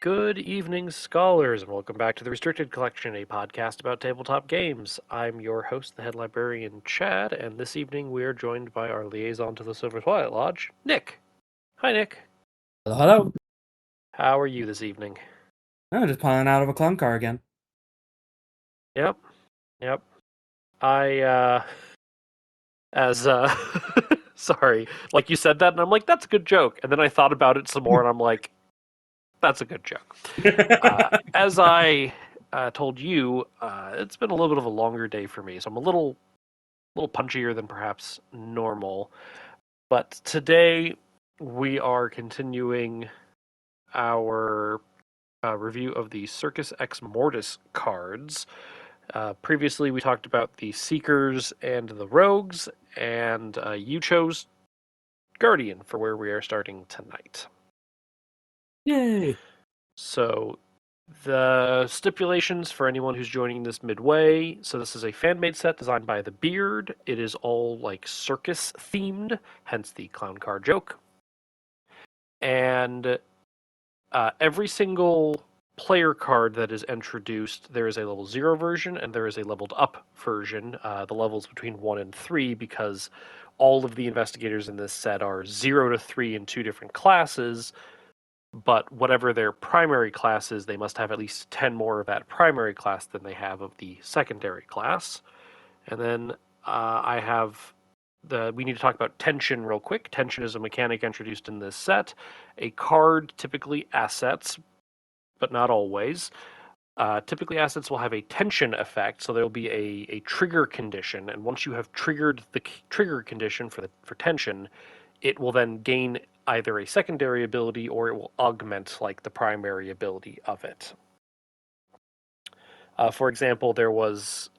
Good evening, scholars, and welcome back to the Restricted Collection, a podcast about tabletop games. I'm your host, the head librarian, Chad, and this evening we are joined by our liaison to the Silver Twilight Lodge, Nick. Hi, Nick. Hello, hello. How are you this evening? I'm just piling out of a clown car again. Yep, yep. I, as, sorry, like you said that, and I'm like, that's a good joke. And then I thought about it some more, and I'm like, that's a good joke. As I told you, it's been a little bit of a longer day for me, so I'm a little punchier than perhaps normal. But today we are continuing our review of the Circus Ex Mortis cards. Previously, we talked about the Seekers and the Rogues, and you chose Guardian for where we are starting tonight. Yay. So, the stipulations for anyone who's joining this midway. So this is a fan-made set designed by The Beard. It is all like circus themed, hence the clown car joke. And every single player card that is introduced, there is a level 0 version and there is a leveled up version. The levels between 1 and 3, because all of the investigators in this set are 0 to 3 in two different classes. But whatever their primary class is, they must have at least 10 more of that primary class than they have of the secondary class. And then I have we need to talk about tension real quick. Tension is a mechanic introduced in this set. A card, typically assets, but not always. Typically, assets will have a tension effect, so there will be a trigger condition, and once you have triggered the trigger condition for tension, it will then gain either a secondary ability or it will augment like the primary ability of it. For example, there was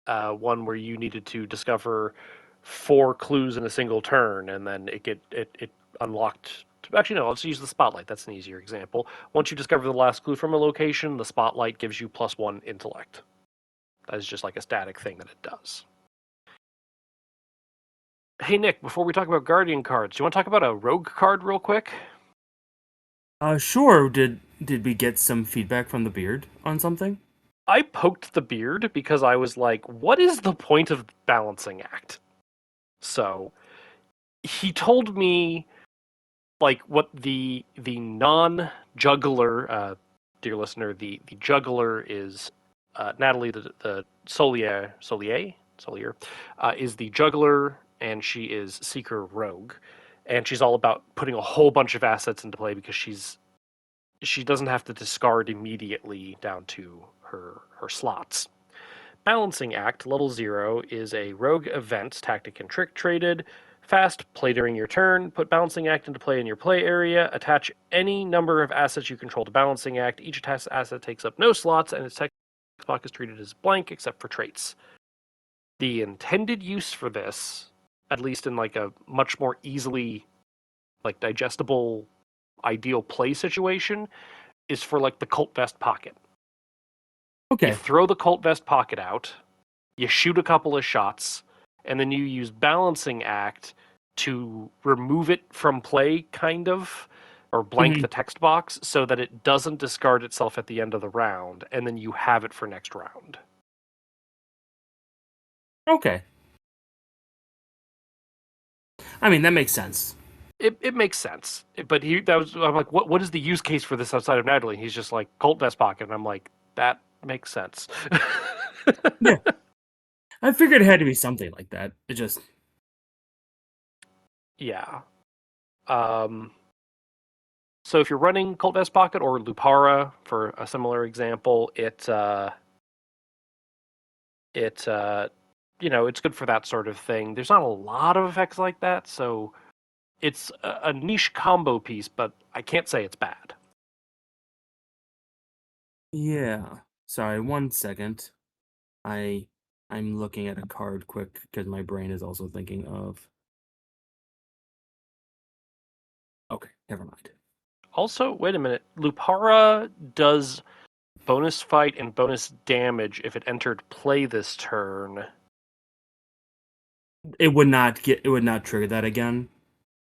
one where you needed to discover 4 clues in a single turn, and then it unlocked. Actually, no. Let's use the spotlight. That's an easier example. Once you discover the last clue from a location, the spotlight gives you +1 intellect. That is just like a static thing that it does. Hey, Nick, before we talk about Guardian cards, do you want to talk about a Rogue card real quick? Sure. Did we get some feedback from the Beard on something? I poked the Beard because I was like, what is the point of balancing act? So he told me like what the non-juggler, dear listener, the juggler is Natalie the Solier is the juggler, and she is Seeker Rogue, and she's all about putting a whole bunch of assets into play because she doesn't have to discard immediately down to her slots. Balancing Act, level 0, is a rogue event, tactic and trick traded. Fast, play during your turn. Put Balancing Act into play in your play area. Attach any number of assets you control to Balancing Act. Each attached asset takes up no slots, and its text box is treated as blank except for traits. The intended use for this, at least in like a much more easily like digestible ideal play situation, is for like the Cult Vest pocket. You Okay. throw the Cult Vest pocket out, you shoot a couple of shots, and then you use Balancing Act to remove it from play, kind of, or blank the text box so that it doesn't discard itself at the end of the round, and then you have it for next round. Okay. I mean, that makes sense. It makes sense, but I'm like, what is the use case for this outside of Natalie? He's just like Colt Vest pocket, and I'm like, that makes sense. Yeah. I figured it had to be something like that. It just. Yeah. So if you're running Cult Vest Pocket or Lupara for a similar example, it's good for that sort of thing. There's not a lot of effects like that, so it's a niche combo piece, but I can't say it's bad. Yeah. Sorry, 1 second. I'm looking at a card quick because my brain is also thinking of. Okay, never mind. Also, wait a minute. Lupara does bonus fight and bonus damage if it entered play this turn. It would not trigger that again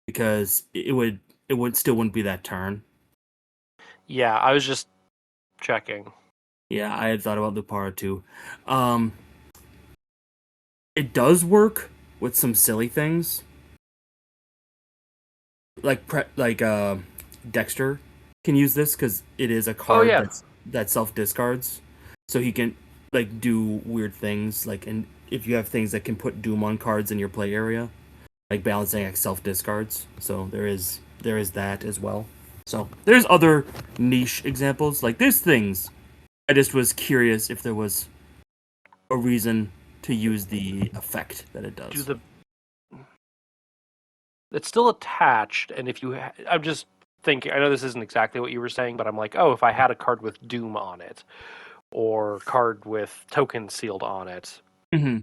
because it would still wouldn't be that turn. Yeah, I was just checking. Yeah, I had thought about Lupara too. Um, it does work with some silly things, like Dexter can use this because it is a Oh card yeah, that self discards, so he can like do weird things. Like, and if you have things that can put Doom on cards in your play area, like balancing act self discards. So there is that as well. So there's other niche examples. Like there's things. I just was curious if there was a reason to use the effect that it do does. the it's still attached, and if you, I'm just thinking. I know this isn't exactly what you were saying, but I'm like, oh, if I had a card with Doom on it, or card with token sealed on it, Hmm.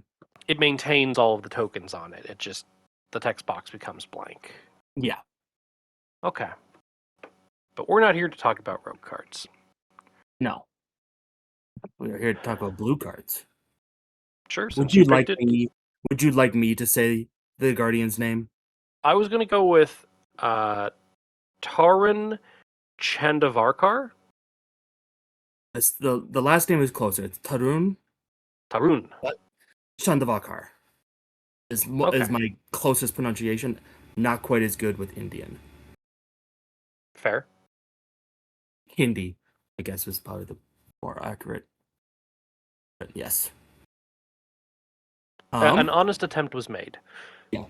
it maintains all of the tokens on it. It just the text box becomes blank. Yeah. Okay, but we're not here to talk about rogue cards. No. We are here to talk about blue cards. Sure, Would since you you like picked it, me? Would you like me to say the Guardian's name? I was going to go with uh, Taran Chandavarkar. It's the last name is closer. It's Tarun Tarun. Chandavakar. Is Okay, my closest pronunciation. Not quite as good with Indian. fair. Hindi, I guess, was probably the more accurate. But yes. An Um. honest attempt was made. Yeah.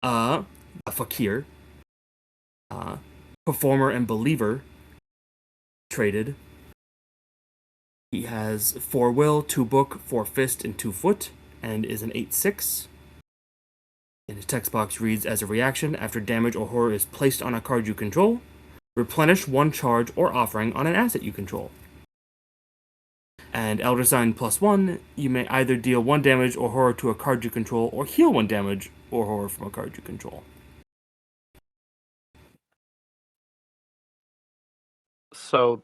A fakir. Uh, performer and believer traded. He has 4 will, 2 book, 4 fist, and 2 foot, and is an 8/6. And his text box reads as a reaction after damage or horror is placed on a card you control, replenish 1 charge or offering on an asset you control. And Elder Sign +1, you may either deal 1 damage or horror to a card you control, or heal 1 damage or horror from a card you control. So,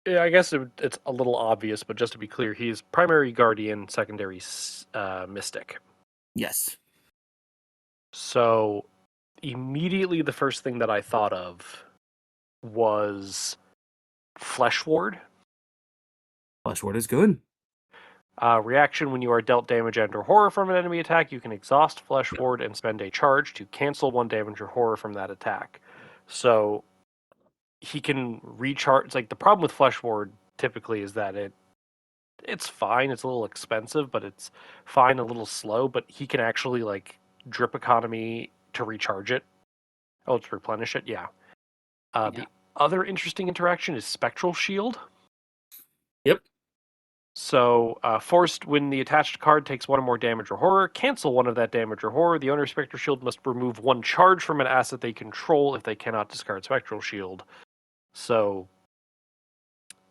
yeah, I guess it's a little obvious, but just to be clear, he's primary guardian, secondary mystic. Yes. So, immediately the first thing that I thought of was Flesh Ward. Flesh Ward is good. Reaction: when you are dealt damage and or horror from an enemy attack, you can exhaust Flesh Ward and spend a charge to cancel 1 damage or horror from that attack. So he can recharge. Like the problem with Flesh Ward typically is that it's fine. It's a little expensive, but it's fine. A little slow, but he can actually like drip economy to recharge it. Oh, to replenish it. Yeah. Yeah. The other interesting interaction is Spectral Shield. Yep. So, forced when the attached card takes 1 or more damage or horror, cancel 1 of that damage or horror. The owner's Spectral Shield must remove 1 charge from an asset they control if they cannot discard Spectral Shield. So,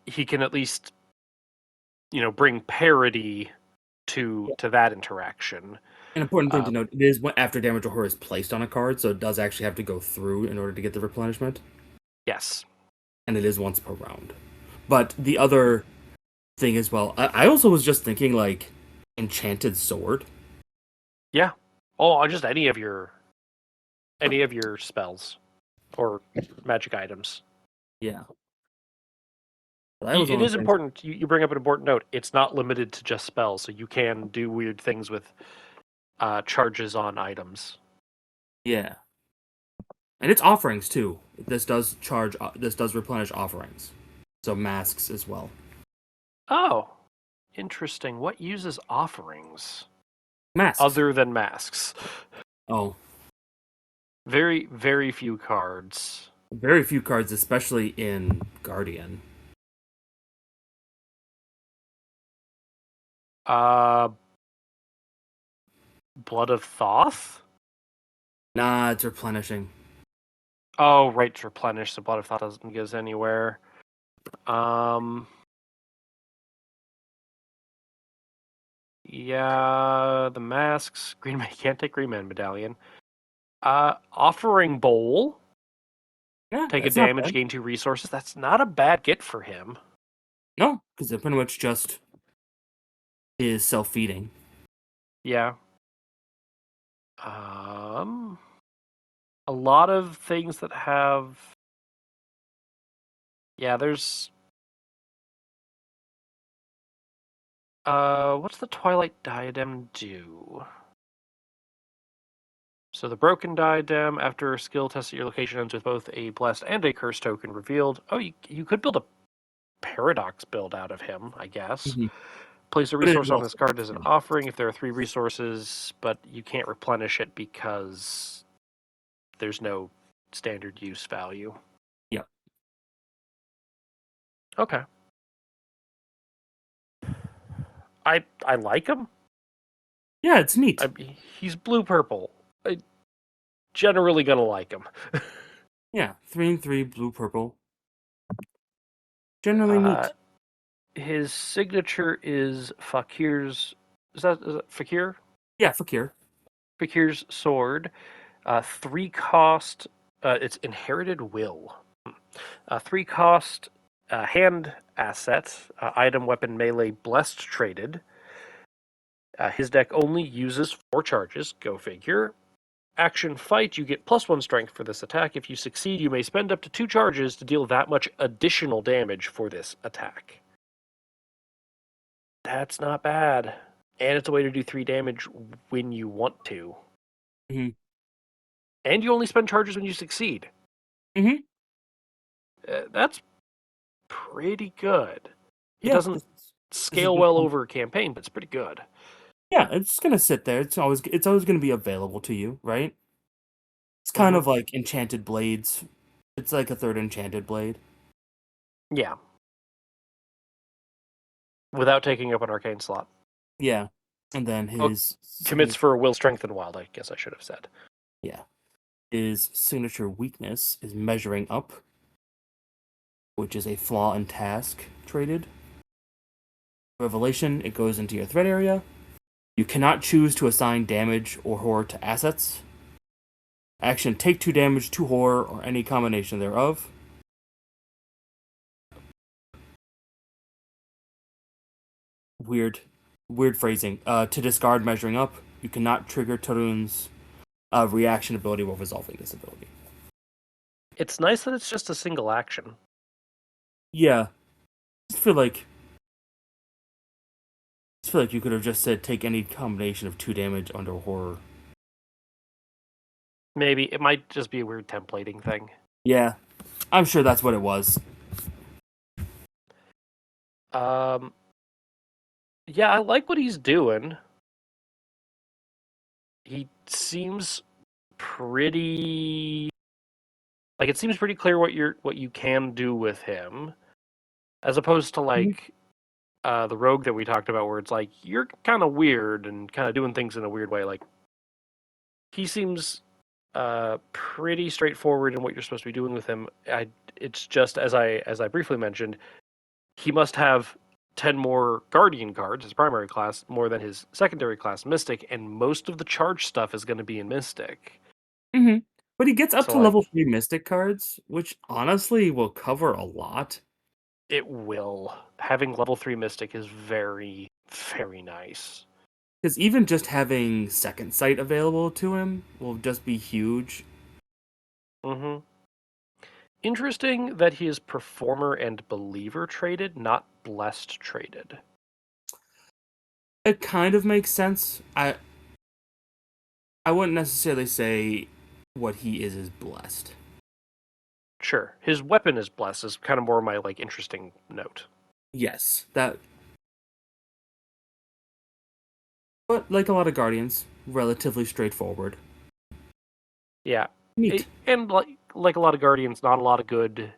he can at least, bring parity to that interaction. An important thing to Um, note: it is after damage or horror is placed on a card, so it does actually have to go through in order to get the replenishment, yes. and it is once per round. But the other thing as well, I also was just thinking like enchanted sword. Yeah. Oh, just any of your spells or magic items. Yeah, but I was It only is thinking, important. You bring up an important note. It's not limited to just spells, so you can do weird things with charges on items. yeah, and it's offerings too. This does charge. This does replenish offerings, so masks as well. Oh, interesting. What uses offerings Masks. other than masks? Oh, Very, very few cards. very few cards, especially in Guardian. Uh, Blood of Thoth? Nah, it's replenishing. Oh, right, to replenish. So Blood of Thoth doesn't get us anywhere. Um, yeah, the masks. Green Man can't take Green Man Medallion. Offering Bowl. Yeah, Take a that's not damage, bad. gain 2 resources. That's not a bad get for him. No, because it pretty much just is self-feeding. Yeah. Um, a lot of things that have Yeah, there's what's the Twilight Diadem do? So the Broken Diadem, after a skill test at your location, ends with both a Blessed and a Curse token revealed. Oh, you could build a Paradox build out of him, I guess. Mm-hmm. Place a But it resource is on also this card as an offering if there are 3 resources, but you can't replenish it because there's no standard use value. yeah. Okay. I like him. Yeah, it's neat. He's blue purple. I generally gonna like him. Yeah, 3/3 blue purple. Generally Uh, neat. his signature is Fakir's. Is that Fakir? Yeah, Fakir. Fakir's sword. 3 cost. It's inherited will. 3 cost hand asset. Item, weapon, melee, blessed traded. His deck only uses 4 charges. Go figure. Action fight, you get +1 strength for this attack. If you succeed, you may spend up to 2 charges to deal that much additional damage for this attack. That's not bad. And it's a way to do 3 damage when you want to. Mm-hmm. And you only spend charges when you succeed. Mm-hmm. That's pretty good. It Yeah, doesn't this is scale good well fun. over a campaign, but it's pretty good. Yeah, it's gonna sit there. It's always gonna be available to you, right? It's kind Mm-hmm. of like enchanted blades. It's like a third enchanted blade. Yeah. Without taking up an arcane slot. Yeah. And then Oh, his commits signature, for will, strength, and wild, I guess I should have said. yeah. His signature weakness is measuring up, which is a flaw in task traded. Revelation, it goes into your threat area. You cannot choose to assign damage or horror to assets. Action, take 2 damage to horror or any combination thereof. Weird, weird phrasing. To discard measuring up, you cannot trigger Tarun's reaction ability while resolving this ability. It's nice that it's just a single action. Yeah, I feel like you could have just said take any combination of 2 damage under horror. Maybe it might just be a weird templating thing. Yeah, I'm sure that's what it was. Um, yeah, I like what he's doing. He seems pretty like it seems pretty clear what you can do with him, as opposed to Mhm. like the rogue that we talked about, where it's like you're kind of weird and kind of doing things in a weird way. Like he seems pretty straightforward in what you're supposed to be doing with him. It's just as I briefly mentioned, he must have 10 more Guardian cards, his primary class, more than his secondary class, Mystic, and most of the charge stuff is going to be in Mystic. Mm-hmm. But he gets up So, to level like, 3 Mystic cards, which honestly will cover a lot. it will. Having level 3 Mystic is very, very nice. Because even just having Second Sight available to him will just be huge. Hmm. Interesting that he is Performer and Believer traded, not Blessed traded. It kind of makes sense. I wouldn't necessarily say what he is blessed. Sure, his weapon is Blessed is kind of more my, like, interesting note. Yes, that. But like a lot of Guardians, relatively straightforward. Yeah. Neat. And like a lot of Guardians, not a lot of good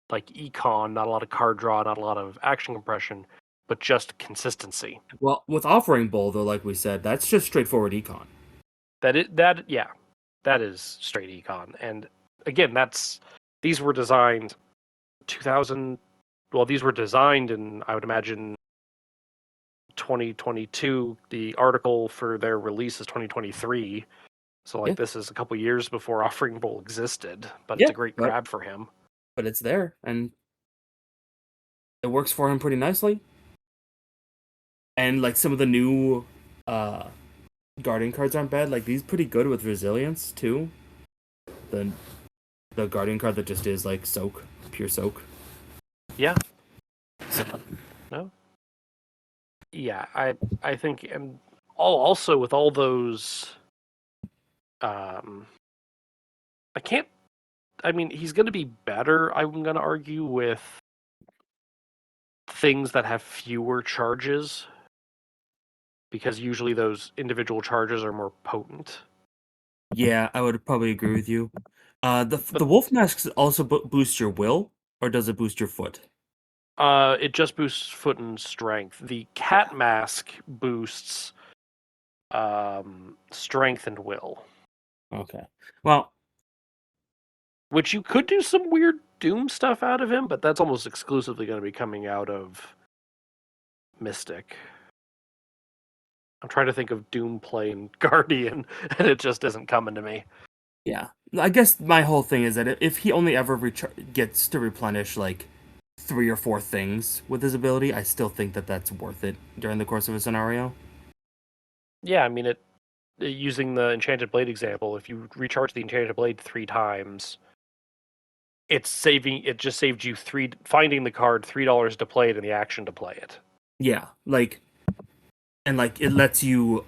like econ, not a lot of card draw, not a lot of action compression, but just consistency. Well, with Offering Bowl, though, like we said, that's just straightforward econ. That is straight econ. And again, these were designed 2000. Well, these were designed in, I would imagine, 2022. The article for their release is 2023. So Yeah, like this is a couple years before Offering Bowl existed, but it's yeah, a great but grab for him. it's there, and it works for him pretty nicely. And like some of the new uh Guardian cards aren't bad. Like these pretty good with resilience too. The the Guardian card that just is like soak, pure soak. Yeah. So, No. Yeah. I think, and also with all those, um, I can't. I mean, he's going to be better. I'm going to argue with things that have fewer charges because usually those individual charges are more potent. yeah, I would probably agree with you. The But wolf masks also boost your will, or does it boost your foot? it just boosts foot and strength. The cat mask boosts strength and will, Okay. Well, which you could do some weird doom stuff out of him, but that's almost exclusively going to be coming out of Mystic. I'm trying to think of Doom playing Guardian, and it just isn't coming to me. yeah. I guess my whole thing is that if he only ever gets to replenish like 3 or 4 things with his ability, I still think that that's worth it during the course of a scenario. Yeah, I mean, using the Enchanted Blade example, if you recharge the Enchanted Blade 3 times, it just saved you finding the card $3 to play it and the action to play it. Yeah, like it lets you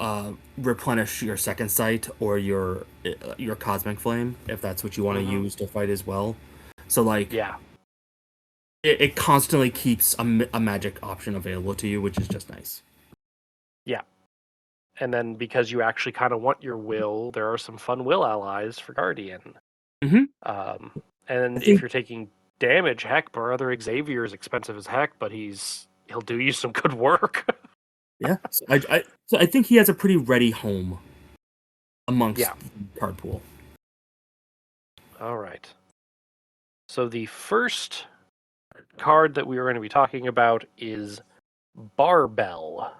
replenish your second sight or your cosmic flame if that's what you want to Mm-hmm. use to fight as well. So like Yeah, it constantly keeps a magic option available to you, which is just nice. yeah. And then because you actually kind of want your will, there are some fun will allies for Guardian. Hmm. Um, I and if think you're taking damage, heck, Brother Xavier is expensive as heck, but he'll do you some good work. yeah. So I think he has a pretty ready home Yeah. amongst the card pool. All right. So the first card that we are going to be talking about is Barbell.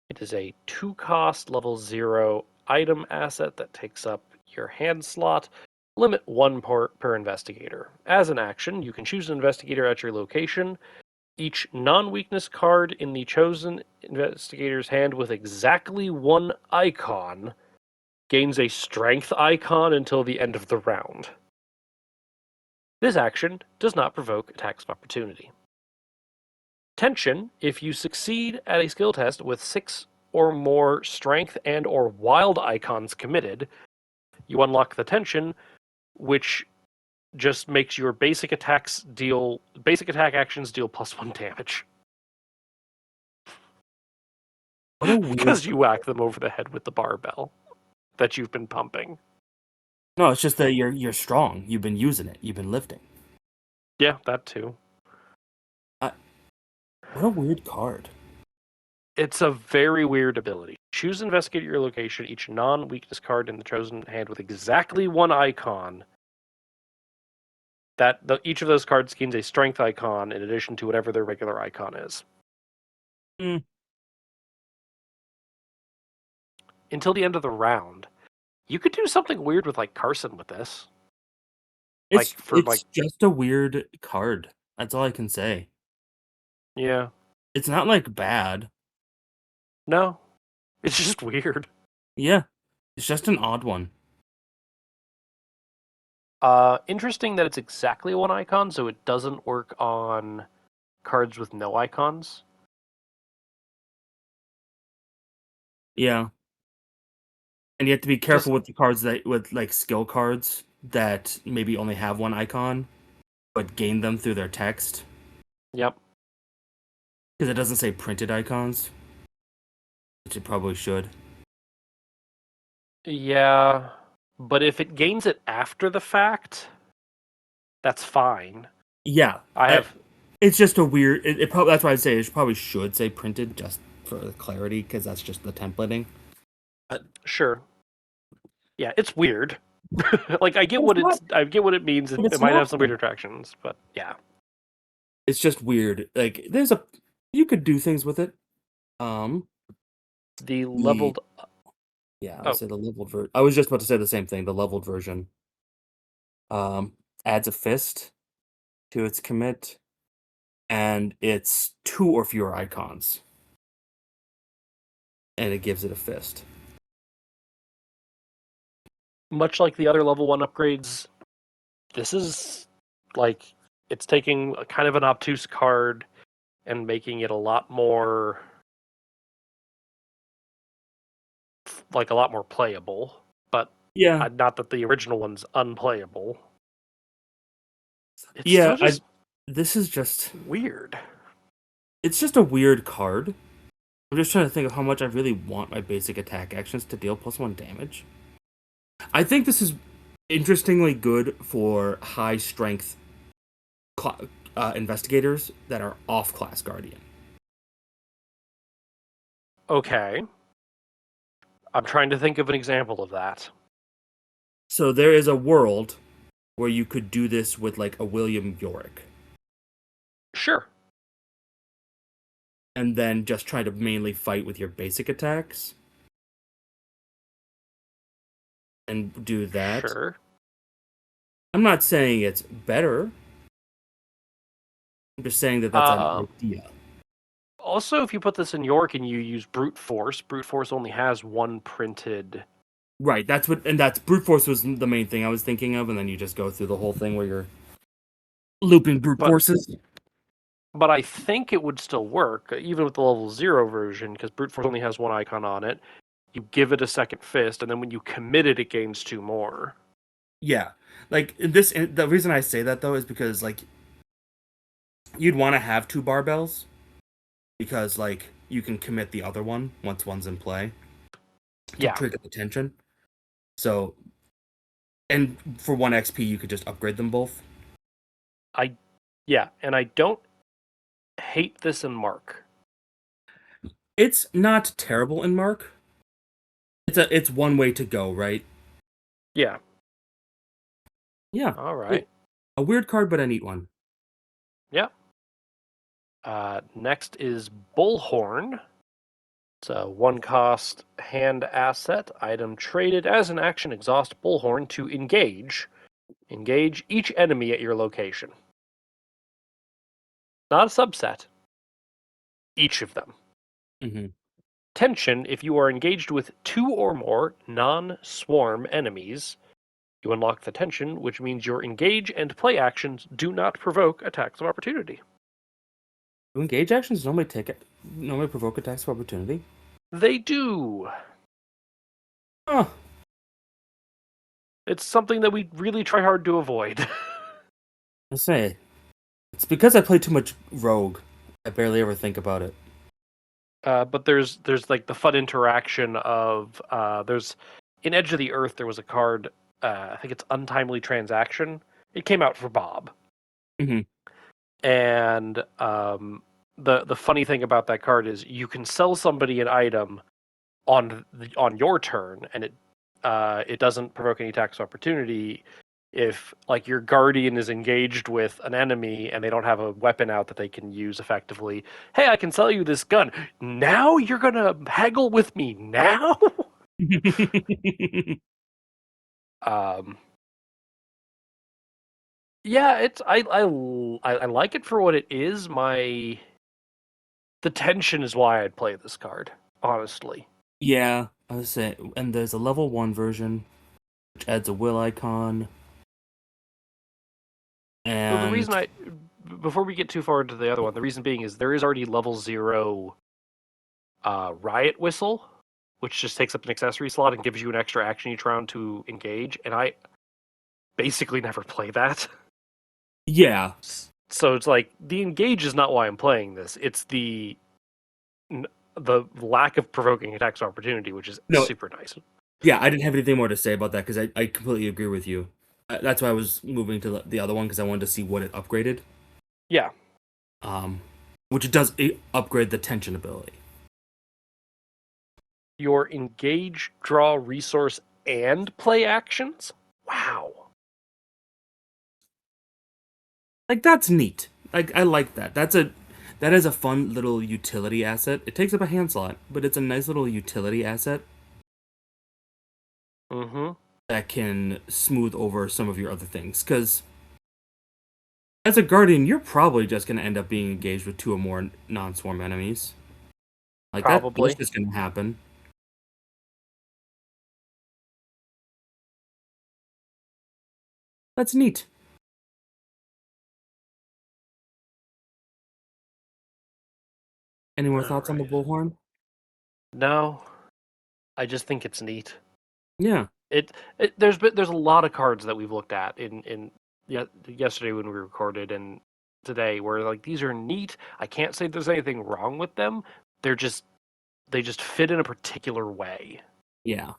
It is a 2-cost level 0 item asset that takes up your hand slot. Limit 1 per investigator. As an action, you can choose an investigator at your location. Each non-weakness card in the chosen investigator's hand with exactly 1 icon gains a strength icon until the end of the round. This action does not provoke attacks of opportunity. Tension: if you succeed at a skill test with 6 or more strength and or wild icons committed, you unlock the tension, which just makes your basic attack actions deal +1 damage. What a weird. Because you whack them over the head with the barbell that you've been pumping. No, it's just that you're strong. You've been using it. You've been lifting. Yeah, that too. I, what a weird card. It's a very weird ability. Choose investigate your location. Each non-weakness card in the chosen hand with exactly 1 icon. Each of those cards gains a strength icon in addition to whatever their regular icon is. Mm. Until the end of the round, you could do something weird with like Carson with this. It's Like for it's like just a weird card. That's all I can say. yeah. It's not like bad. No. It's just weird. Yeah, it's just an odd one. Interesting that it's exactly 1 icon, so it doesn't work on cards with no icons. Yeah, and you have to be Just careful with the cards that with like skill cards that maybe only have 1 icon, but gain them through their text yep. because it doesn't say printed icons, which it probably should. Yeah. But if it gains it after the fact, that's fine. Yeah, I have it's just a weird. It probably that's why I say it probably should say printed just for clarity because that's just the templating. sure. Yeah, it's weird. Like It's not, I get what it means. but It it's might not have some weird bad. attractions, but yeah. It's just weird. Like you could do things with it. Um, The the leveled yeah, I would oh, say the leveled ver I was just about to say the same thing. The leveled version um adds a fist to its commit, and it's 2 or fewer icons, and it gives it a fist. much like the other level 1 upgrades, this is like it's taking a kind of an obtuse card and making it a lot more playable. But Yeah, not that the original one's unplayable. It's yeah. still just This is just. weird. It's just a weird card. I'm just trying to think of how much I really want my basic attack actions to deal +1 damage. I think this is interestingly good for high strength investigators that are off class guardian. Okay. I'm trying to think of an example of that. So there is a world where you could do this with like a William Yorick, Sure. and then just try to mainly fight with your basic attacks and do that. Sure. I'm not saying it's better. I'm just saying that that's an idea. Also, if you put this in York and you use brute force only has one printed. Right, that's brute force was the main thing I was thinking of, and then you just go through the whole thing where you're looping brute But forces. but I think it would still work, even with the level 0 version, because brute force only has one icon on it. You give it a second fist, and then when you commit it, it gains 2 more. Yeah, like the reason I say that though is because like you'd want to have 2 barbells because like you can commit the other one once one's in play to Yeah. trigger the tension. So, and for 1 XP, you could just upgrade them both. Yeah, and I don't hate this in Mark. It's not terrible in Mark. It's one way to go, right? Yeah. Yeah. All right. A weird card, but a neat one. Yeah. Next is Bullhorn. It's a 1-cost hand asset. Item traded as an action. Exhaust Bullhorn to engage. Engage each enemy at your location. Not a subset. Each of them. Mm-hmm. Tension, if you are engaged with 2 or more non-swarm enemies, you unlock the tension, which means your engage and play actions do not provoke attacks of opportunity. Do engage actions normally provoke attacks of opportunity? They do. Oh, It's something that we really try hard to avoid. I say it's because I play too much Rogue. I barely ever think about it. But there's like the fun interaction of there's in Edge of the Earth there was a card, I think it's Untimely Transaction. It came out for Bob. Mm-hmm. And the funny thing about that card is you can sell somebody an item on your turn, and it doesn't provoke any tax opportunity if like your guardian is engaged with an enemy and they don't have a weapon out that they can use effectively. Hey, I can sell you this gun. Now you're gonna haggle with me now? um, yeah, it's I like it for what it is. The tension is why I'd play this card, honestly. Yeah, I was saying, and there's a level 1 version which adds a will icon, Well, the and reason before we get too far into the other one, the reason being is there is already level 0 Riot Whistle, which just takes up an accessory slot and gives you an extra action each round to engage, and I basically never play that. yeah, So it's like the engage is not why I'm playing this. It's the lack of provoking attacks of opportunity, which is no, super nice. yeah, I didn't have anything more to say about that because I completely agree with you. That's why I was moving to the other one because I wanted to see what it upgraded. Yeah. Which it does upgrade the tension ability. Your engage, draw, resource, and play actions? Wow. Like that's neat. Like I like that. That is a fun little utility asset. It takes up a hand slot, but it's a nice little utility asset Mm-hmm. that can smooth over some of your other things. Because as a guardian, you're probably just going to end up being engaged with 2 or more non-swarm enemies. Like that's Probably. just going to happen. That's neat. Any more All thoughts on the right. bullhorn? No, I just think it's neat. Yeah. There's a lot of cards that we've looked at yesterday when we recorded and today where like these are neat. I can't say there's anything wrong with them. They just fit in a particular way. Yeah.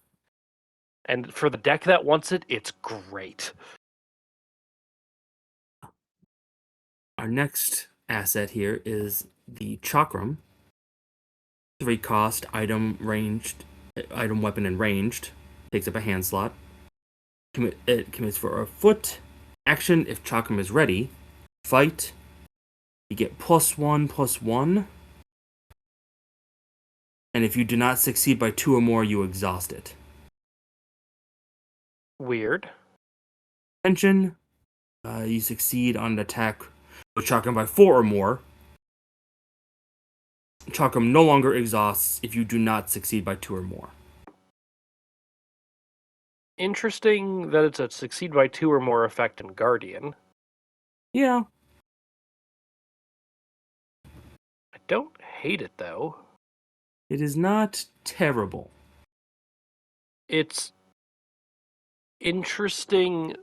And for the deck that wants it, it's great. Our next asset here is the Chakram. 3 cost item weapon and ranged. Takes up a hand slot. It commits for a foot. Action if Chakram is ready. Fight. You get +1/+1. And if you do not succeed by 2 or more, you exhaust it. Weird. Tension. You succeed on an attack with Chakram by 4 or more. Chakram no longer exhausts if you do not succeed by 2 or more. Interesting that it's a succeed by 2 or more effect in Guardian. Yeah. I don't hate it though. It is not terrible. It's interesting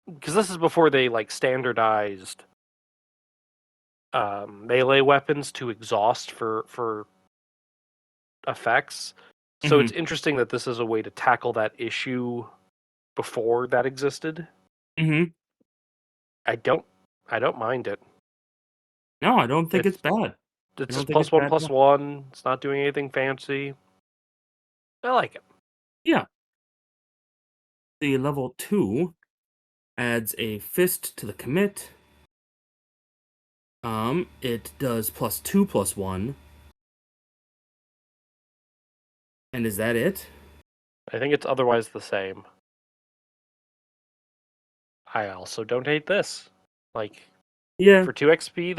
because this is before they like standardized melee weapons to exhaust for effects. So it's interesting that this is a way to tackle that issue before that existed. Mm-hmm. I don't mind it. No, I don't think it's bad. I It's don't just think it's +1 bad at all. +1. It's not doing anything fancy. I like it. Yeah. The level 2 adds a fist to the commit. It does +2/+1. And is that it? I think it's otherwise the same. I also don't hate this. Like Yeah. for 2 XP,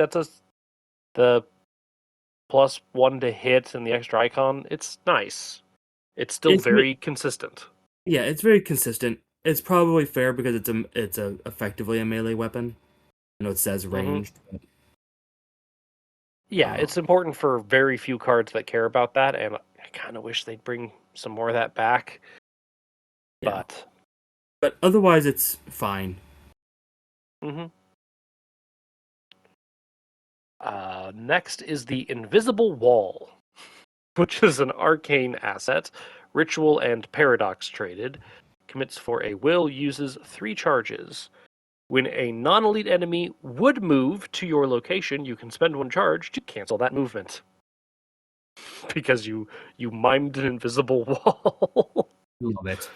the +1 to hit and the extra icon. It's nice. It's still It's very consistent. yeah, it's very consistent. It's probably fair because it's effectively a melee weapon. I know it says Mm-hmm. ranged. Yeah, it's important for very few cards that care about that, and I kind of wish they'd bring some more of that back. Yeah. But But otherwise it's fine. mm-hmm. Next is the Invisible Wall, which is an arcane asset, ritual and paradox traded. Commits for a will, uses 3 charges. When a non-elite enemy would move to your location, you can spend 1 charge to cancel that movement. Because you mimed an invisible wall. Love it.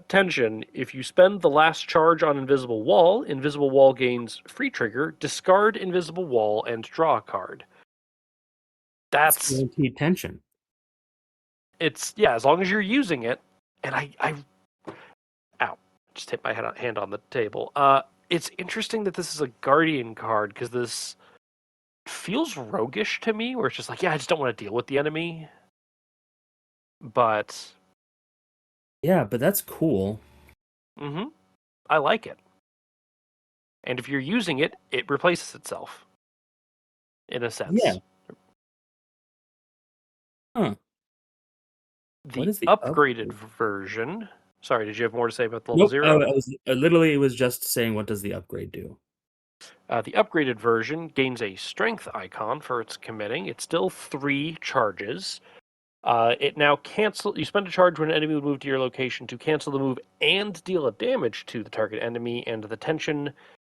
Tension. If you spend the last charge on Invisible Wall gains free trigger, discard Invisible Wall, and draw a card. It's That's guaranteed tension. it's yeah, as long as you're using it. And I ow, just hit my hand on the table. It's interesting that this is a Guardian card because this feels roguish to me, where it's just like, yeah, I just don't want to deal with the enemy. But Yeah, but that's cool. I like it. And if you're using it, it replaces itself. In a Yeah. sense. Huh. What The is the upgraded upgrade? version. Sorry, did you have more to say about the level Nope. I 0? was literally it was just saying what does the upgrade do? The upgraded version gains a strength icon for its committing. It's still 3 charges. It now cancel. You spend a charge when an enemy would move to your location to cancel the move and deal a damage to the target enemy. And the tension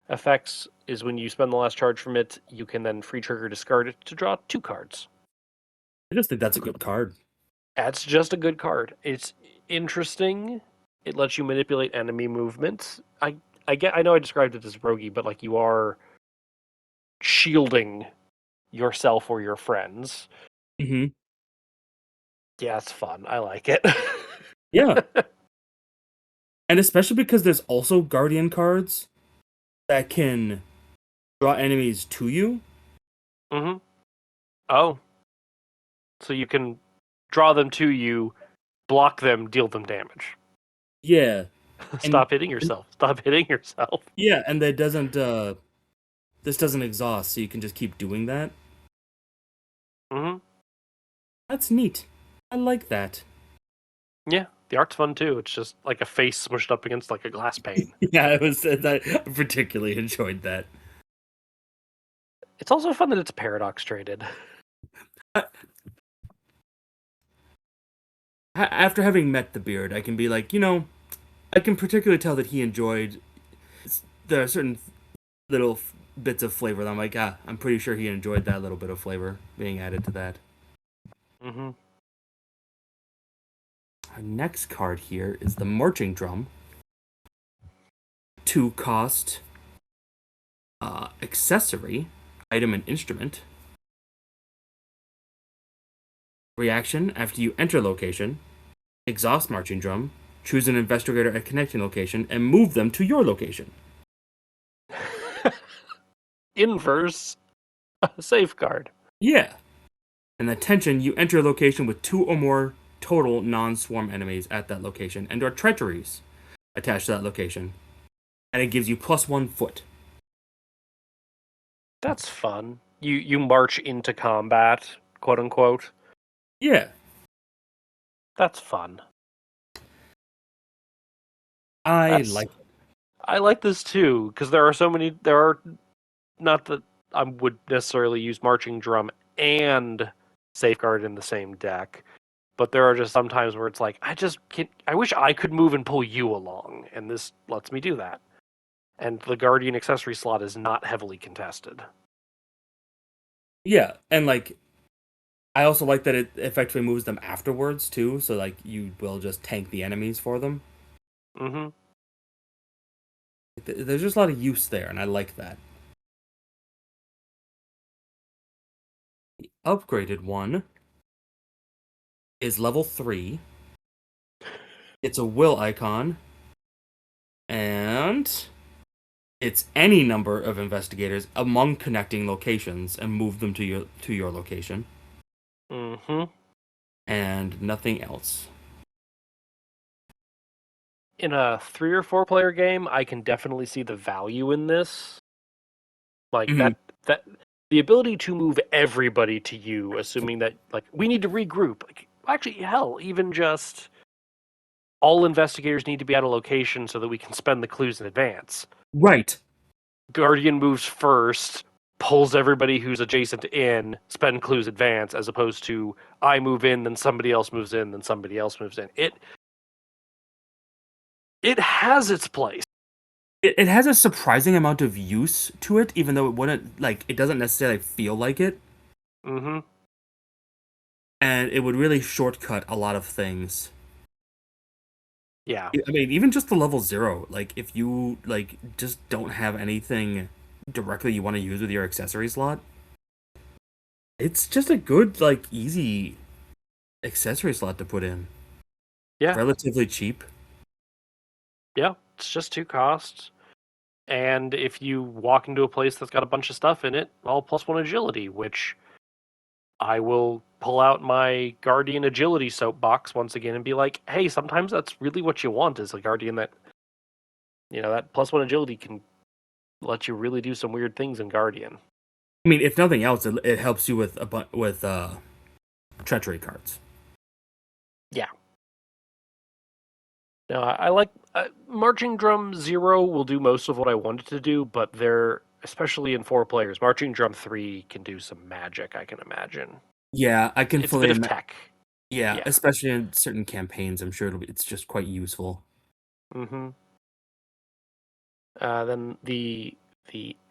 effects is when you spend the last charge from it, you can then free trigger discard it to draw 2 cards. I just think that's a good card. That's just a good card. It's interesting. It lets you manipulate enemy movement. I know I described it as roguey, but like you are shielding yourself or your friends. Mm-hmm. Yeah, it's fun. I like it. Yeah. And especially because there's also Guardian cards that can draw enemies to you. Mm-hmm. Oh, so you can draw them to you, block them, deal them damage. Yeah. And Stop hitting yourself. Stop hitting yourself. yeah, and that doesn't this doesn't exhaust, so you can just keep doing that. Hmm. That's neat. I like that. Yeah, the art's fun too. It's just like a face smushed up against like a glass pane. Yeah, it was. I particularly enjoyed that. It's also fun that it's paradox traded. I, After having met the beard, I can be like, I can particularly tell that he enjoyed. There are certain little bits of flavor that I'm like, I'm pretty sure he enjoyed that little bit of flavor being added to that. Hmm. Our next card here is the marching drum. 2 cost accessory, item and instrument. Reaction after you enter location, exhaust marching drum, choose an investigator at connecting location, and move them to your location. Inverse safeguard. Yeah. And attention, you enter a location with 2 or more total non-swarm enemies at that location and or treacheries attached to that location. And it gives you +1 foot. That's fun. You march into combat, quote unquote. Yeah. That's fun. I That's like it. I like this too because there are so many. There are not that I would necessarily use marching drum and safeguard in the same deck, but there are just some times where it's like I just can't. I wish I could move and pull you along, and this lets me do that. And the guardian accessory slot is not heavily contested. Yeah. And like I also like that it effectively moves them afterwards too, so like you will just tank the enemies for them. Hmm. There's just a lot of use there, and I like that. The upgraded one is level 3. It's a will icon, and it's any number of investigators among connecting locations and move them to your location, Hmm. and nothing else. In a 3 or 4 player game, I can definitely see the value in this. Like Mhm. that the ability to move everybody to you, assuming that like we need to regroup. Like actually, hell, even just all investigators need to be at a location so that we can spend the clues in advance. Right. Guardian moves first, pulls everybody who's adjacent in, spend clues advance, as opposed to I move in, then somebody else moves in, then somebody else moves in. It has its place. It has a surprising amount of use to it, even though it wouldn't like it doesn't necessarily feel like it, Hmm. and it would really shortcut a lot of things. Yeah. I mean, even just the level 0, like if you like just don't have anything directly you want to use with your accessory slot, it's just a good like easy accessory slot to put in. Yeah. Relatively cheap. Yeah. It's just 2 costs. And if you walk into a place that's got a bunch of stuff in it, well, +1 agility, which I will pull out my Guardian agility soapbox once again and be like, hey, sometimes that's really what you want is a Guardian that, that +1 agility can let you really do some weird things in Guardian. I mean, if nothing else, it helps you with treachery cards. Yeah. No, I like Marching Drum 0 will do most of what I wanted to do, but they're, especially in 4 players, Marching Drum 3 can do some magic, I can imagine. Yeah, I can It's a bit fully of imagine. tech. Yeah, Yeah. especially in certain campaigns, I'm sure it's just quite useful. Hmm. Then the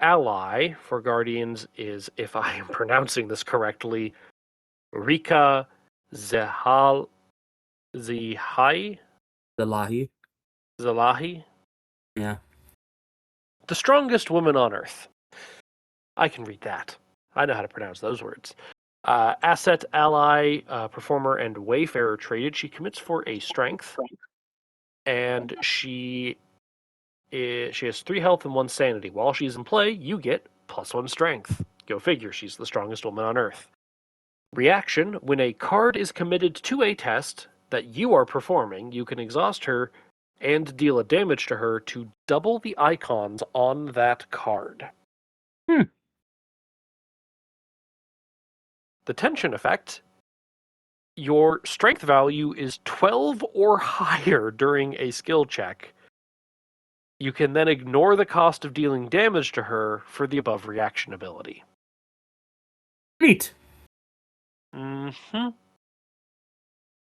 ally for Guardians is, if I am pronouncing this correctly, Rika Zehal Zihai The Lahi. Zalahi, Yeah. the strongest woman on Earth. I can read that. I know how to pronounce those words. Asset, ally, performer, and wayfarer traded. She commits for a strength, and she has 3 health and 1 sanity. While she's in play, you get +1 strength. Go figure, she's the strongest woman on Earth. Reaction: when a card is committed to a test that you are performing, you can exhaust her and deal a damage to her to double the icons on that card. Hmm. The tension effect, your strength value is 12 or higher during a skill check. You can then ignore the cost of dealing damage to her for the above reaction ability. Neat. Mm-hmm.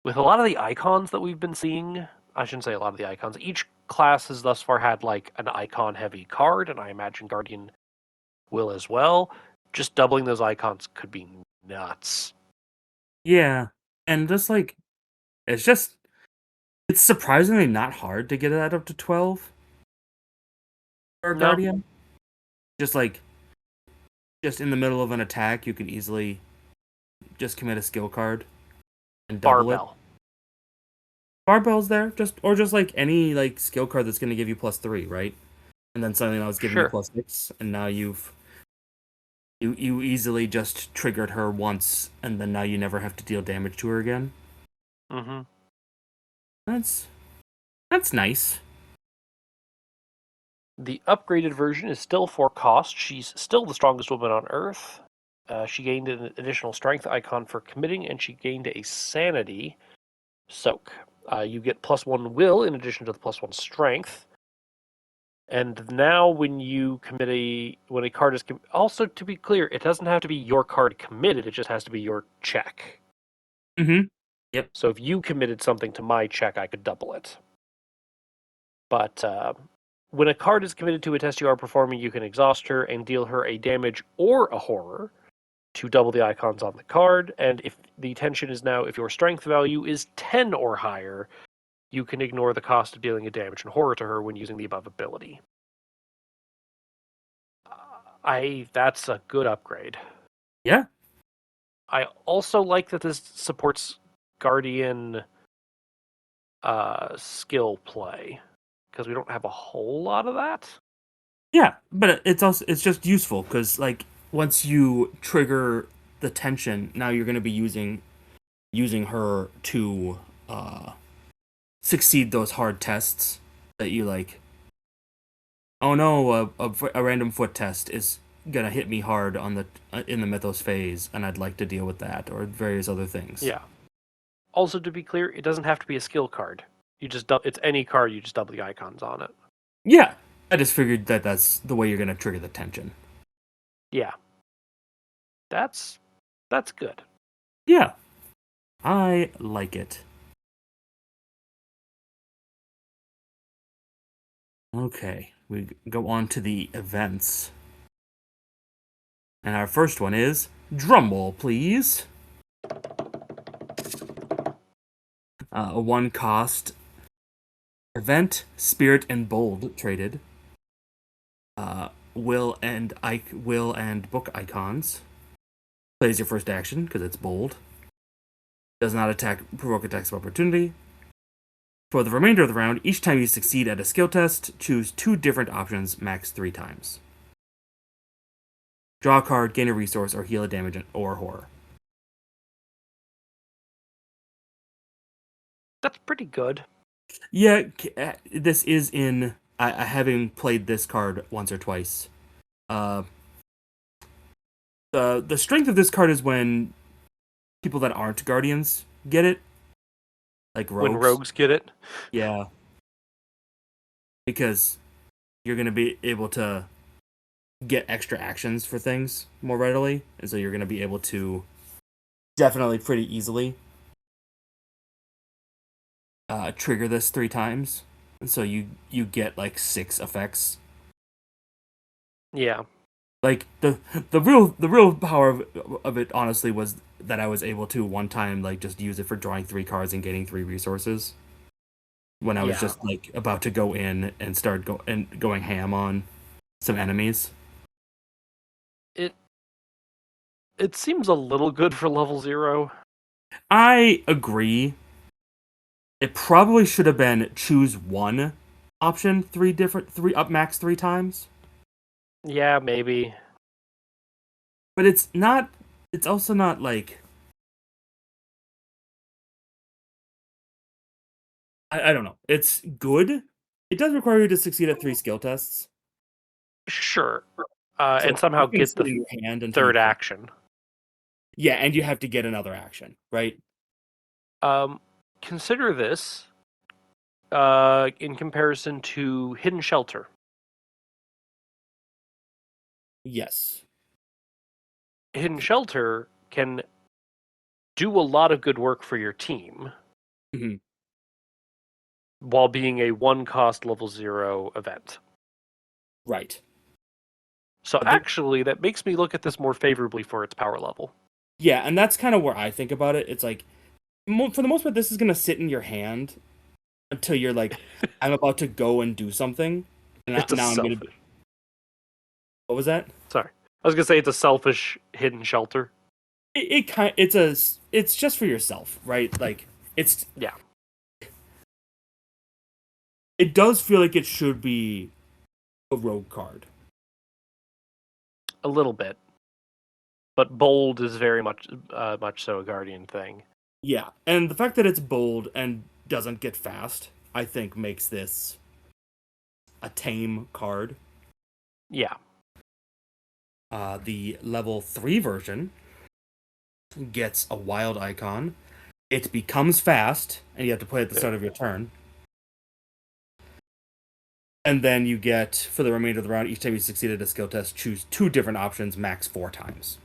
With a lot of the icons that we've been seeing, I shouldn't say a lot of the icons, each class has thus far had like an icon-heavy card, and I imagine Guardian will as well. Just doubling those icons could be nuts. Yeah, and just like it's just it's surprisingly not hard to get that up to 12 for a No, Guardian. Just like just in the middle of an attack, you can easily just commit a skill card and double it. barbell. Barbell's there, just like any like skill card that's going to give you +3, right? And then suddenly now it's giving you Sure. +6, and now you easily just triggered her once, and then now you never have to deal damage to her again. Mm-hmm. That's that's nice. The upgraded version is still 4 cost. She's still the strongest woman on Earth. She gained an additional strength icon for committing, and she gained a sanity soak. You get +1 will in addition to the +1 strength. And now, when a card is also, to be clear, it doesn't have to be your card committed. It just has to be your check. Mm-hmm. Yep. So if you committed something to my check, I could double it. But when a card is committed to a test you are performing, you can exhaust her and deal her a damage or a horror to double the icons on the card. And if the tension is now, if your strength value is 10 or higher, you can ignore the cost of dealing a damage and horror to her when using the above ability. That's a good upgrade. Yeah. I also like that this supports Guardian skill play, because we don't have a whole lot of that. Yeah, but it's just useful because like once you trigger the tension, now you're going to be using her to succeed those hard tests that you like. Oh no, a random foot test is gonna hit me hard on the in the Mythos phase, and I'd like to deal with that or various other things. Yeah. Also, to be clear, it doesn't have to be a skill card. It's any card. You just double the icons on it. Yeah, I just figured that that's the way you're gonna trigger the tension. Yeah, that's good. Yeah, I like it. Okay, we go on to the events. And our first one is drumroll, please. A 1 cost event, Spirit and Bold traded. Will and book icons. Plays your first action because it's bold. Does not provoke attacks of opportunity. For the remainder of the round, each time you succeed at a skill test, choose 2 different options, max 3 times. Draw a card, gain a resource, or heal a damage or horror. That's pretty good. Yeah, this is in. I having played this card once or twice. Uh, the strength of this card is when people that aren't guardians get it, like rogues. When rogues get it. Yeah, because you're gonna be able to get extra actions for things more readily, and so you're gonna be able to definitely pretty easily trigger this 3 times, and so you get like 6 effects. Yeah. Like the real power of it honestly was that I was able to one time like just use it for drawing 3 cards and getting 3 resources when I was just like about to go in and going ham on some enemies. It seems a little good for level 0. I agree. It probably should have been choose one option, 3 up max 3 times. Yeah, maybe. But it's not. It's also not like I don't know. It's good. It does require you to succeed at 3 skill tests. Sure. So And somehow you can get sit the in your hand until you third action. Yeah, and you have to get another action, right? Um, Consider this in comparison to Hidden Shelter. Yes. Hidden Shelter can do a lot of good work for your team Hmm. while being a one cost level 0 event. Right. So But actually, that makes me look at this more favorably for its power level. yeah, and that's kind of where I think about it. It's like, for the most part, this is gonna sit in your hand until you're like, I'm about to go and do something, and It's a now I'm gonna. selfish. What was that? Sorry, I was gonna say it's a selfish Hidden Shelter. It's just for yourself, right? Like it's Yeah, it does feel like it should be a rogue card. a little bit, but bold is very much so a Guardian thing. Yeah, and the fact that it's bold and doesn't get fast, I think makes this a tame card. Yeah, The level 3 version gets a wild icon. It becomes fast, and you have to play at the start of your turn. And then you get, for the remainder of the round, each time you succeeded a skill test, choose 2 different options, max 4 times.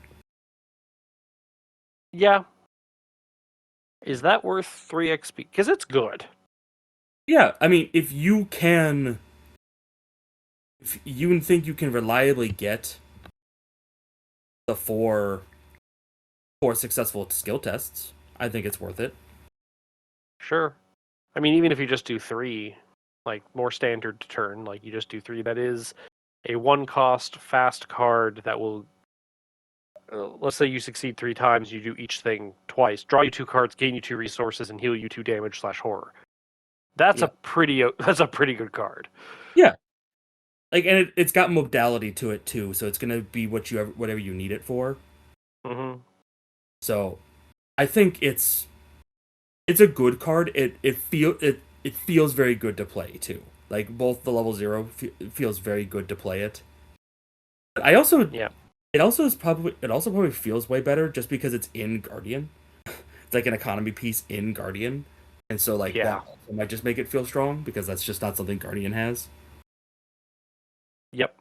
yeah. Is that worth 3 XP? Because it's good. Yeah, I mean, if you think you can reliably get the four successful skill tests, I think it's worth it. Sure. I mean, even if you just do 3, like more standard turn, like you just do 3, that is a one cost fast card that will. Let's say you succeed 3 times, you do each thing twice. Draw you 2 cards, gain you 2 resources, and heal you 2 damage/horror. That's a Yeah. pretty good card. Yeah. Like, and it's got modality to it too, so it's gonna be whatever you need it for. Mm-hmm. So, I think it's a good card. It feels very good to play too. Like both the level 0 feels very good to play it. But I also Yeah. it also probably feels way better just because it's in Guardian. It's like an economy piece in Guardian, and so like Yeah. that might just make it feel strong because that's just not something Guardian has. Yep.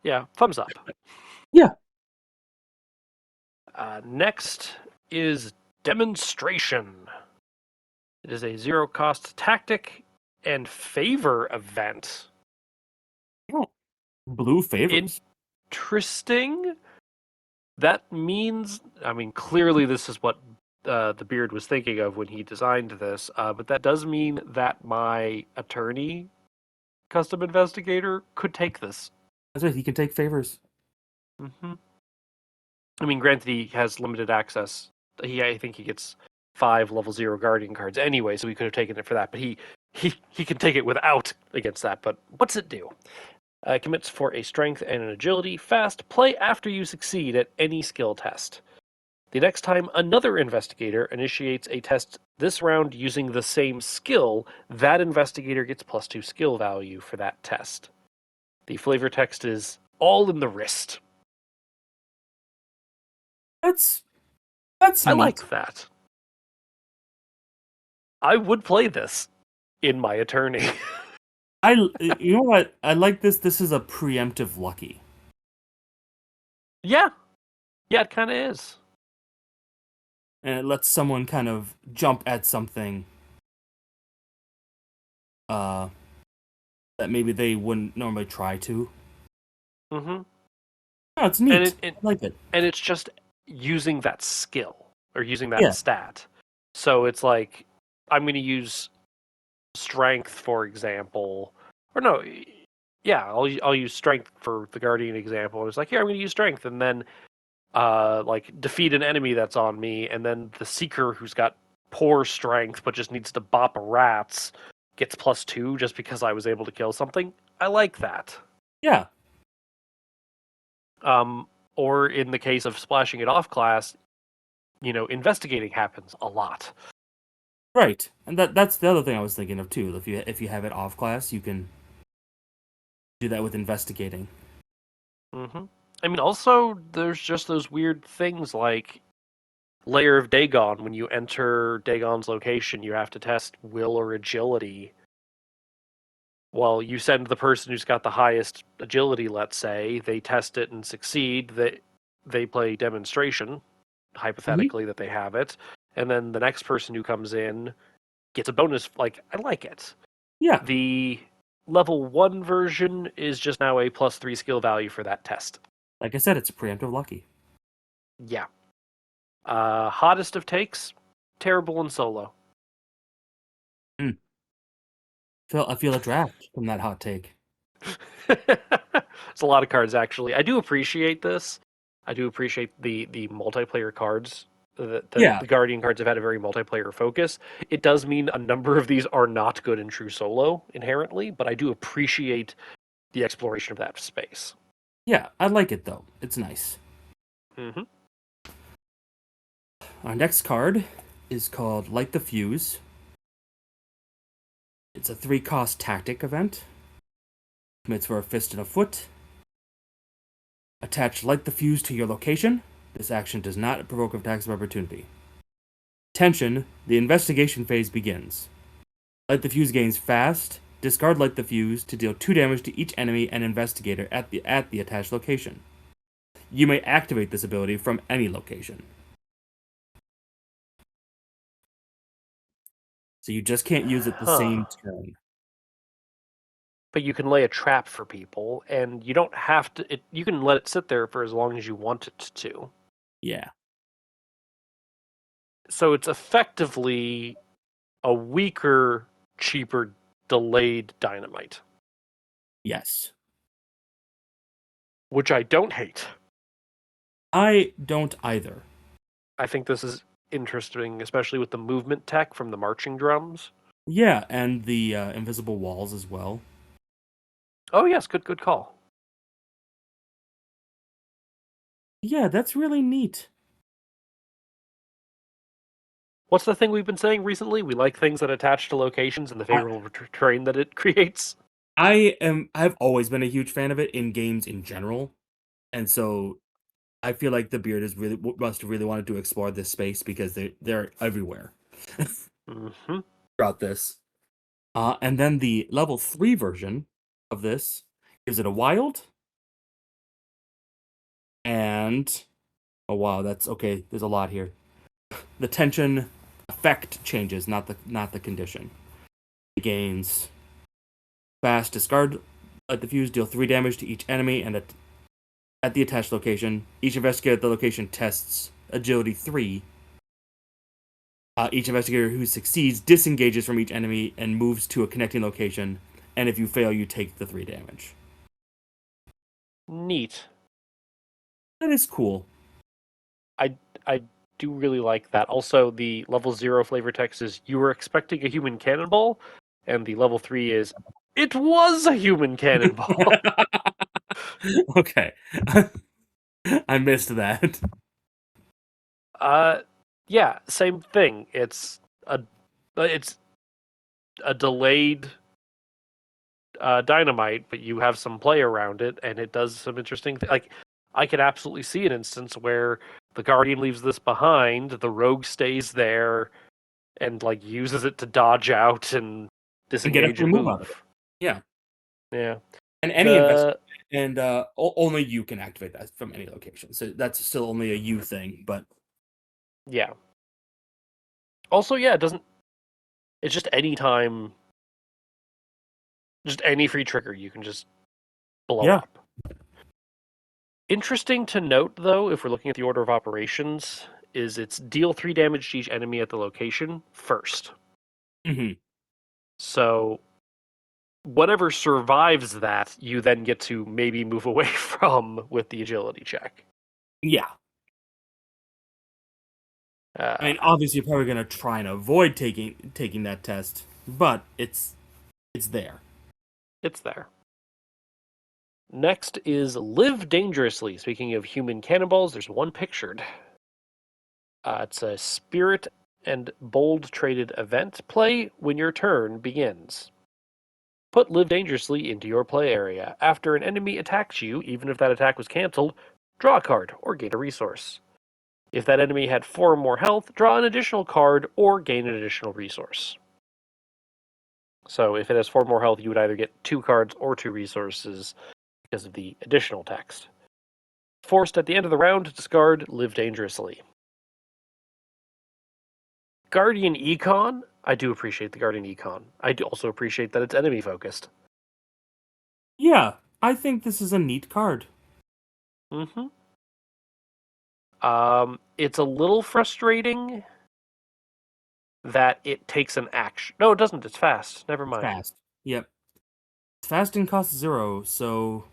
Yeah. Thumbs up. Yeah. Next is Demonstration. It is a 0 cost tactic and favor event. Oh, blue favors. Interesting. That means, I mean, clearly this is what the Beard was thinking of when he designed this, but that does mean that my attorney custom investigator could take this. That's right. He can take favors. Hmm. I mean, granted, he has limited access. I think he gets 5 level 0 Guardian cards anyway, so he could have taken it for that. But he can take it without against that. But what's it do? Commits for a strength and an agility. Fast. Play after you succeed at any skill test. The next time another investigator initiates a test this round using the same skill, that investigator gets +2 skill value for that test. The flavor text is all in the wrist. That's that's I neat. like that. I would play this in my attorney. You know what? I like this. This is a preemptive lucky. Yeah. Yeah, it kind of is. And it lets someone kind of jump at something uh that maybe they wouldn't normally try to. Mm-hmm. Oh, it's And neat. I like it. it's just using that skill or using that Yeah. stat. So it's like I'm going to use strength, for example, or no, yeah, I'll use strength for the Guardian example. It's like, here, I'm going to use strength, and then like defeat an enemy that's on me, and then the Seeker, who's got poor strength but just needs to bop rats, gets +2 just because I was able to kill something. I like that. Yeah. Um, or in the case of splashing it off class, investigating happens a lot. Right. And that's the other thing I was thinking of too. If you have it off class, you can do that with investigating. Mm-hmm. I mean, also, there's just those weird things like Layer of Dagon. When you enter Dagon's location, you have to test will or agility. Well, you send the person who's got the highest agility, let's say, they test it and succeed, they play demonstration, Hmm. hypothetically that they have it, and then the next person who comes in gets a bonus. Like, I like it. Yeah, The level 1 version is just now a +3 skill value for that test. like I said, it's a preemptive lucky. Yeah. Hottest of takes, terrible in solo. Mm. I feel a draft from that hot take. It's a lot of cards, actually. I do appreciate this. I do appreciate the multiplayer cards. Yeah, The Guardian cards have had a very multiplayer focus. It does mean a number of these are not good in true solo inherently, but I do appreciate the exploration of that space. yeah, I like it though. It's nice. Hmm. Our next card is called Light the Fuse. It's a 3-cost tactic event. Commits for a fist and a foot. Attach Light the Fuse to your location. This action does not provoke attacks of opportunity. Tension, the investigation phase begins. Light the Fuse gains fast. Discard Light the Fuse to deal 2 damage to each enemy and investigator at the attached location. You may activate this ability from any location. So you just can't use it the Huh. same turn. But you can lay a trap for people, and you don't have to. You can let it sit there for as long as you want it to. Yeah. So it's effectively a weaker, cheaper, delayed dynamite, Yes. which I don't hate. I don't either. I think this is interesting, especially with the movement tech from the marching drums. Yeah, and the invisible walls as well. Oh yes, good call. Yeah, that's really neat. What's the thing we've been saying recently? We like things that attach to locations and the I, favorable terrain that it creates. I've always been a huge fan of it in games in general, and so I feel like the beard is really must really wanted to explore this space because they're everywhere Hmm. throughout this. And then the level 3 version of this gives it a wild and oh wow, that's okay. There's a lot here. The tension effect changes, not the condition. It gains fast discard at the fuse, deal 3 damage to each enemy, and at the attached location. Each investigator at the location tests agility 3. Each investigator who succeeds disengages from each enemy and moves to a connecting location. And if you fail, you take the 3 damage. Neat. That is cool. I do really like that. Also, the level 0 flavor text is you were expecting a human cannonball, and the level 3 is it was a human cannonball. Okay. I missed that. uh yeah, same thing. It's a delayed dynamite, but you have some play around it, and it does some interesting like I could absolutely see an instance where the Guardian leaves this behind, the Rogue stays there, and like uses it to dodge out and And get a disengage free and move out of it. move. Yeah. Yeah. And any investment, The and only you can activate that from any location. So that's still only a you thing, but yeah. Also, yeah, it doesn't. It's just any time, just any free trigger you can just blow yeah. up. Interesting to note, though, if we're looking at the order of operations, is it's deal 3 damage to each enemy at the location first. Hmm. So whatever survives that, you then get to maybe move away from with the agility check. Yeah. I Uh, mean, obviously, you're probably gonna try and avoid taking that test, but it's there. it's there. Next is Live Dangerously. Speaking of human cannonballs, there's one pictured. It's a spirit and bold traded event. Play when your turn begins. Put Live Dangerously into your play area. After an enemy attacks you, even if that attack was cancelled, draw a card or gain a resource. If that enemy had 4 or more health, draw an additional card or gain an additional resource. So if it has 4 more health, you would either get 2 cards or 2 resources because of the additional text. Forced at the end of the round to discard Live Dangerously. Guardian Econ. I do appreciate the Guardian Econ. I do also appreciate that it's enemy focused. Yeah, I think this is a neat card. Mm-hmm. It's a little frustrating that it takes an action. No, it doesn't. It's fast. Never It's mind. fast. Yep. It's fast and costs 0, so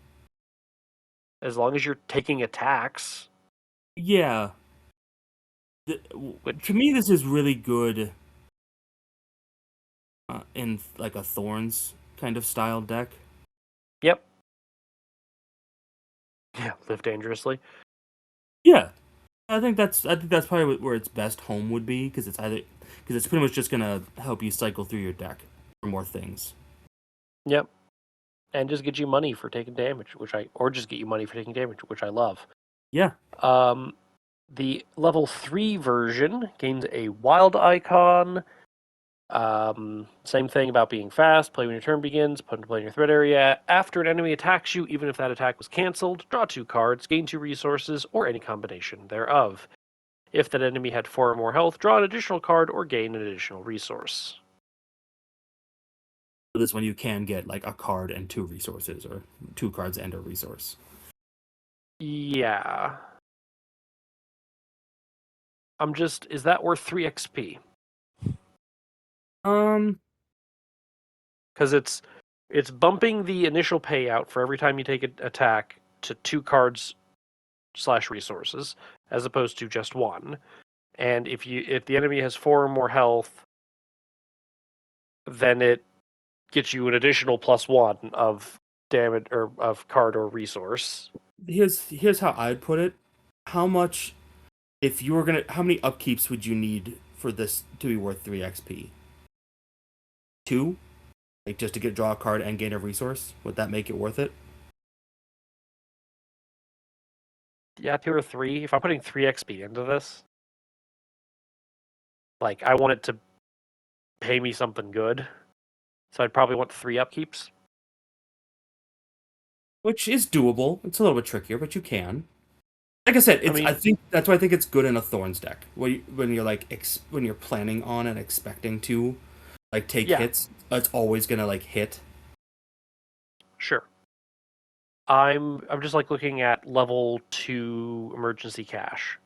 As long as you're taking attacks, yeah. To which, me, this is really good in like a Thorns kind of style deck. yep. Yeah, live dangerously. Yeah, I think that's probably where its best home would be because it's pretty much just gonna help you cycle through your deck for more things. Yep. And just get you money for taking damage, or just get you money for taking damage, which I love. Yeah, The level 3 version gains a wild icon. Same thing about being fast. Play when your turn begins. Put into play in your threat area. After an enemy attacks you, even if that attack was cancelled, draw 2 cards, gain 2 resources, or any combination thereof. If that enemy had 4 or more health, draw an additional card or gain an additional resource. for this one you can get like a card and 2 resources, or 2 cards and a resource. Yeah. Is that worth 3 XP? Um, Because it's bumping the initial payout for every time you take an attack to 2 cards / resources, as opposed to just 1. And if the enemy has 4 or more health, then it gets you an additional +1 of damage or of card or resource. here's how I'd put it. How much if you were gonna how many upkeeps would you need for this to be worth 3 XP? 2? Like just to draw a card and gain a resource? Would that make it worth it? Yeah, 2 or 3. If I'm putting 3 XP into this, like I want it to pay me something good. So I'd probably want 3 upkeeps. Which is doable. It's a little bit trickier, but you can. Like I said, I I mean, think that's why I think it's good in a Thorns deck. When you're like when you're planning on and expecting to like take yeah, hits, it's always gonna like hit. sure. I'm just like looking at level 2 emergency cash.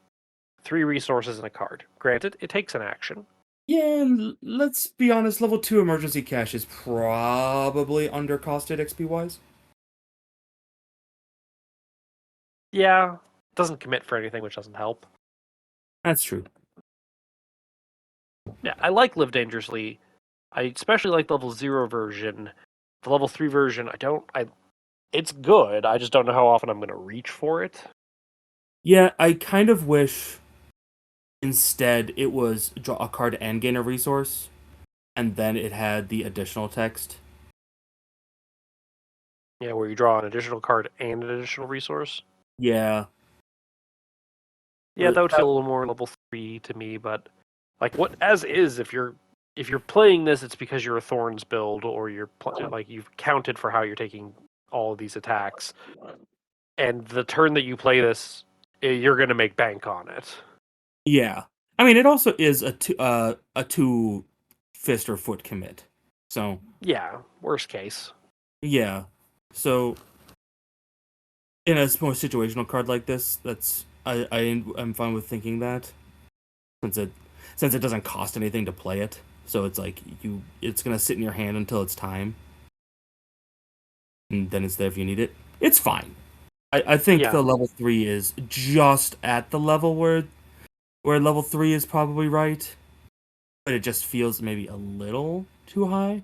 3 resources and a card. Granted, it takes an action. Yeah, and let's be honest, level 2 emergency cash is probably undercosted XP wise. Yeah, doesn't commit for anything, which doesn't help. That's true. Yeah, I like Live Dangerously. I especially like the level 0 version. The level 3 version, it's good. I just don't know how often I'm going to reach for it. Yeah, I kind of wish instead it was draw a card and gain a resource, and then it had the additional text. Yeah, where you draw an additional card and an additional resource. Yeah. Yeah, that would feel a little more level 3 to me, but like what as is if you're playing this, it's because you're a Thorns build or like you've counted for how you're taking all of these attacks, and the turn that you play this, you're going to make bank on it. Yeah. I mean, it also is a two fist or foot commit. So, Yeah, worst case. yeah. So, in a more situational card like this, I'm fine with thinking that since it doesn't cost anything to play it. So it's like it's gonna sit in your hand until it's time, and then it's there if you need it. It's fine. I think Yeah, the level 3 is just at the level where level 3 is probably right, but it just feels maybe a little too high.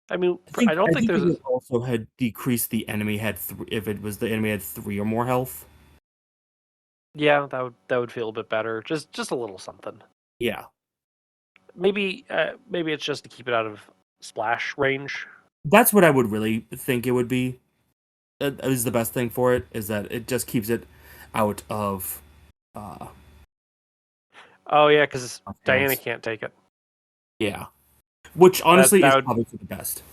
I mean, I think I don't I think think there's it a would also had decreased the enemy had if it was the enemy had 3 or more health. yeah, that would feel a bit better. Just a little something. Yeah. Maybe it's just to keep it out of splash range. That's what I would really think it would be. Is the best thing for it is that it just keeps it out of uh Oh yeah, because Diana hands. can't take it. Yeah. Which That honestly that is would probably for the best.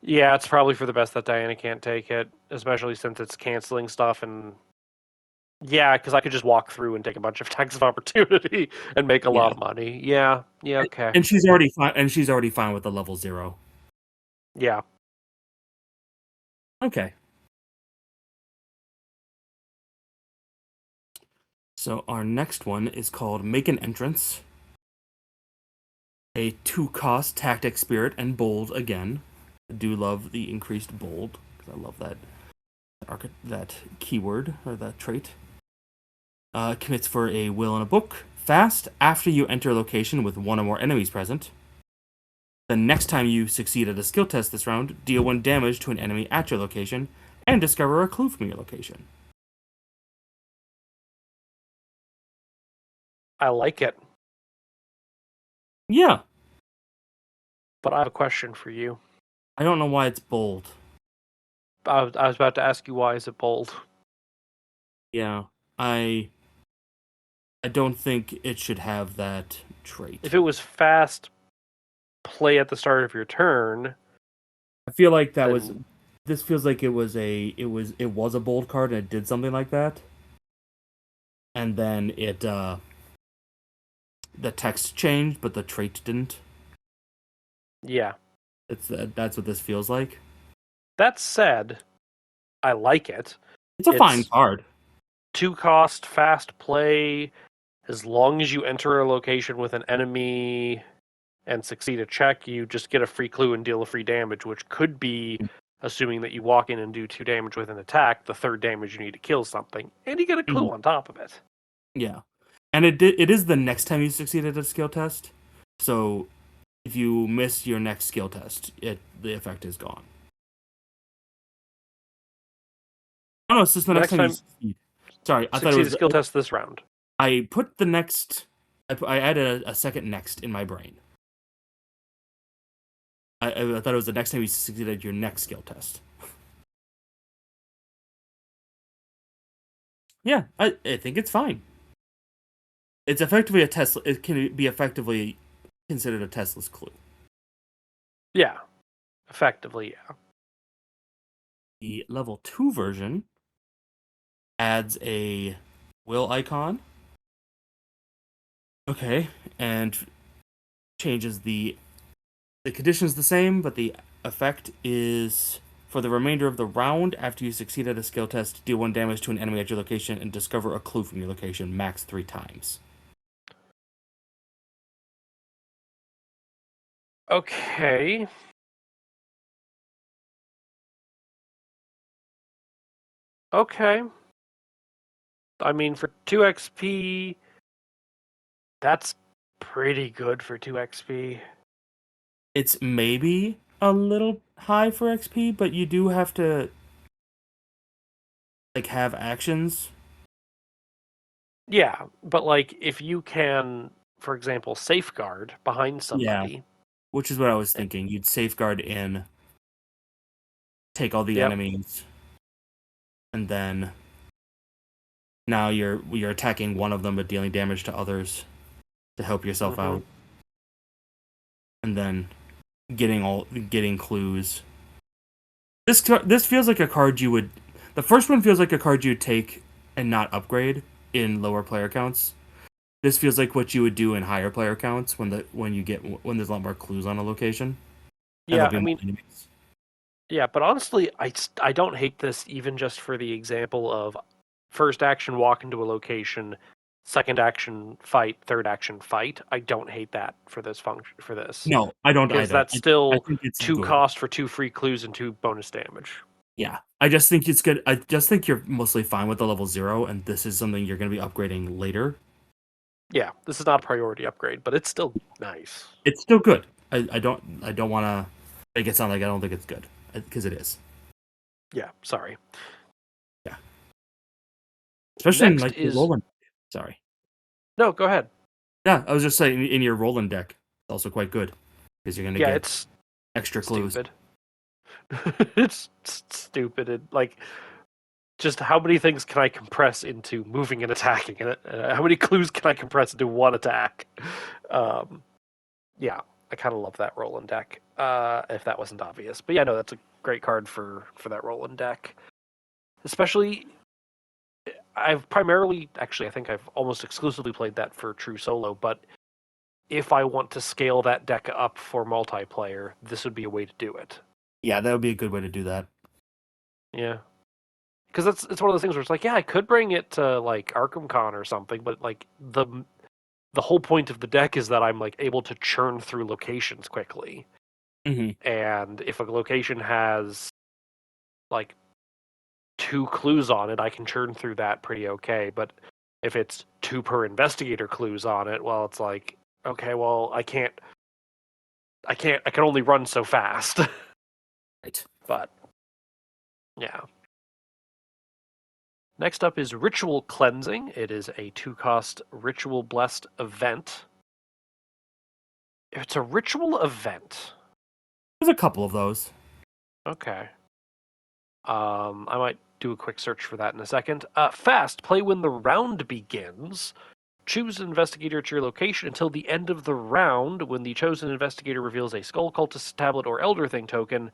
Yeah, it's probably for the best that Diana can't take it, especially since it's canceling stuff and yeah, because I could just walk through and take a bunch of attacks of opportunity and make a lot Yeah. of money. Yeah, yeah, okay, And she's already fine with the level 0. yeah. Okay. So our next one is called Make an Entrance. A 2-cost tactic spirit and bold again. I do love the increased bold because I love that keyword or that trait. Commits for a will in a book. Fast after you enter a location with one or more enemies present. The next time you succeed at a skill test this round, deal 1 damage to an enemy at your location and discover a clue from your location. I like it, Yeah, but I have a question for you. I don't know why it's bold. I was about to ask you why is it bold? Yeah, I I don't think it should have that trait. If it was fast play at the start of your turn, I feel like that was then this feels like it was a bold card and it did something like that. And then the text changed, but the trait didn't. yeah. That's what this feels like. That said, I like it. It's a fine It's card. 2-cost fast play. As long as you enter a location with an enemy and succeed a check, you just get a free clue and deal a free damage, which could be, assuming that you walk in and do 2 damage with an attack, the 3rd damage you need to kill something, and you get a clue Mhm. on top of it. Yeah. And it is the next time you succeed at a skill test. So if you miss your next skill test, the effect is gone. Oh no, it's just the next Next time you time, succeed. Sorry, I thought it succeed a was. skill test this round. I put the next. I added a second next in my brain. I thought it was the next time you succeed at your next skill test. Yeah, I think it's fine. It's effectively a test. It can be effectively considered a testless clue. Yeah, effectively, yeah. The level 2 version adds a will icon. Okay, and changes the condition's the same, but the effect is for the remainder of the round after you succeed at a skill test, deal 1 damage to an enemy at your location and discover a clue from your location max 3 times. Okay. Okay. I mean, for 2 XP, that's pretty good for 2 XP. It's maybe a little high for XP, but you do have to like have actions. Yeah, but like if you can, for example, safeguard behind Yeah, somebody. which is what I was thinking. You'd safeguard in, take all the Yep. enemies, and then now you're attacking one of them but dealing damage to others to help yourself Mm-hmm. out. And then getting clues. This feels like a card you would. The first one feels like a card you'd take and not upgrade in lower player counts. This feels like what you would do in higher player counts when when there's a lot more clues on a location and Yeah, there'll be I more mean, enemies. yeah, but honestly, I don't hate this even just for the example of first action walk into a location, second action fight, third action fight. I don't hate that for this function for this No, I don't because either. that's I still think it's 2 good. cost for 2 free clues and 2 bonus damage. Yeah, I just think it's good. I just think you're mostly fine with the level 0, and this is something you're going to be upgrading later. Yeah, this is not a priority upgrade, but it's still nice. It's still good. I don't want to make it sound like I don't think it's good because it is. Yeah, sorry. Yeah, especially in Next like your is Roland. Sorry. no, go ahead. Yeah, I was just saying in your Roland deck, it's also quite good because you're gonna Yeah, get it's extra clues. Stupid. It's stupid. And, like, just how many things can I compress into moving and attacking? And how many clues can I compress into one attack? Yeah, I kind of love that Roland deck. If that wasn't obvious, but yeah, no, that's a great card for that Roland deck. Especially, I've primarily, actually, I think I've almost exclusively played that for true solo. But if I want to scale that deck up for multiplayer, this would be a way to do it. Yeah, that would be a good way to do that. Yeah, because it's one of those things where it's like, yeah, I could bring it to like Arkham Con or something, but like the whole point of the deck is that I'm like able to churn through locations quickly. Mm-hmm. And if a location has like 2 clues on it, I can churn through that pretty okay. But if it's 2 per investigator clues on it, well, it's like, okay, well, I can only run so fast. Right. But yeah. Next up is Ritual Cleansing. It is a 2-cost Ritual Blessed event. If it's a ritual event, There's a couple of those. okay. I might do a quick search for that in a second. Fast, play when the round begins. Choose an investigator at your location until the end of the round. When the chosen investigator reveals a Skull Cultist tablet or Elder Thing token,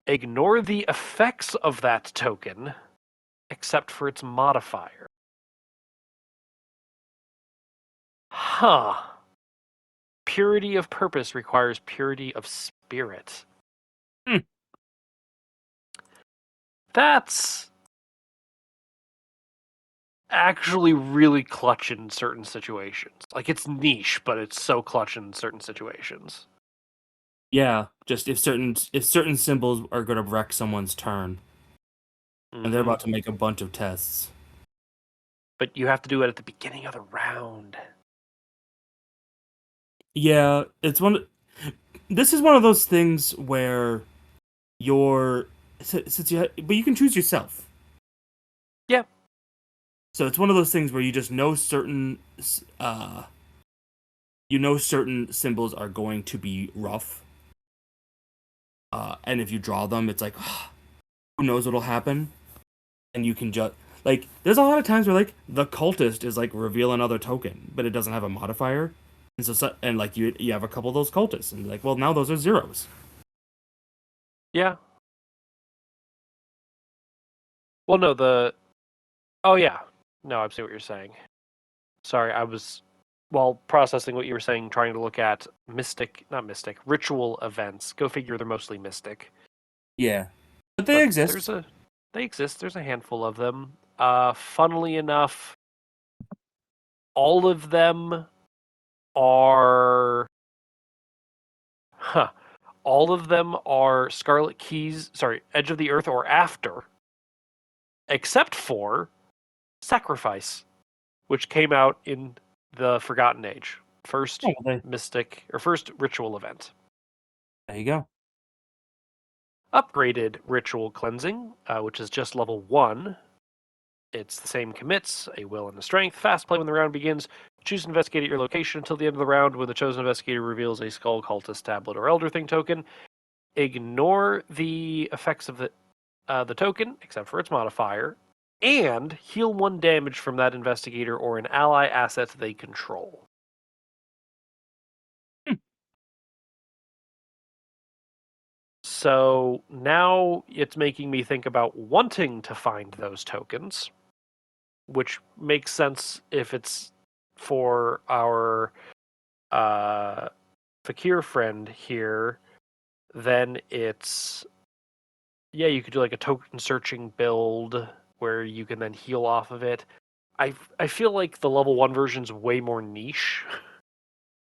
ignore the effects of that token, except for its modifier. Huh. Purity of purpose requires purity of spirit. Hmm. That's actually really clutch in certain situations. Like, it's niche, but it's so clutch in certain situations. Yeah, just if certain symbols are going to wreck someone's turn, and they're Mm-hmm. about to make a bunch of tests. But you have to do it at the beginning of the round. Yeah, this is one of those things where you're since but you can choose yourself. Yeah. So it's one of those things where you just know certain symbols are going to be rough. And if you draw them, it's like who knows what'll happen, and you can just like there's a lot of times where like the cultist is like reveal another token, but it doesn't have a modifier, and and like you have a couple of those cultists, and like well now those are zeros. Yeah. Well, no, Oh, yeah. No, I see what you're saying. Sorry, I was, while processing what you were saying, trying to look at not mystic, ritual events. Go figure, they're mostly mystic. Yeah, but they But exist. they exist. There's a handful of them. Funnily enough, all of them are, huh, all of them are Scarlet Keys, sorry, Edge of the Earth or after, except for Sacrifice, which came out in the Forgotten Age. First Oh, well, mystic, or first ritual event. there you go. Upgraded Ritual Cleansing, which is just level 1. It's the same commits, a will and a strength. Fast play when the round begins. Choose to investigate at your location until the end of the round when the chosen investigator reveals a Skull Cultist tablet or Elder Thing token. Ignore the effects of the token, except for its modifier, and heal 1 damage from that investigator or an ally asset they control. Hmm. So now it's making me think about wanting to find those tokens, which makes sense if it's for our Fakir friend here. Then it's, yeah, you could do like a token searching build where you can then heal off of it. I feel like the level 1 version's way more niche.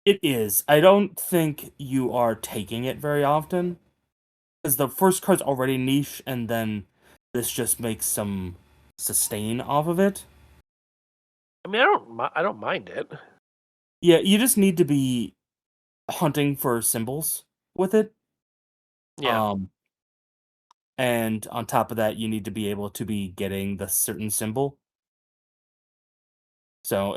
It is. I don't think you are taking it very often because the first card's already niche, and then this just makes some sustain off of it. I mean, I don't mind it. Yeah, you just need to be hunting for symbols with it. Yeah. Um, and on top of that, you need to be able to be getting the certain symbol. So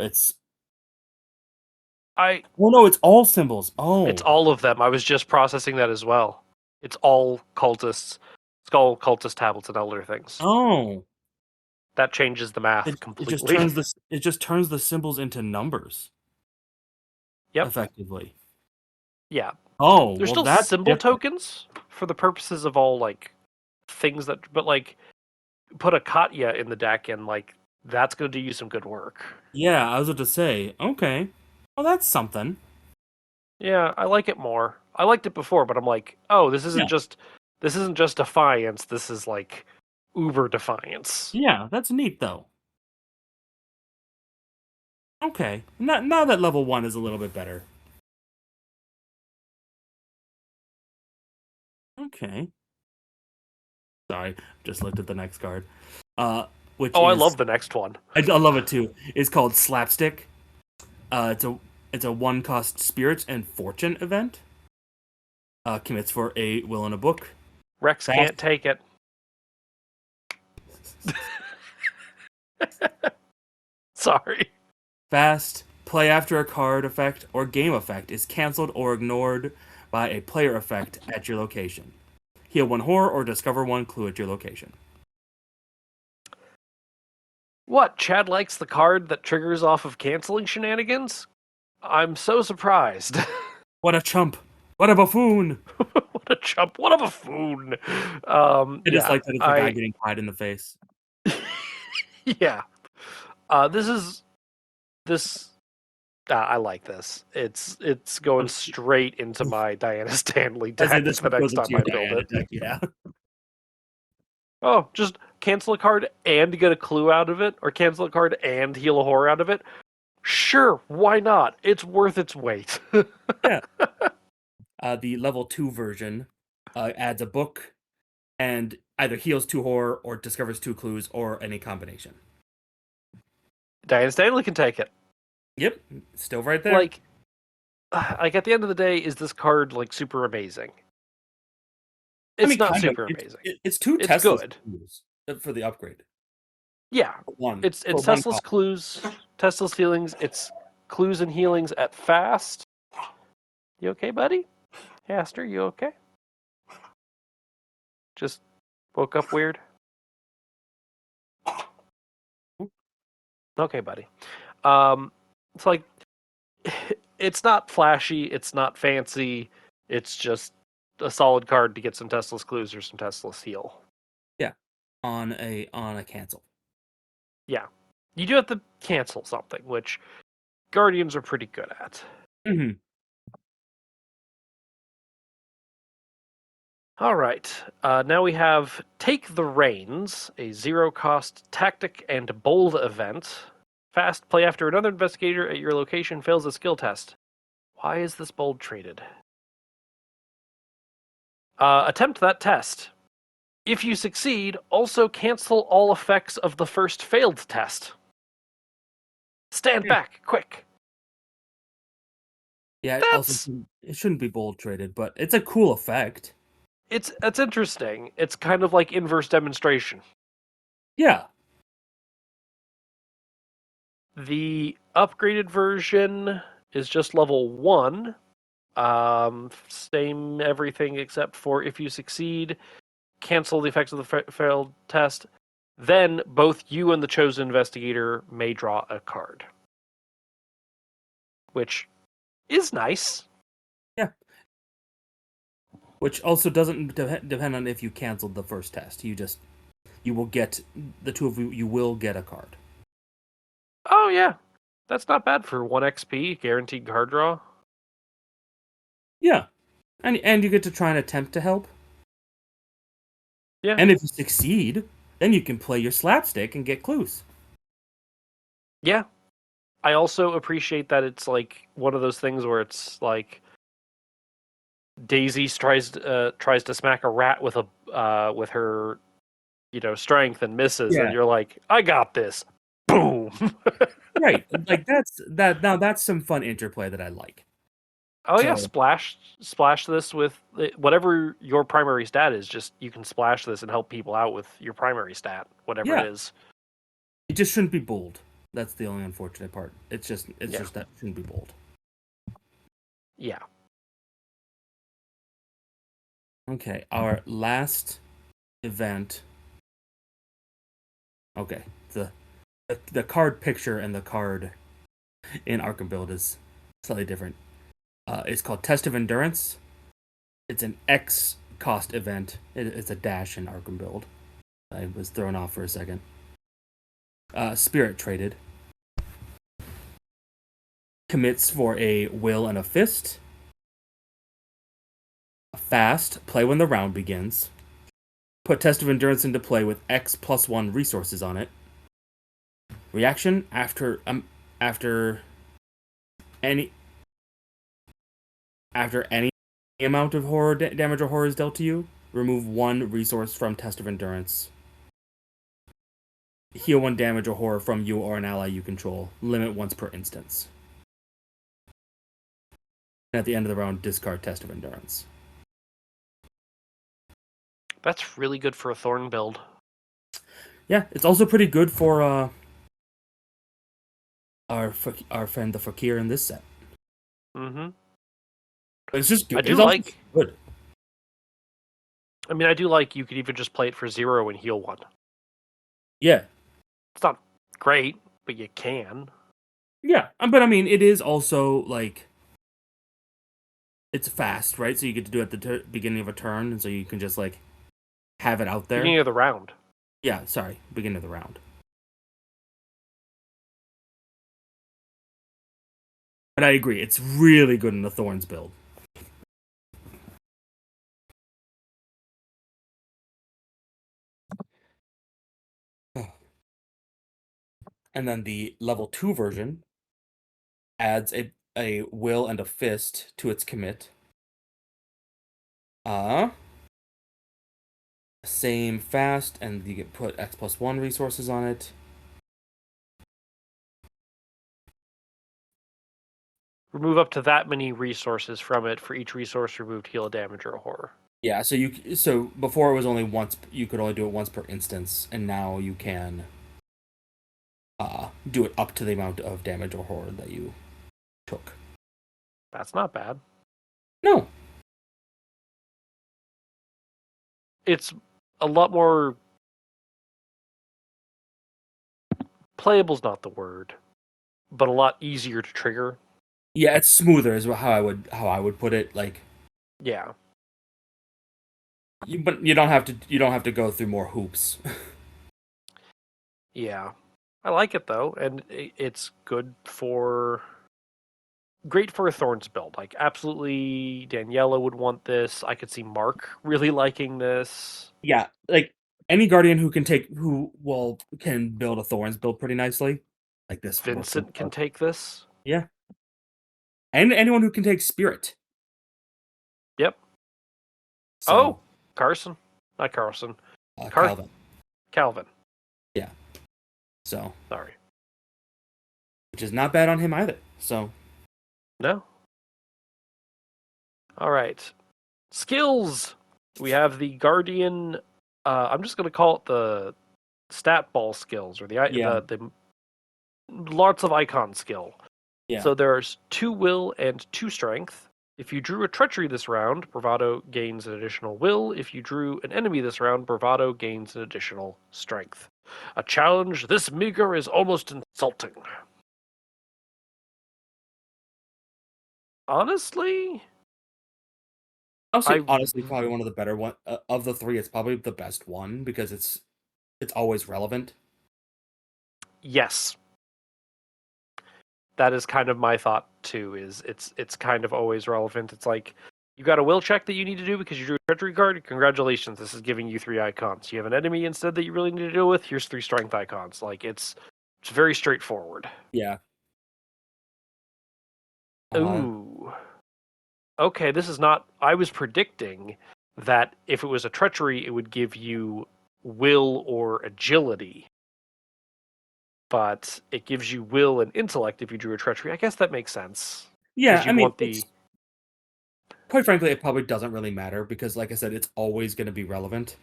I Oh no, it's all symbols. It's Oh. all of them. I was just processing that as well. It's all cultists. It's all cultist tablets and elder things. Oh. That changes the math It just completely. turns the symbols into numbers Yep. effectively. Yeah. Oh, There's well still that's symbol different. tokens for the purposes of all like things that, but like put a Katya in the deck and like that's going to do you some good work. Yeah, I was about to say, okay. Well, that's something. Yeah, I like it more. I liked it before, but I'm like, oh, Yeah. this isn't just defiance. This is like uber defiance. Yeah, that's neat though. Okay. Now that level 1 is a little bit better. Okay. Sorry, just looked at the next card. Uh, which Oh, I love is the next one. I love it too. It's called Slapstick. It's a one cost spirit and fortune event. Commits for a will in a book. Rex Fast, can't take it. Sorry. fast. Play after a card effect or game effect is canceled or ignored by a player effect at your location. Heal one horror or discover one clue at your location. What? Chad likes the card that triggers off of canceling shenanigans? I'm so surprised. What a chump! What a buffoon! What a chump. What a buffoon. I just Yeah, like that it's the guy getting pied in the face. yeah. This is this. I like this. It's going straight into my Diana Stanley I say deck this the goes next into time your I build Diana it. deck, yeah. Oh, just cancel a card and get a clue out of it, or cancel a card and heal a horror out of it. Sure, why not? It's worth its weight. Yeah. The level 2 version adds a book and either heals 2 horror or discovers 2 clues or any combination. Diana Stanley can take it. Yep, still right there. Like, like at the end of the day, is this card like super amazing? I It's mean, not kind of. super amazing. It's 2 It's Teslas good. clues for the upgrade. Yeah, One it's for one Tesla's cost. clues, Tesla's healings. It's clues and healings at fast. You okay, buddy? Aster, you okay? Just woke up weird. Okay, buddy. It's like it's not flashy, it's not fancy. It's just a solid card to get some Tesla's clues or some Tesla's heal. Yeah, on a cancel. Yeah, you do have to cancel something, which Guardians are pretty good at. Hmm. All right. Now we have Take the Reins, a zero-cost tactic and bold event. Fast play after another investigator at your location fails a skill test. Why is this bold traded? Attempt that test. If you succeed, also cancel all effects of the first failed test. Stand Yeah, back, quick. yeah. Also, That's it shouldn't be bold traded, but it's a cool effect. that's interesting. It's kind of like inverse demonstration. Yeah, The upgraded version is just level 1. Same everything except for if you succeed, cancel the effects of the failed test. Then both you and the chosen investigator may draw a card, which is nice. yeah. Which also doesn't depend on if you canceled the first test. You will get the two of you. You will get a card. Oh yeah, that's not bad for 1 XP guaranteed card draw. Yeah, and you get to try and attempt to help. Yeah, And if you succeed, then you can play your slapstick and get clues. yeah. I also appreciate that it's like one of those things where it's like Daisy tries to smack a rat with her strength and misses, and Yeah, you're like, I got this. Boom. right. Like that. Now that's some fun interplay that I like. Oh yeah, So splash this with whatever your primary stat is. Just you can splash this and help people out with your primary stat, whatever it yeah, is. it just shouldn't be bold. That's the only unfortunate part. It's Yeah. just that it shouldn't be bold. Yeah. Okay, our last event. Okay, the card picture and the card in Arkham Build is slightly different. It's called Test of Endurance. It's an X cost event. It's a dash in Arkham Build. I was thrown off for a second. Spirit traded. Commits for a will and a fist. Fast. Play when the round begins. Put Test of Endurance into play with X+1 resources on it. Reaction after any after any amount of horror damage or horror is dealt to you, remove 1 resource from Test of Endurance. Heal 1 damage or horror from you or an ally you control. Limit once per instance. And at the end of the round, discard Test of Endurance. That's really good for a Thorn build. Yeah, it's also pretty good for our friend the Fakir in this set. Mm-hmm. It's just good. I do like. Good. I mean, I do like you could even just play it for 0 and heal 1. Yeah. It's not great, but you can. Yeah, but I mean, it is also like it's fast, right? So you get to do it at the beginning of a turn, and so you can just like have it out there. Beginning of the round. Yeah, sorry, beginning of the round. But I agree, it's really good in the Thorns build. And then the level 2 version adds a will and a fist to its commit. Same fast, and you get put X+1 resources on it. Remove up to that many resources from it. For each resource removed, heal a damage or a horror. Yeah, so before it was only once, you could only do it once per instance, and now you can do it up to the amount of damage or horror that you took. That's not bad. No. It's a lot more playable's not the word, but a lot easier to trigger. Yeah, it's smoother is how I would put it. Like, yeah, but you don't have to go through more hoops. yeah, I like it though, and it's good for great for a Thorns build. Like, absolutely, Daniela would want this. I could see Mark really liking this. Yeah, like any Guardian who can build a Thorns build pretty nicely. Like this. Vincent can take this. Yeah. And anyone who can take Spirit. Yep. So, Carson. Not Carson. Calvin. Calvin. Yeah. So. Sorry. Which is not bad on him either. So. No. All right. Skills. We have the Guardian. I'm just going to call it the stat ball skills, or the lots of icon skill. Yeah. So there's 2 will and 2 strength. If you drew a treachery this round, bravado gains an additional will. If you drew an enemy this round, bravado gains an additional strength. A challenge this meager is almost insulting. Honestly, I'll say honestly, probably one of the better one of the 3. It's probably the best one because it's always relevant. Yes, that is kind of my thought too. Is it's kind of always relevant. It's like you got a will check that you need to do because you drew a treachery card. Congratulations, this is giving you 3 icons. You have an enemy instead that you really need to deal with. Here's 3 strength icons. Like it's very straightforward. Yeah. Ooh. Okay, this is not. I was predicting that if it was a treachery, it would give you will or agility. But it gives you will and intellect if you drew a treachery. I guess that makes sense. Yeah, I mean, want quite frankly, it probably doesn't really matter because, like I said, it's always going to be relevant.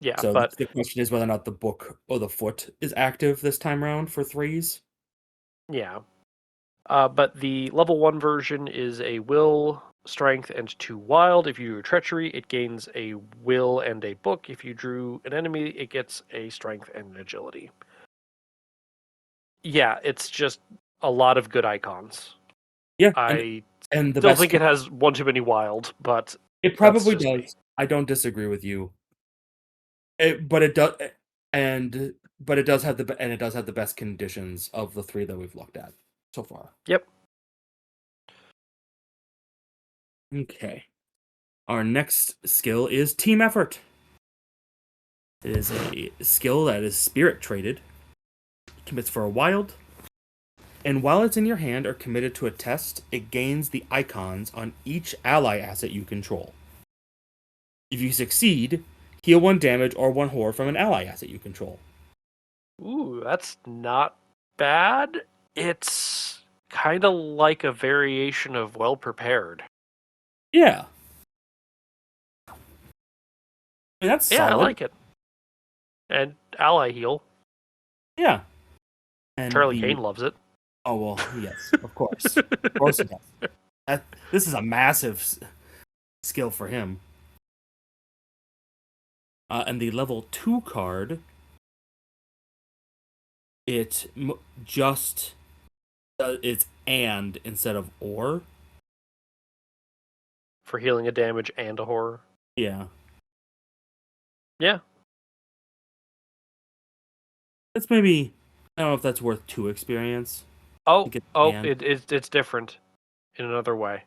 Yeah, so but the question is whether or not the book or the foot is active this time around for 3s. Yeah. But the level 1 version is a will, strength, and 2 wild. If you drew treachery, it gains a will and a book. If you drew an enemy, it gets a strength and an agility. Yeah, it's just a lot of good icons. Yeah, I and the still best think it has one too many wild, but it that's probably just me. does. I don't disagree with you. But it does, and but it does have the best conditions of the three that we've looked at so far. Yep. Okay. Our next skill is team effort. It is a skill that is spirit traded. Commits for a wild, and while it's in your hand or committed to a test, it gains the icons on each ally asset you control. If you succeed, heal 1 damage or 1 horror from an ally asset you control. Ooh, that's not bad. It's kind of like a variation of well prepared. Yeah. I mean, that's Yeah, I solid. like it. And ally heal. Yeah. And Charlie Kane the loves it. oh well, yes, of course. Of course he does. This is a massive skill for him. And the level 2 card, it just it's and instead of or. For healing a damage and a horror. Yeah. Yeah. That's maybe I don't know if that's worth 2 experience. To Oh, get oh, and it's different in another way.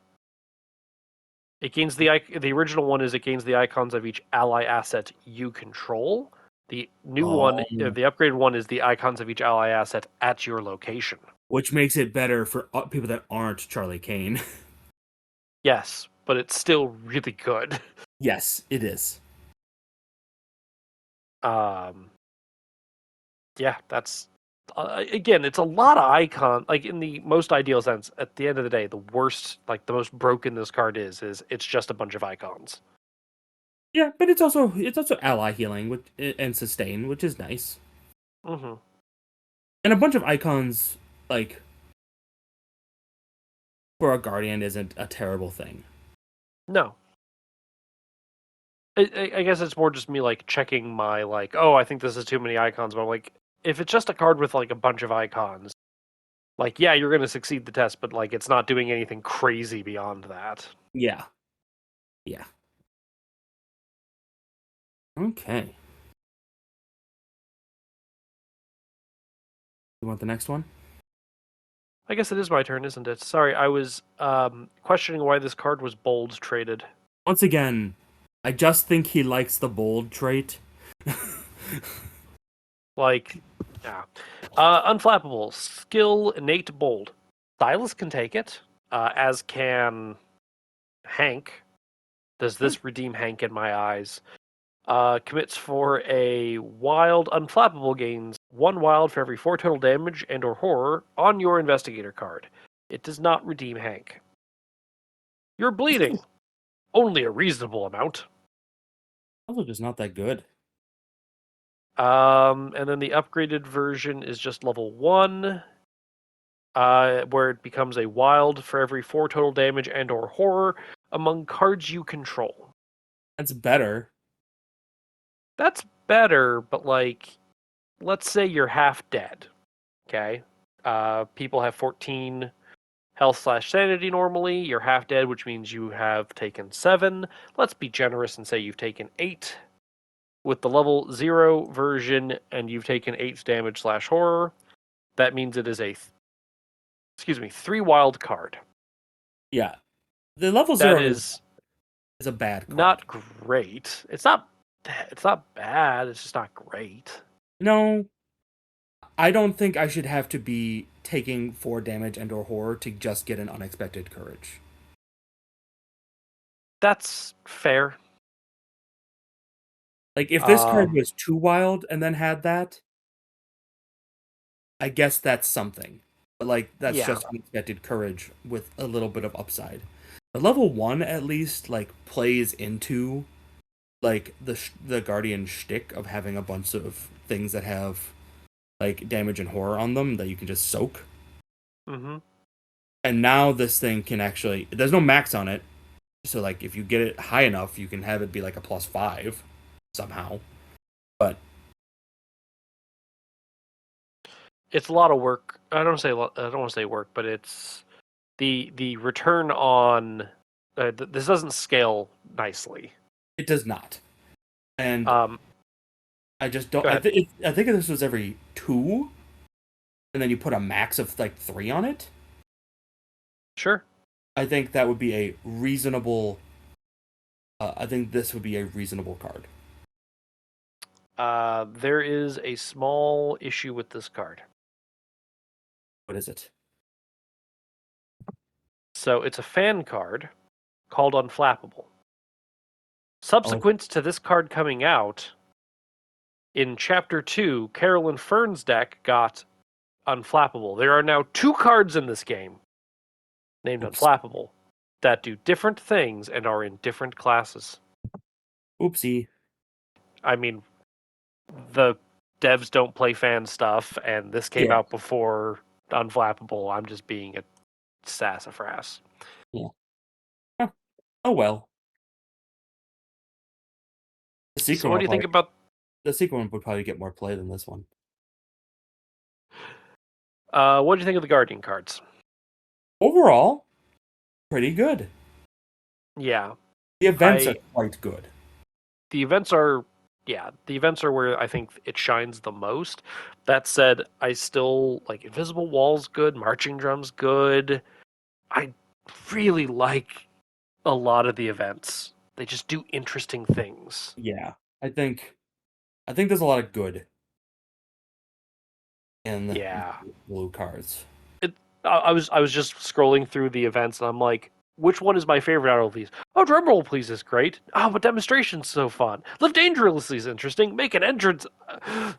It gains the original one is it gains the icons of each ally asset you control. The new one, oh, the upgraded one, is the icons of each ally asset at your location. which makes it better for people that aren't Charlie Kane. Yes, but it's still really good. Yes, it is. Um, yeah, that's again, it's a lot of icon. Like in the most ideal sense, at the end of the day, the worst, like the most broken this card is it's just a bunch of icons. Yeah, but it's also ally healing and sustain, which is nice. Mm-hmm. And a bunch of icons like for a guardian isn't a terrible thing. No, I guess it's more just me like checking my like, oh, I think this is too many icons. But I'm like, if it's just a card with like a bunch of icons, like yeah, you're gonna succeed the test, but like it's not doing anything crazy beyond that. Yeah. Yeah. Okay. You want the next one? I guess it is my turn, isn't it? Sorry, I was questioning why this card was bold traded. Once again, I just think he likes the bold trait. Like, yeah. Unflappable. Skill, innate, bold. Silas can take it, as can Hank. Does this redeem Hank in my eyes? Commits for a wild. Unflappable gains 1 wild for every 4 total damage and or horror on your investigator card. It does not redeem Hank. You're bleeding. Only a reasonable amount. Also just not that good. And then the upgraded version is just level 1, where it becomes a wild for every 4 total damage and or horror among cards you control. That's better. That's better, but like, let's say you're half dead. Okay, people have 14 health/sanity normally. You're half dead, which means you have taken 7. Let's be generous and say you've taken 8 with the level 0 version, and you've taken 8 damage/horror. That means it is a 3 wild card. Yeah. The level That 0 is a bad card. not great. It's not bad. It's just not great. No, I don't think I should have to be taking 4 damage and or horror to just get an unexpected courage. That's fair. Like if this card Um, was too wild and then had that, I guess that's something. But like that's yeah. just unexpected courage with a little bit of upside. But level 1 at least like plays into like the guardian shtick of having a bunch of things that have like damage and horror on them that you can just soak. Mm-hmm. And now this thing can actually, there's no max on it. So like if you get it high enough, you can have it be like a +5 somehow. But It's a lot of work. I don't want to say work, but it's the return on this doesn't scale nicely. it does not. And Um, I just Go don't. ahead. I think if this was every 2, and then you put a max of like 3 on it, Sure. I think that would be a reasonable. I think this would be a reasonable card. There is a small issue with this card. What is it? So it's a fan card called Unflappable. Oh, Subsequent to this card coming out, in Chapter 2, Carolyn Fern's deck got Unflappable. There are now 2 cards in this game named oops. Unflappable that do different things and are in different classes. Oopsie. I mean, the devs don't play fan stuff, and this came Yeah. out before Unflappable. I'm just being a sassafras. Yeah. Huh. Oh well. The secret So, what one do you think probably. about? The secret one would probably get more play than this one. What do you think of the Guardian cards? Overall, pretty good. Yeah, The events are I quite good. the events are the events are where I think it shines the most. That said, I still like Invisible Walls good, Marching Drums good. I really like a lot of the events. They just do interesting things. Yeah, I think there's a lot of good in the Yeah. blue cards. I was just scrolling through the events and I'm like, which one is my favorite out of these? Oh, drumroll please is great. Oh, but demonstration's so fun. Live dangerously is interesting. Make an entrance.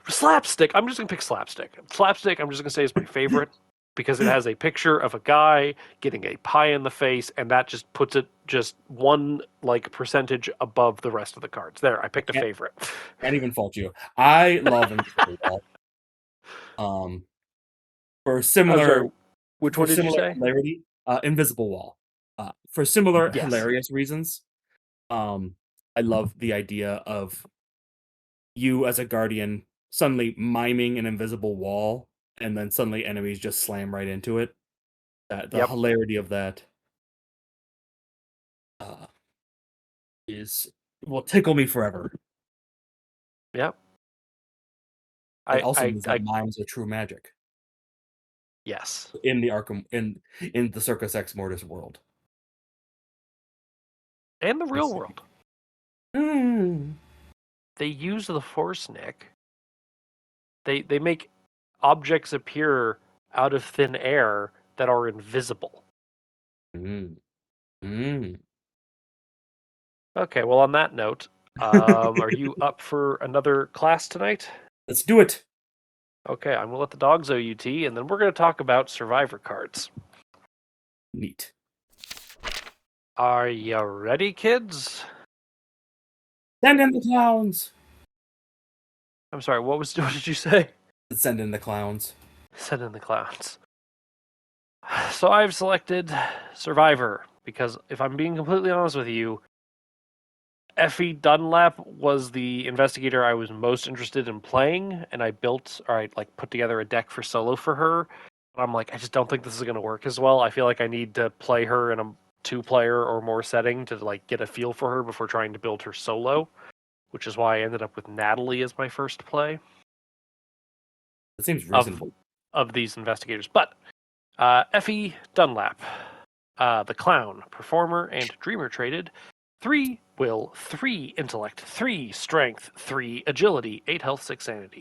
Slapstick. I'm just gonna pick slapstick. Slapstick. I'm just gonna say is my favorite because it has a picture of a guy getting a pie in the face, and that just puts it just one like percentage above the rest of the cards. There, I picked a Can't, favorite. can't even fault you. I love Invisible Wall. Um, for I'm similar sorry. Which one did you say? hilarity, Invisible Wall. For similar Yes. hilarious reasons, I love the idea of you as a guardian suddenly miming an invisible wall, and then suddenly enemies just slam right into it. The Yep. hilarity of that uh, is will tickle me forever. Yep. It I also I means that I mimes are true magic yes. in the Arkham in the Circus Ex Mortis world. And the real Yes. world. Mm. They use the Force, Nick. They make objects appear out of thin air that are invisible. Mm. Mm. Okay, well on that note, are you up for another class tonight? Let's do it. Okay, I'm gonna let the dogs OUT, and then we're gonna talk about survivor cards. Neat. Are you ready, kids? Send in the clowns. I'm sorry, what did you say? Send in the clowns. Send in the clowns. So I've selected Survivor because if I'm being completely honest with you, Effie Dunlap was the investigator I was most interested in playing, and I put together a deck for solo for her. But I'm like, I just don't think this is going to work as well. I feel like I need to play her in a 2-player or more setting to like get a feel for her before trying to build her solo, which is why I ended up with Natalie as my first play That seems of reasonable. of these investigators. But Effie Dunlap, the clown, performer, and dreamer traded 3 will, 3 intellect, 3 strength, 3 agility, 8 health, 6 sanity.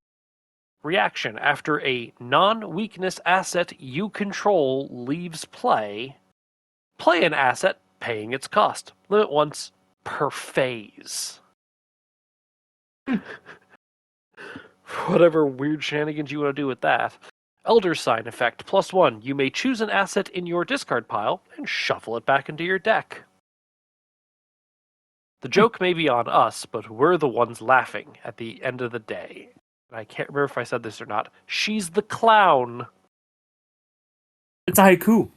Reaction: after a non-weakness asset you control leaves play, play an asset paying its cost. Limit once per phase. Whatever weird shenanigans you want to do with that. Elder Sign effect +1. You may choose an asset in your discard pile and shuffle it back into your deck. The joke may be on us, but we're the ones laughing at the end of the day. And I can't remember if I said this or not. She's the clown. It's a haiku.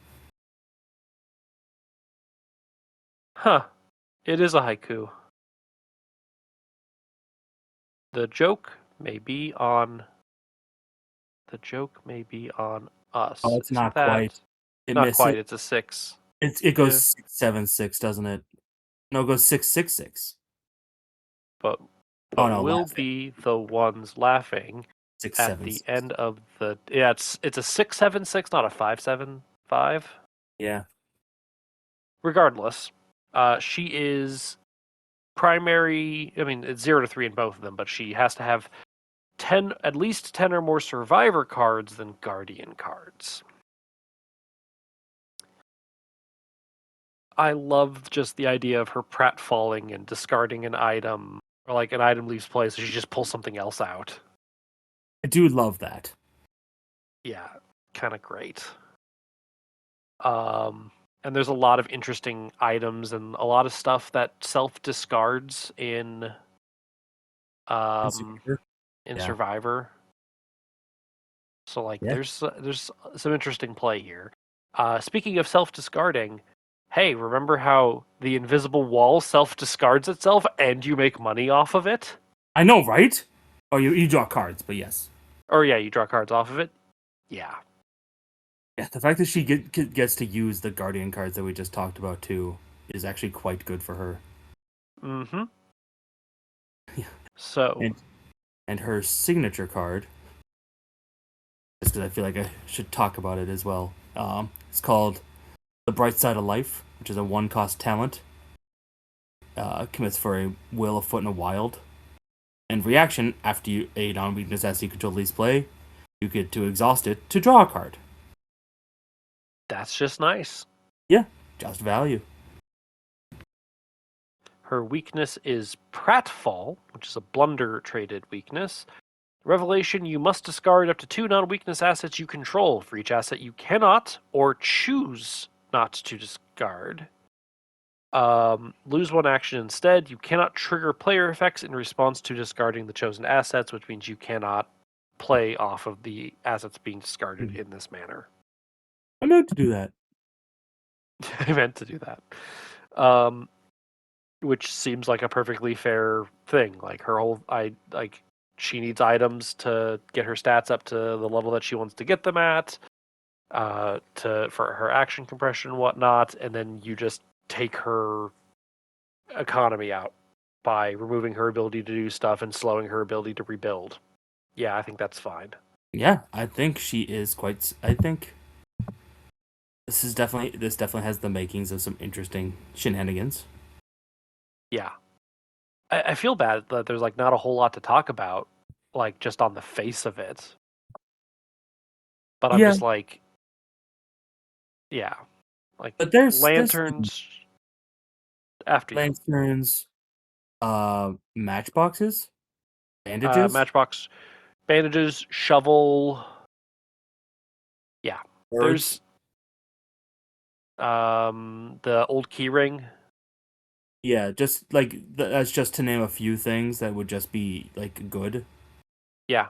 Huh. It is a haiku. The joke may be on. The joke may be on Oh, us. it's Isn't not quite. that It not misses. quite? It's a 6. It goes Yeah, 676, doesn't it? No, it goes 666. but Oh but no, we'll laughing. be the ones laughing Six at seven the six. end of the. Yeah, it's a 676, not a 575. Yeah. Regardless, she is primary. I mean, it's 0 to 3 in both of them, but she has to have at least 10 or more survivor cards than guardian cards. I love just the idea of her pratfalling and discarding an item, or like an item leaves play, so she just pulls something else out. I do love that. Yeah, kind of great. Um, and there's a lot of interesting items and a lot of stuff that self discards um Insecure. in Yeah. Survivor. So like Yeah. there's some interesting play here. Speaking of self discarding, hey, remember how the invisible wall self discards itself and you make money off of it? I know, right? Oh, you draw cards, but yes. Or yeah, you draw cards off of it. Yeah. Yeah, the fact that she gets to use the Guardian cards that we just talked about too is actually quite good for her. Mm-hmm. Yeah. So And her signature card, just because I feel like I should talk about it as well. It's called The Bright Side of Life, which is a 1-cost talent. Commits for a will, a foot, and a wild. And reaction, after a non-weakness as you control least play, you get to exhaust it to draw a card. that's just nice. Yeah, just value. Her weakness is pratfall, which is a blunder traded weakness. Revelation, you must discard up to 2 non weakness assets you control. For each asset you cannot or choose not to discard. Lose 1 action instead. You cannot trigger player effects in response to discarding the chosen assets, which means you cannot play off of the assets being discarded in this manner. I meant to do that. I meant to do that. Um, which seems like a perfectly fair thing. Like her whole, she needs items to get her stats up to the level that she wants to get them at, for her action compression and whatnot, and then you just take her economy out by removing her ability to do stuff and slowing her ability to rebuild. Yeah, I think that's fine. Yeah, I think she is quite. I think this definitely has the makings of some interesting shenanigans. Yeah, I feel bad that there's like not a whole lot to talk about, like just on the face of it. But I'm Yeah, just like, yeah, like but there's lanterns after you. lanterns, matchboxes, bandages, Matchbox, bandages, shovel. Yeah, birds. there's the old key ring. Yeah, just like that's just to name a few things that would just be like good. Yeah,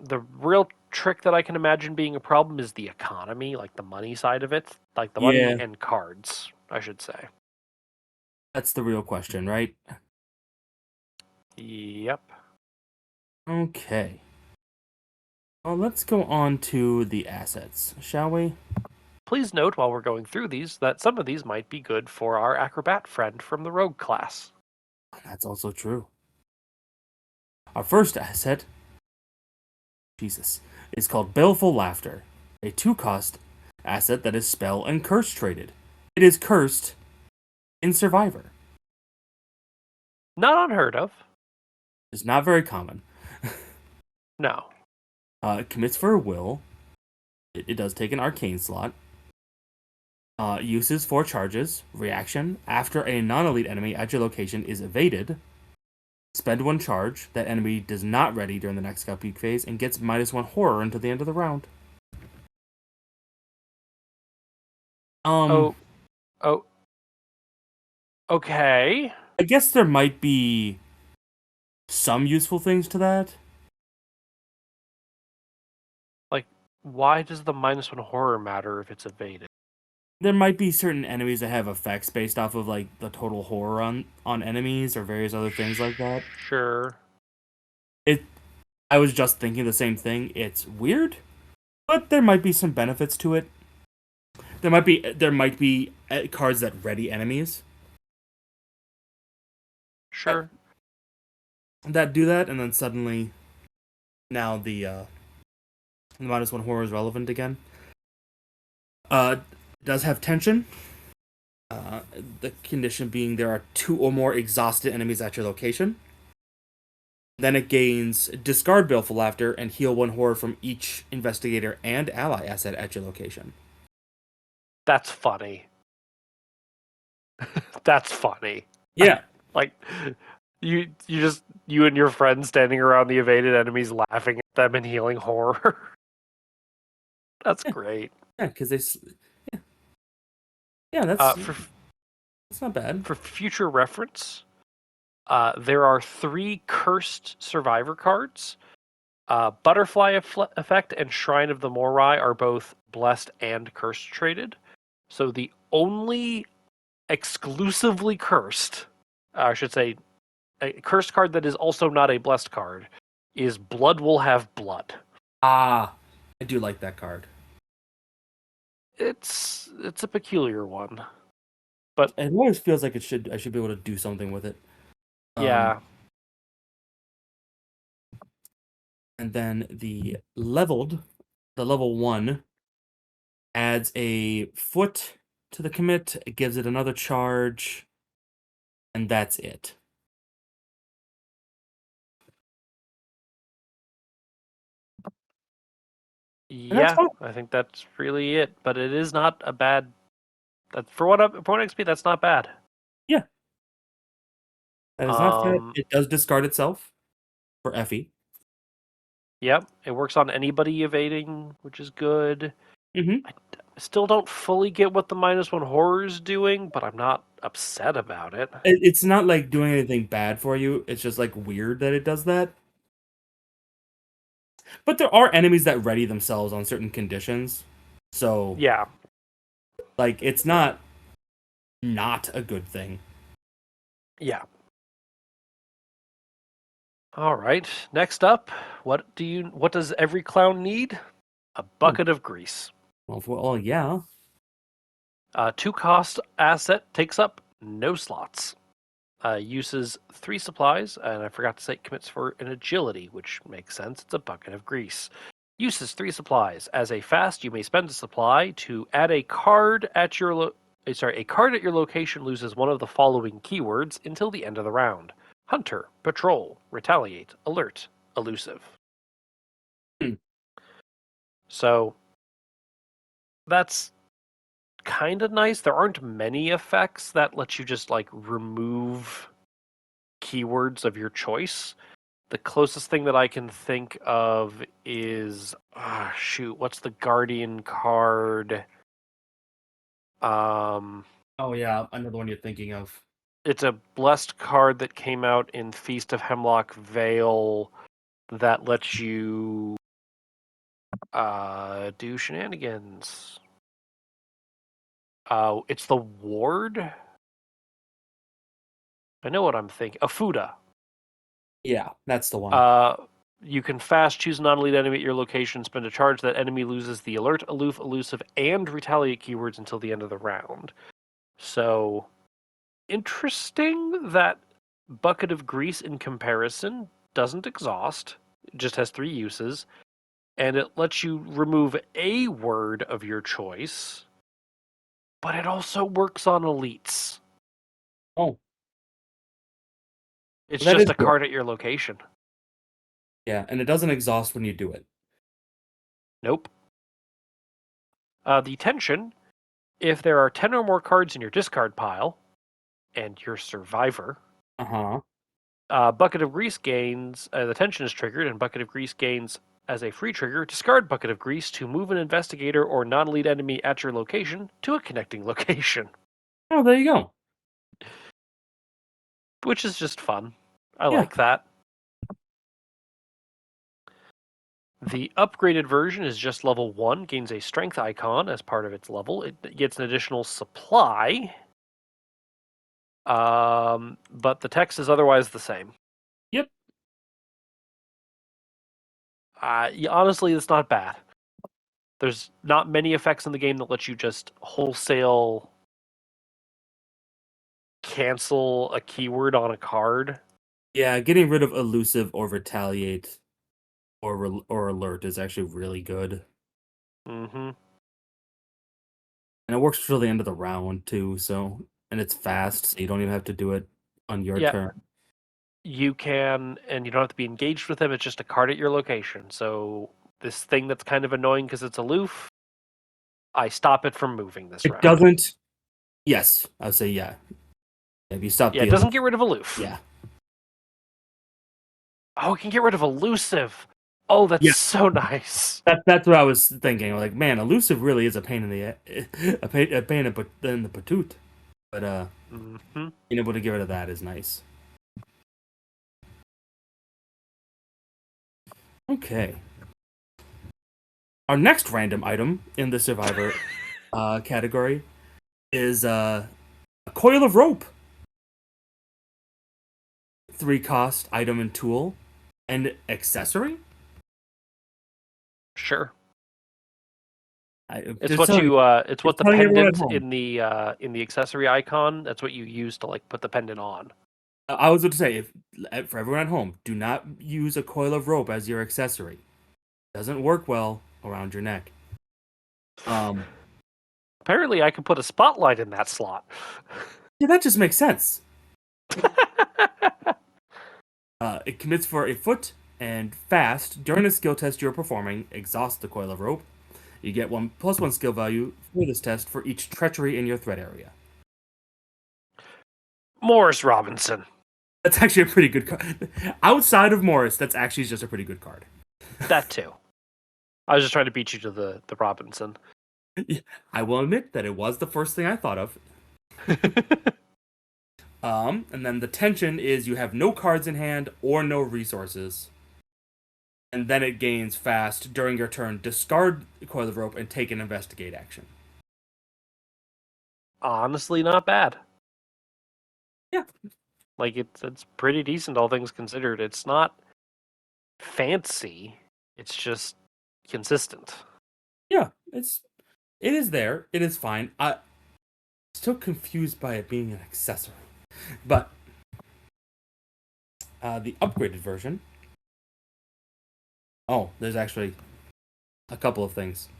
the real trick that I can imagine being a problem is the economy, like the money side of it, like the money Yeah, and cards, I should say. that's the real question, right? Yep. Okay. Well, let's go on to the assets, shall we? Please note while we're going through these that some of these might be good for our acrobat friend from the rogue class. That's also true. Our first asset, Jesus, is called Baleful Laughter, a 2-cost asset that is spell and curse traded. It is cursed in Survivor. Not unheard of. It's not very common. No. It commits for a will. It does take an arcane slot. Uses 4 charges. Reaction. After a non-elite enemy at your location is evaded, spend 1 charge. That enemy does not ready during the next scout peak phase and gets -1 horror until the end of the round. Um, Oh, oh, okay. I guess there might be some useful things to that. Like, why does the -1 horror matter if it's evaded? there might be certain enemies that have effects based off of like the total horror on enemies or various other things like that. Sure. It I was just thinking the same thing. It's weird, but there might be some benefits to it. There might be cards that ready enemies that, Sure. that do that, and then suddenly now the -1 horror is relevant again. Uh, does have tension. Uh, the condition being there are 2 or more exhausted enemies at your location. Then it gains discard Baleful Laughter and heal 1 horror from each investigator and ally asset at your location. That's funny. That's funny. Yeah, Like you and your friends standing around the evaded enemies laughing at them and healing horror. That's yeah, great. yeah, because yeah, yeah, Uh, for that's not bad. for future reference, there are 3 cursed survivor cards. Butterfly Effect and Shrine of the Morai are both blessed and cursed traded. So the only exclusively cursed, I should say, a cursed card that is also not a blessed card is Blood Will Have Blood. Ah, I do like that card. It's a peculiar one, but It always feels like I should be able to do something with it. Um, yeah, and then the level 1 adds a foot to the commit, it gives it another charge, and that's it. And that's yeah, fine. I think that's really it. But it is not a bad. For one XP, that's not bad. Yeah, that is not fair. Um, It does discard itself for Effie. yep, it works on anybody evading, which is good. Mm-hmm. I still don't fully get what the -1 horror is doing, but I'm not upset about it. It's not like doing anything bad for you. It's just like weird that it does that. But there are enemies that ready themselves on certain conditions. So, Yeah. like, it's not a good thing. Yeah. All right. Next up, what does every clown need? A Oh, bucket of grease. well, yeah. 2 cost asset takes up no slots. Uses 3 supplies, and I forgot to say it commits for an agility, which makes sense. It's a bucket of grease. Uses 3 supplies. As a fast, you may spend a supply to add a card at your a card at your location loses one of the following keywords until the end of the round: Hunter, Patrol, Retaliate, Alert, Elusive. Hmm. So that's kind of nice. There aren't many effects that let you just like remove keywords of your choice. The closest thing that I can think of is what's the Guardian card? Um, Oh, yeah. Another one you're thinking of. it's a blessed card that came out in Feast of Hemlock Vale that lets you do shenanigans. It's the Ward. I know what I'm thinking. Afuda. Yeah, that's the one. Uh, you can fast choose a non-elite enemy at your location, spend a charge. That enemy loses the alert, aloof, elusive, and retaliate keywords until the end of the round. So interesting that bucket of grease in comparison doesn't exhaust. It just has 3 uses, and it lets you remove a word of your choice, but it also works on elites. Oh, It's that is just a good. card at your location. Yeah, and it doesn't exhaust when you do it. Nope. The tension: if there are 10 or more cards in your discard pile, and your survivor, Uh-huh. Bucket of Grease gains, the tension is triggered, and Bucket of Grease gains as a free trigger, discard Bucket of Grease to move an investigator or non-elite enemy at your location to a connecting location, Oh, there you go. which is just fun. I Yeah. like that. The upgraded version is just level 1, gains a strength icon as part of its level. It gets an additional supply, but the text is otherwise the same. Yep. Honestly, it's not bad. There's not many effects in the game that let you just wholesale cancel a keyword on a card. Yeah, getting rid of elusive or retaliate or alert is actually really good. Mm-hmm. And it works till the end of the round too, and it's fast, so you don't even have to do it on your Yeah, turn. you can, and you don't have to be engaged with them. It's just a card at your location. So this thing that's kind of annoying because it's aloof, I stop it from moving this It round. doesn't. Yes, I would say yeah. If you stop Yeah, the it doesn't aloof, get rid of aloof. yeah, Oh, it can get rid of elusive. Oh, that's yeah. so nice. That's what I was thinking. Like, man, elusive really is a pain in the a pain in the patoot. But Mm-hmm. being able to get rid of that is nice. Okay. Our next random item in the Survivor category is a coil of rope. 3 cost item and tool, and accessory. Sure. It's Just what telling, you. It's just what the telling everyone at pendant home. in the accessory icon. That's what you use to like put the pendant on. I was going to say, for everyone at home, do not use a coil of rope as your accessory. Doesn't work well around your neck. Apparently, I can put a spotlight in that slot. Yeah, that just makes sense. It commits for a foot and fast during a skill test you're performing. Exhaust the coil of rope. You get +1 skill value for this test for each treachery in your threat area. Morris Robinson. That's actually a pretty good card. Outside of Morris, that's actually just a pretty good card. That too. I was just trying to beat you to the Robinson. I will admit that it was the first thing I thought of. And then the tension is you have no cards in hand or no resources. And then it gains fast during your turn. Discard coil of rope and take an investigate action. Honestly, not bad. Yeah. Like it's pretty decent, all things considered. It's not fancy. It's just consistent. Yeah, it is there. It is fine. I'm still confused by it being an accessory. But the upgraded version. Oh, there's actually a couple of things.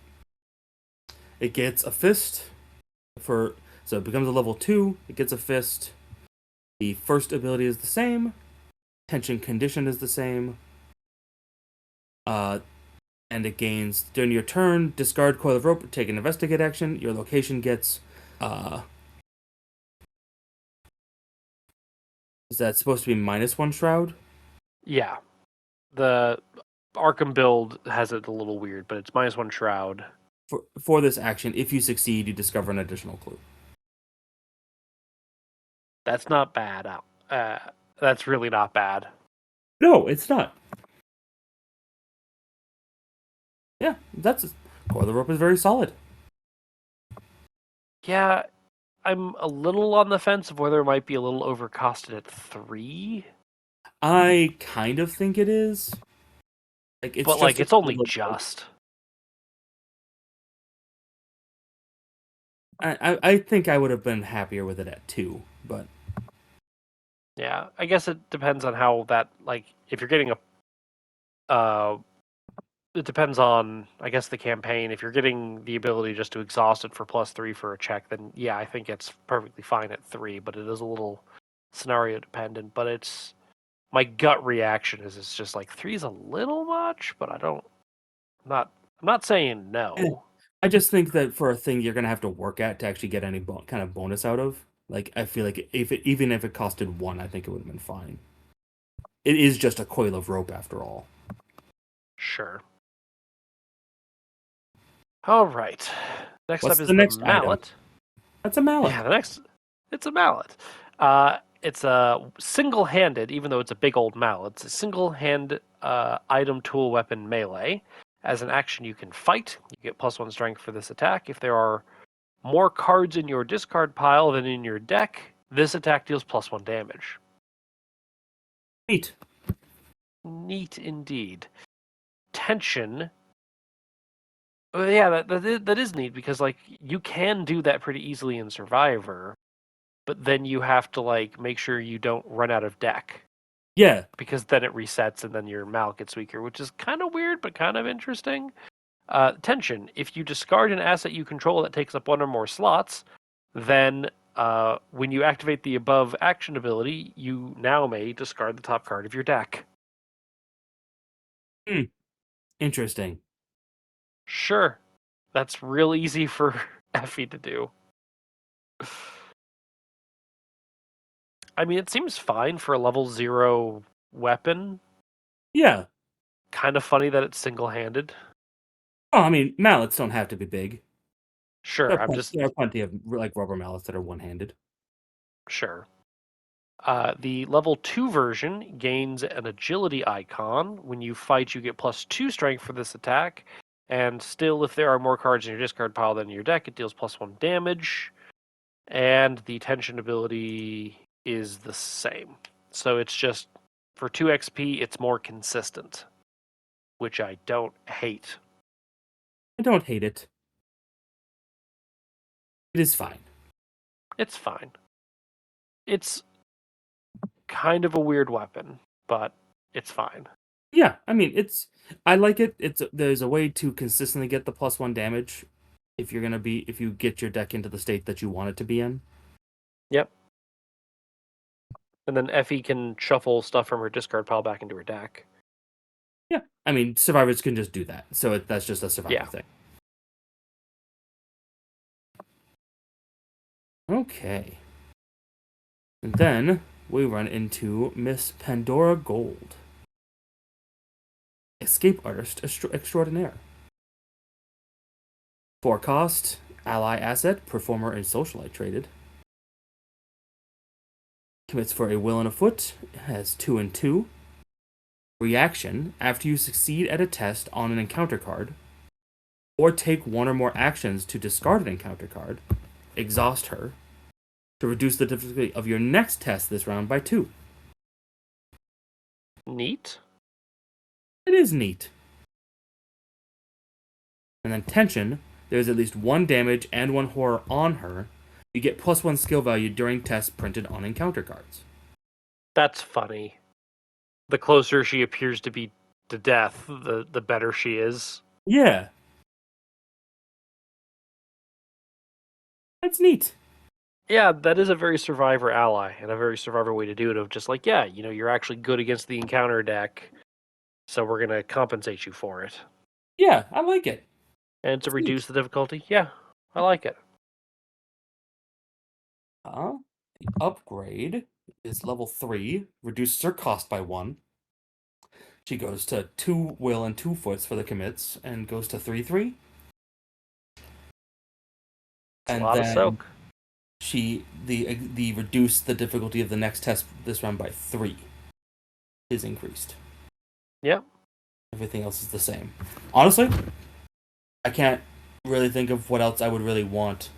It gets a fist so it becomes a level 2. It gets a fist. The first ability is the same. Tension condition is the same. And it gains during your turn. Discard coil of rope. Take an investigate action. Your location gets. Is that supposed to be -1 shroud? Yeah. The Arkham build has it a little weird, but it's -1 shroud. For this action, if you succeed, you discover an additional clue. That's not bad. That's really not bad. No, it's not. Yeah, coil of rope is very solid. Yeah, I'm a little on the fence of whether it might be a little overcosted at 3. I kind of think it is. Like it's But just like a it's only couple of, just. I think I would have been happier with it at 2, but Yeah, I guess it depends on how that like if you're getting it depends on I guess the campaign. If you're getting the ability just to exhaust it for +3 for a check, then yeah, I think it's perfectly fine at 3, but it is a little scenario dependent, but it's my gut reaction is it's just like 3 is a little much, but I'm not saying no. I just think that for a thing you're gonna have to work at to actually get any kind of bonus out of. Like I feel like even if it costed 1, I think it would have been fine. It is just a coil of rope after all. Sure. All right. Next What's up is the the next item? mallet. That's a mallet. Yeah, it's a mallet. It's a single-handed, even though it's a big old mallet. It's a single-hand item, tool, weapon, melee. As an action, you can fight. You get +1 strength for this attack. If there are more cards in your discard pile than in your deck, this attack deals +1 damage. Neat. Neat indeed. Tension. Yeah, that is neat because like you can do that pretty easily in Survivor, but then you have to like make sure you don't run out of deck Yeah. because then it resets and then your mal gets weaker, which is kind of weird but kind of interesting. Tension. If you discard an asset you control that takes up one or more slots, then when you activate the above action ability, you now may discard the top card of your deck. Interesting. Sure. That's real easy for Effie to do. I mean, it seems fine for a level 0 weapon. Yeah. Kind of funny that it's single-handed. Oh, I mean, mallets don't have to be big. Sure, I'm just There are plenty of like rubber mallets that are one-handed. sure. The level 2 version gains an agility icon. When you fight, you get +2 strength for this attack. And still, if there are more cards in your discard pile than in your deck, it deals +1 damage. And the tension ability is the same. So it's just, for 2 XP, it's more consistent, which I don't hate. I don't hate it. It is fine. It's fine. It's kind of a weird weapon, but it's fine. Yeah, I mean, I like it. There's a way to consistently get the +1 damage if you get your deck into the state that you want it to be in. Yep. And then Effie can shuffle stuff from her discard pile back into her deck. Yeah, I mean, survivors can just do that, so that's just a survivor thing. Okay. And then we run into Miss Pandora Gold, escape artist extraordinaire. 4 cost, ally asset, performer, and socialite traded. Commits for a will and a foot, has 2 and 2. Reaction, after you succeed at a test on an encounter card, or take one or more actions to discard an encounter card, exhaust her, to reduce the difficulty of your next test this round by 2. Neat. It is neat. And then tension, there's at least 1 damage and 1 horror on her. You get +1 skill value during tests printed on encounter cards. That's funny. The closer she appears to be to death, the better she is. Yeah. That's neat. Yeah, that is a very Survivor ally and a very Survivor way to do it. Of just like, yeah, you're actually good against the encounter deck, so we're gonna compensate you for it. Yeah, I like it. And to reduce the difficulty, yeah, I like it. The upgrade is level 3, reduces her cost by 1. She goes to 2 will and 2 foots for the commits, and goes to 3/3. It's And a lot of then soak. the reduce the difficulty of the next test this round by 3 is increased. Yep. Everything else is the same. Honestly, I can't really think of what else I would really want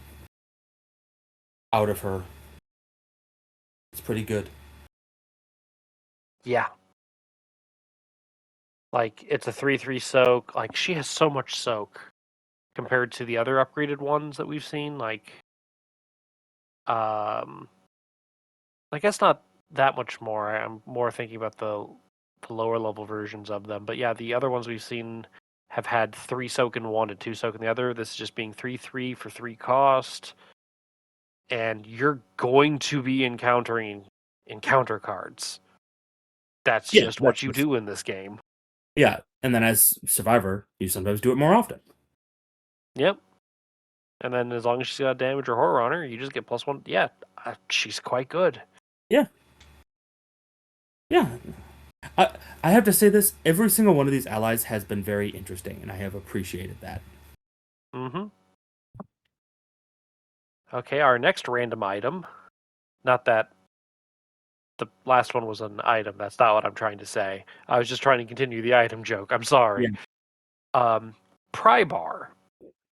out of her. It's pretty good. Yeah. Like, it's a 3/3 soak. Like, she has so much soak compared to the other upgraded ones that we've seen. Like, I guess not that much more. I'm more thinking about the lower level versions of them. But yeah, the other ones we've seen have had 3 soak in one and 2 soak in the other. This is just being 3/3 for 3 cost. And you're going to be encountering encounter cards. That's just what you do in this game. Yeah, and then as Survivor, you sometimes do it more often. Yep. And then as long as she's got damage or horror on her, you just get +1. Yeah, she's quite good. Yeah. Yeah. I have to say this, every single one of these allies has been very interesting, and I have appreciated that. Mm-hmm. Okay, our next random item. Not that the last one was an item. That's not what I'm trying to say. I was just trying to continue the item joke. I'm sorry. Pry bar.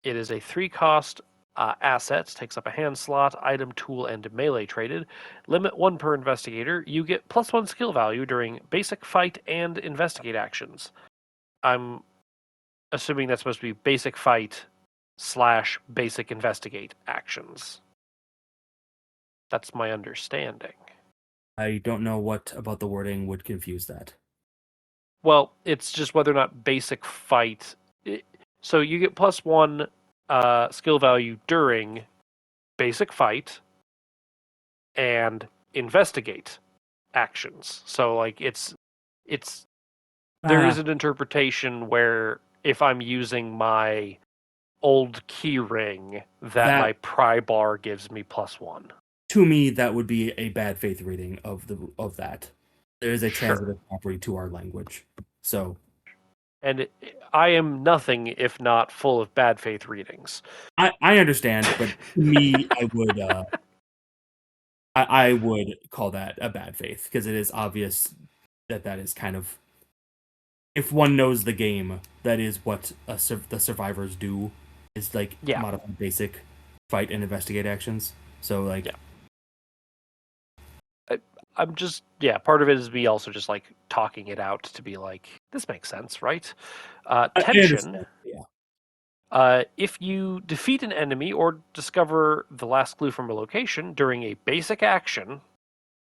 It is a 3-cost asset. Takes up a hand slot, item, tool, and melee traded. Limit 1 per investigator. You get +1 skill value during basic fight and investigate actions. I'm assuming that's supposed to be basic fight / basic investigate actions. That's my understanding. I don't know what about the wording would confuse that. Well, it's just whether or not basic fight. So you get +1 skill value during basic fight and investigate actions. So like it's there is an interpretation where if I'm using my old key ring, that my pry bar gives me +1. To me, that would be a bad faith reading of that. There is a transitive property to our language, so. And I am nothing if not full of bad faith readings. I understand, but to me, I would call that a bad faith because it is obvious that is kind of, if one knows the game, that is what the survivors do, is like modify basic fight and investigate actions. So like, I'm just part of it is me also just like talking it out to be like, this makes sense, right? Tension. If you defeat an enemy or discover the last clue from a location during a basic action,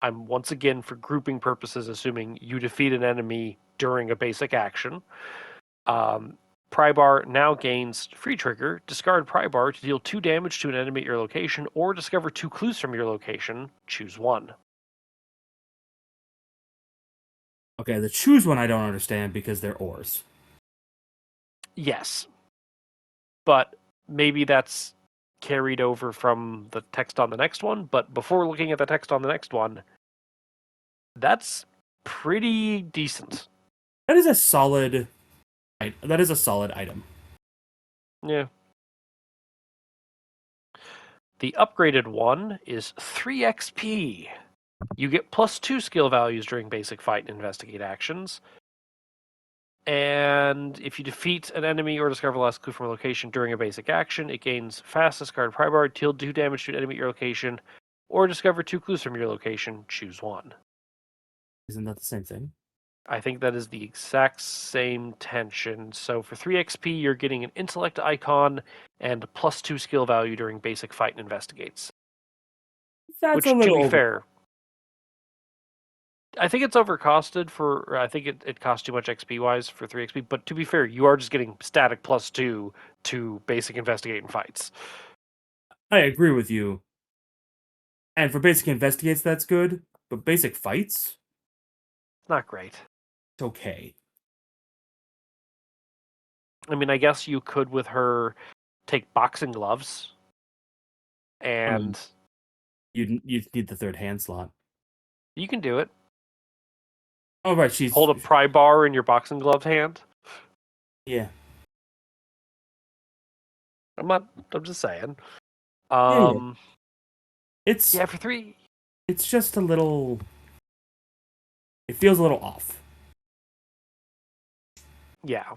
I'm once again, for grouping purposes, assuming you defeat an enemy during a basic action. Pry bar now gains free trigger. Discard pry bar to deal 2 damage to an enemy at your location or discover 2 clues from your location. Choose one. Okay, the choose one I don't understand because they're ores. Yes. But maybe that's carried over from the text on the next one. But before looking at the text on the next one, that's pretty decent. That is a solid item. Yeah. The upgraded one is 3 XP. You get +2 skill values during basic fight and investigate actions. And if you defeat an enemy or discover the last clue from a location during a basic action, it gains fast discard pry bar, deal 2 damage to an enemy at your location, or discover 2 clues from your location. Choose one. Isn't that the same thing? I think that is the exact same tension. So for 3 XP, you're getting an intellect icon and +2 skill value during basic fight and investigates. That's Which, a little to be fair, I think it's overcosted for. I think it costs too much XP wise for 3 XP. But to be fair, you are just getting static +2 to basic investigate and fights. I agree with you. And for basic investigates, that's good. But basic fights, It's not great. it's okay. I mean, I guess you could with her take boxing gloves, and You need the third hand slot. you can do it. Oh right, she's Hold a pry bar in your boxing glove hand. Yeah. I'm just saying. Yeah. It's for 3. It's just a little. It feels a little off. Yeah.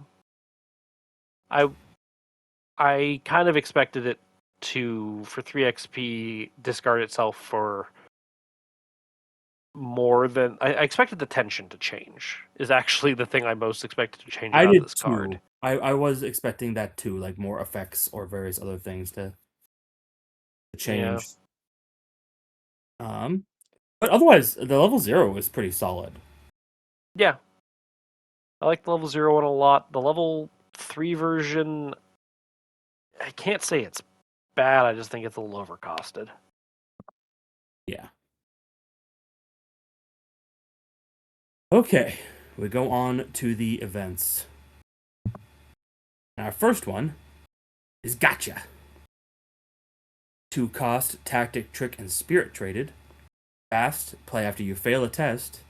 I kind of expected it to, for 3 XP, discard itself for more than I expected. The tension to change is actually the thing I most expected to change about this card. I was expecting that too, like more effects or various other things to change. But otherwise, the level 0 is pretty solid. Yeah, I like the level 0 one a lot. The level 3 version, I can't say it's bad. I just think it's a little overcosted. Yeah. Okay, we go on to the events. Our first one is Gotcha. 2 cost, tactic, trick, and spirit traded. Fast, play after you fail a test.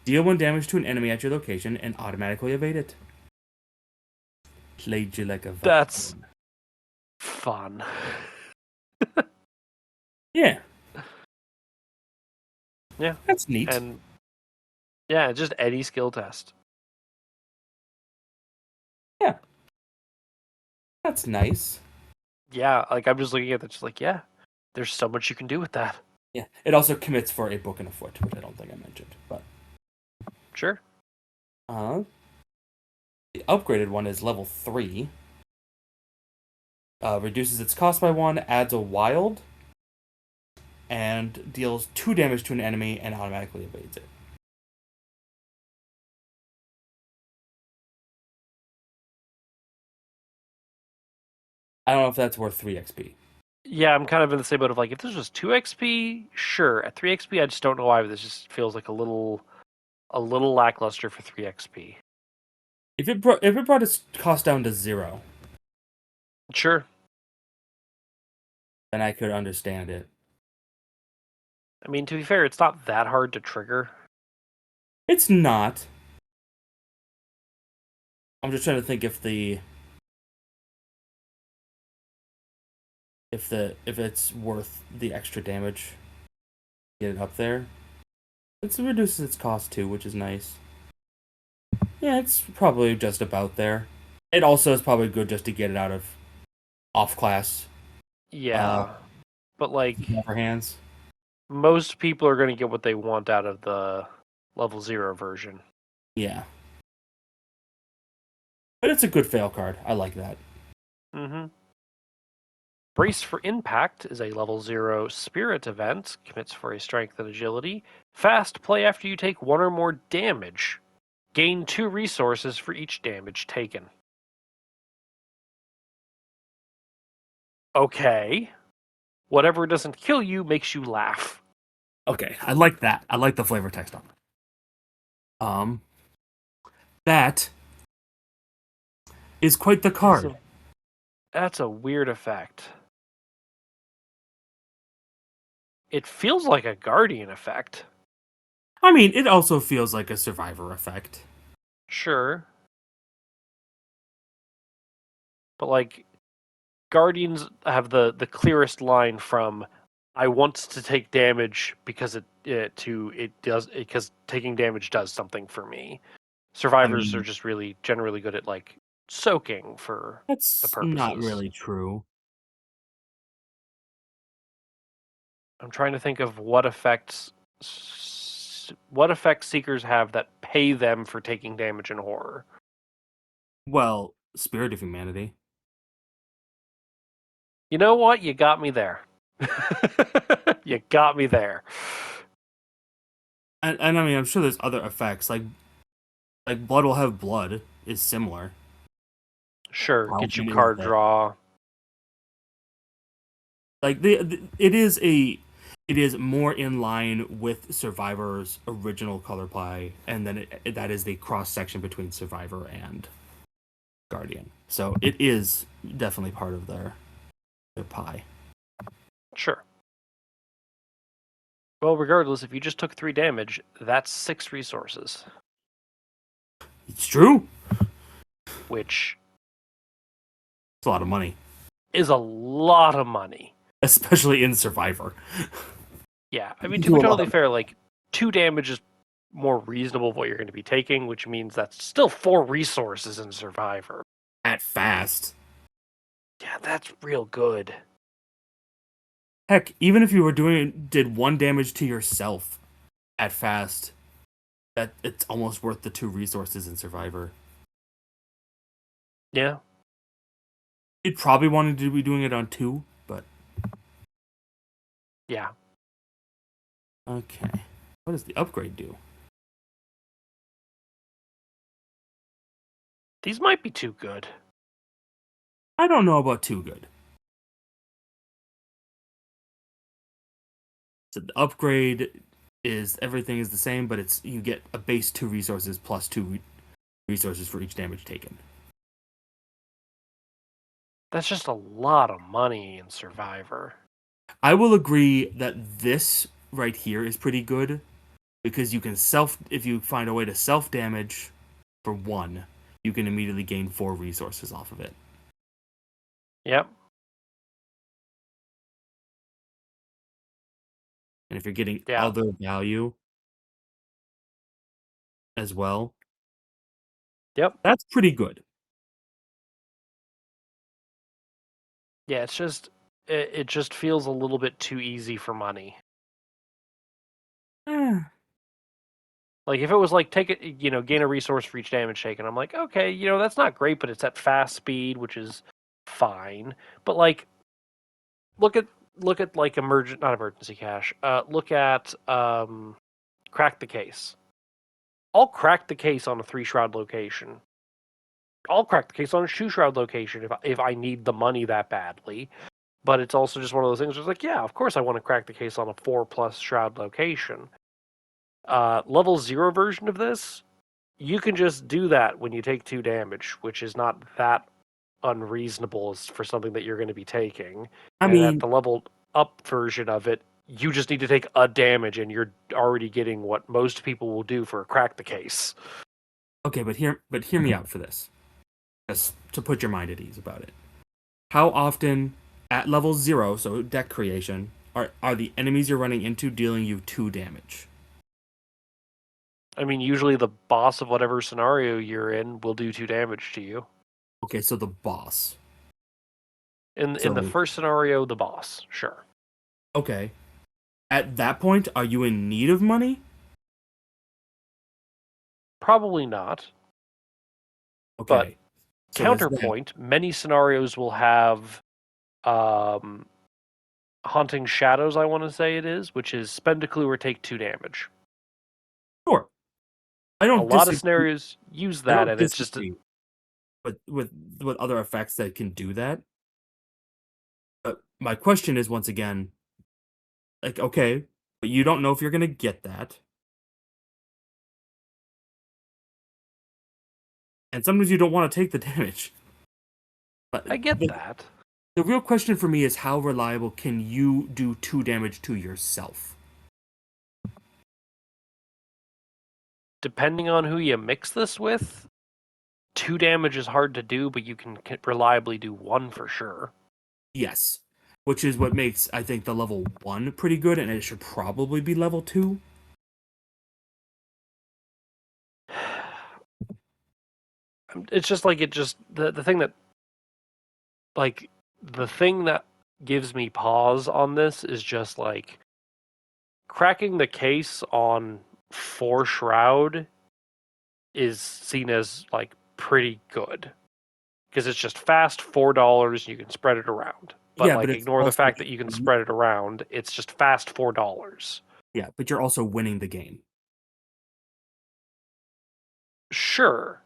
Deal 1 damage to an enemy at your location and automatically evade it. Played you like a villain. That's fun. Yeah. Yeah. That's neat. And yeah, just any skill test. Yeah. That's nice. Yeah, like I'm just looking at that, just like, yeah, there's so much you can do with that. Yeah. It also commits for a book and a foot, which I don't think I mentioned. But Sure. the upgraded one is level 3. Reduces its cost by 1, adds a wild, and deals 2 damage to an enemy and automatically evades it. I don't know if that's worth 3 XP. Yeah, I'm kind of in the same boat of like, if this was 2 XP, sure. At 3 XP, I just don't know why, but this just feels like a little lackluster for 3 XP. If it brought its cost down to 0, Sure. then I could understand it. I mean, to be fair, it's not that hard to trigger. It's not. I'm just trying to think if it's worth the extra damage. Get it up there. It reduces its cost too, which is nice. Yeah, it's probably just about there. It also is probably good just to get it out of off class. Yeah. But like, For hands. most people are going to get what they want out of the level 0 version. Yeah. But it's a good fail card. I like that. Mm-hmm. Brace for Impact is a level 0 spirit event, commits for a strength and agility. Fast play after you take 1 or more damage. Gain 2 resources for each damage taken. Okay. Whatever doesn't kill you makes you laugh. Okay, I like that. I like the flavor text on it. That is quite the card. That's a weird effect. It feels like a Guardian effect. I mean, it also feels like a Survivor effect. Sure. But like, Guardians have the clearest line from I want to take damage because because taking damage does something for me. Survivors are just really generally good at like soaking for the That's not purposes. really true. I'm trying to think of what effects seekers have that pay them for taking damage in horror. Well, Spirit of Humanity. You know what? You got me there. You got me there. And I mean, I'm sure there's other effects like Blood Will Have Blood is similar. Sure, get you Paladin is card that. draw. Like it is more in line with Survivor's original color pie, and then that is the cross section between Survivor and Guardian. So it is definitely part of their pie. Sure. Well, regardless, if you just took 3 damage, that's 6 resources. It's true. Which It's a lot of money, is a lot of money. especially in Survivor. Yeah, I mean, to be totally fair, like, 2 damage is more reasonable of what you're going to be taking, which means that's still 4 resources in Survivor. At fast. Yeah, that's real good. Heck, even if you did 1 damage to yourself at fast, that it's almost worth the 2 resources in Survivor. Yeah. You'd probably wanted to be doing it on 2, but Yeah. okay. What does the upgrade do? These might be too good. I don't know about too good. So the upgrade is everything is the same, but it's you get a base 2 resources plus 2 resources for each damage taken. That's just a lot of money in Survivor. I will agree that this right here is pretty good because you can if you find a way to self damage for 1, you can immediately gain 4 resources off of it. Yep. and if you're getting Yeah. other value as well, Yep. that's pretty good. Yeah, it's just it just feels a little bit too easy for money. Eh, Like if it was like take it, gain a resource for each damage taken, I'm like, okay, that's not great, but it's at fast speed, which is fine. But like, look at like not emergency cash. Look at crack the case. I'll crack the case on a 3 shroud location. I'll crack the case on a 2 shroud location if I need the money that badly. But it's also just one of those things where it's like, yeah, of course I want to crack the case on a 4+ shroud location. Level 0 version of this, you can just do that when you take 2 damage, which is not that unreasonable as for something that you're going to be taking. I And at mean, the leveled up version of it, you just need to take a damage and you're already getting what most people will do for a crack the case. okay, but hear me out for this, just to put your mind at ease about it. How often at level 0, so deck creation, are the enemies you're running into dealing you 2 damage? I mean, usually the boss of whatever scenario you're in will do 2 damage to you. Okay, so the boss. In the So, first scenario, the boss, sure. okay. At that point, are you in need of money? Probably not. But Okay. So there's that. counterpoint, many scenarios will have um, haunting shadows. I want to say it is, which is spend a clue or take 2 damage. Sure. I A don't lot of disagree. scenarios use I that, don't and it's just disagree with other effects that can do that. But my question is once again, like, okay, but you don't know if you're gonna get that. And sometimes you don't want to take the damage. But I get that. the real question for me is how reliable can you do 2 damage to yourself? Depending on who you mix this with, 2 damage is hard to do, but you can reliably do 1 for sure. Yes. Which is what makes, I think, the level 1 pretty good, and it should probably be level 2. It's just like the thing that like the thing that gives me pause on this is just like cracking the case on 4 shroud is seen as like pretty good because it's just fast $4. You can spread it around, but Yeah, but like it's ignore the also fact that you can spread it around. It's just fast $4. yeah, but you're also winning the game. Sure.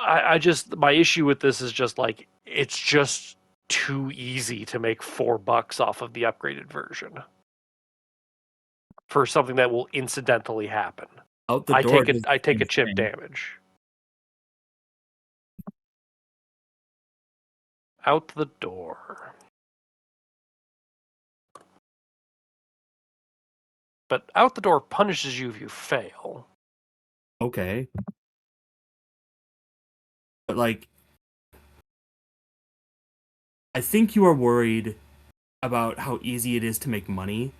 I just my issue with this is just like it's just too easy to make $4 off of the upgraded version for something that will incidentally happen. Out the door, it does I the take a same chip thing. damage. Out the door. But out the door punishes you if you fail. Okay. But like, I think you are worried about how easy it is to make money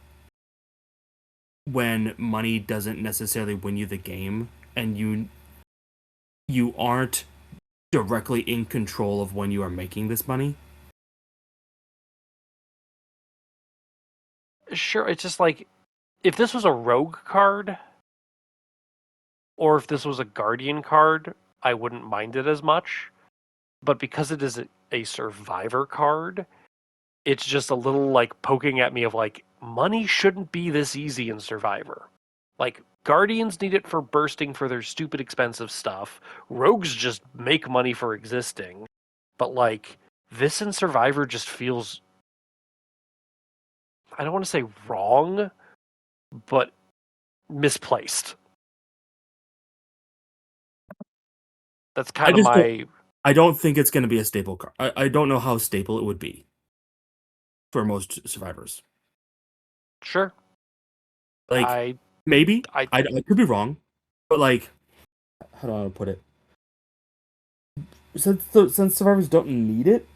when money doesn't necessarily win you the game, and you aren't directly in control of when you are making this money. Sure, it's just like if this was a rogue card or if this was a guardian card, I wouldn't mind it as much. But because it is a survivor card, it's just a little like poking at me of like money shouldn't be this easy in survivor. Like guardians need it for bursting for their stupid expensive stuff. Rogues just make money for existing. But like this in survivor just feels, I don't want to say wrong, but misplaced. That's I kind of just don't. my I don't think it's going to be a staple card. I don't know how stable it would be for most survivors. sure. Like I maybe I I could be wrong, but like how do I put it? Since survivors don't need it,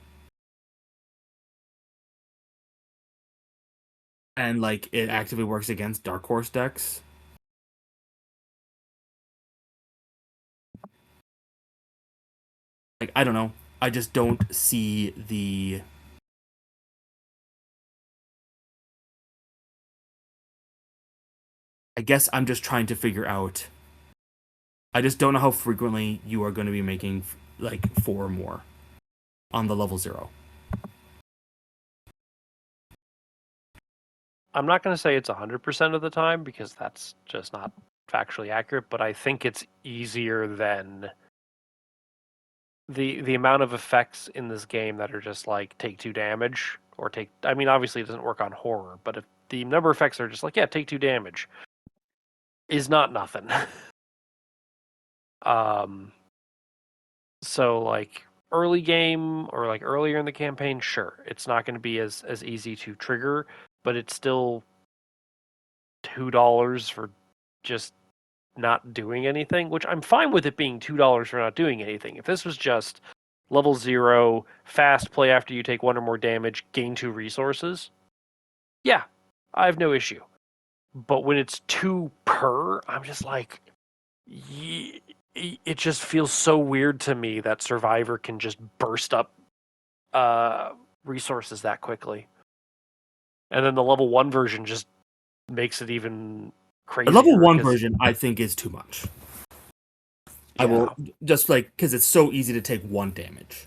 and like it actively works against Dark Horse decks. Like I don't know. I just don't see the. I guess I'm just trying to figure out. I just don't know how frequently you are going to be making like 4 or more on the level 0. I'm not going to say it's 100% of the time because that's just not factually accurate, but I think it's easier than the amount of effects in this game that are just like take 2 damage or take. I mean, obviously it doesn't work on horror, but if the number of effects are just like, yeah, take 2 damage is not nothing. um, so like early game or like earlier in the campaign, sure, it's not going to be as easy to trigger, but it's still $2 for just not doing anything, which I'm fine with it being $2 for not doing anything. If this was just level 0, fast play after you take 1 or more damage, gain 2 resources, yeah, I have no issue. But when it's 2 per, I'm just like, it just feels so weird to me that Survivor can just burst up resources that quickly. And then the level 1 version just makes it even The level crazier 1 because, version, I think, is too much. I yeah, will just like because it's so easy to take 1 damage.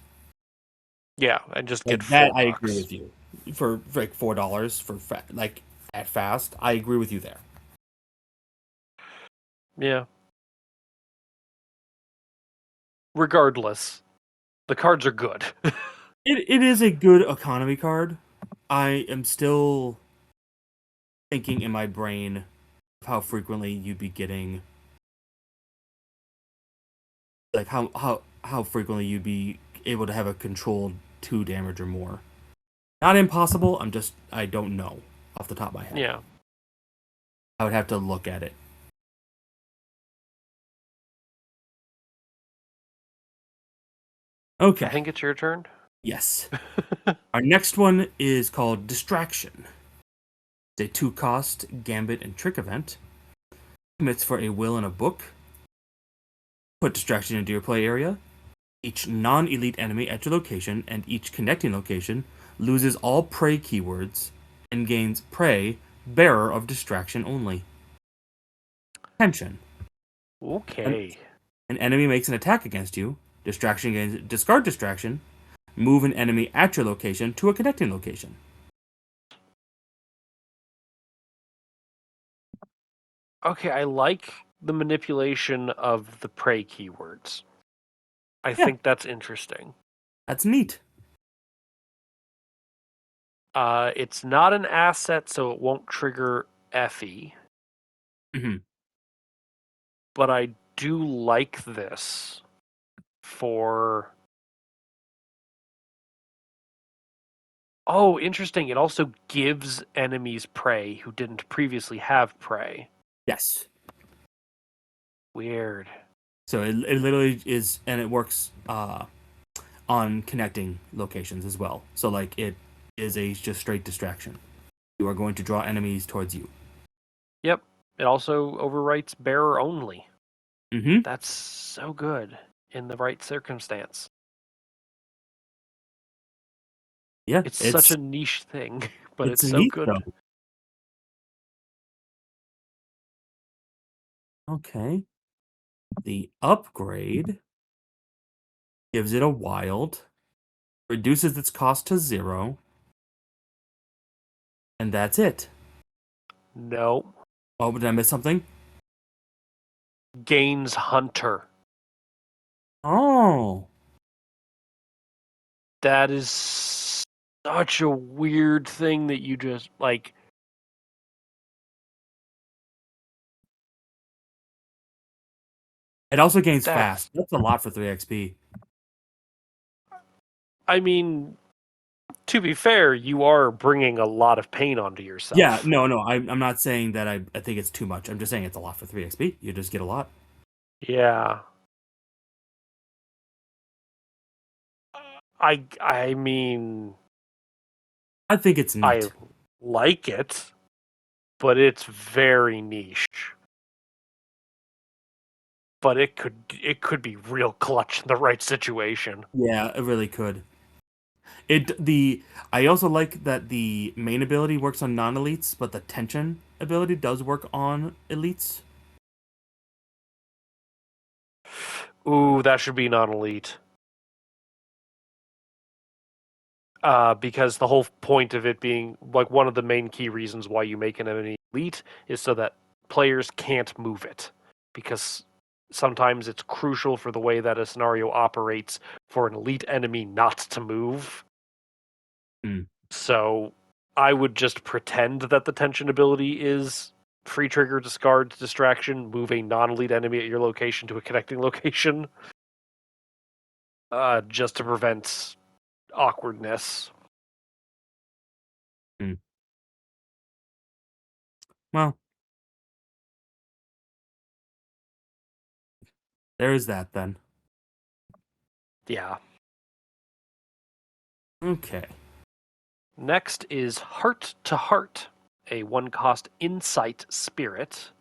yeah, and just get Like that, I agree $4. with you. For like $4 for like at fast, I agree with you there. Yeah. Regardless, the cards are good. It is a good economy card. I am still thinking in my brain of how frequently you'd be getting like how frequently you'd be able to have a controlled 2 damage or more. Not impossible. I don't know off the top of my head. Yeah. I would have to look at it. I Okay. think it's your turn. Yes. Our next one is called Distraction. It's a 2-cost gambit and trick event. Commits for a will and a book. Put distraction into your play area. Each non-elite enemy at your location and each connecting location loses all prey keywords and gains prey bearer of distraction only. Tension. An, Okay. an enemy makes an attack against you. Distraction gains discard distraction. Move an enemy at your location to a connecting location. Okay, I like the manipulation of the prey keywords. I Yeah, think that's interesting. that's neat. It's not an asset, so it won't trigger Effie, Mm-hmm. but I do like this for. Oh, interesting. It also gives enemies prey who didn't previously have prey. Yes. Weird. So it literally is, and it works on connecting locations as well. So like it is a just straight distraction. You are going to draw enemies towards you. Yep. It also overwrites bearer only. Mm-hmm. That's so good in the right circumstance. Yeah, It's such a niche thing, but it's it's so neat though. good. Okay. The upgrade gives it a wild, reduces its cost to 0, and that's it. No. Oh, did I miss something? Gains Hunter. Oh, That is such a weird thing that you just like. it also gains That's. fast. That's a lot for 3 XP. I mean, to be fair, you are bringing a lot of pain onto Yeah, yourself. no, I'm not saying that I think it's too much. I'm just saying it's a lot for 3 XP. You just get a lot. Yeah. I mean, I think it's I neat. like it. but it's very niche. But it could be real clutch in the right situation. Yeah, it really could. I also like that the main ability works on non-elites, but the tension ability does work on elites. Ooh, that should be non-elite. Because the whole point of it being like one of the main key reasons why you make an enemy elite is so that players can't move it. Because sometimes it's crucial for the way that a scenario operates for an elite enemy not to move. Hmm. So I would just pretend that the tension ability is free trigger, discard, distraction, move a non-elite enemy at your location to a connecting location, just to prevent awkwardness. Hmm. Well, there is that then. Yeah. Okay. Next is Heart to Heart, a one-cost insight spirit.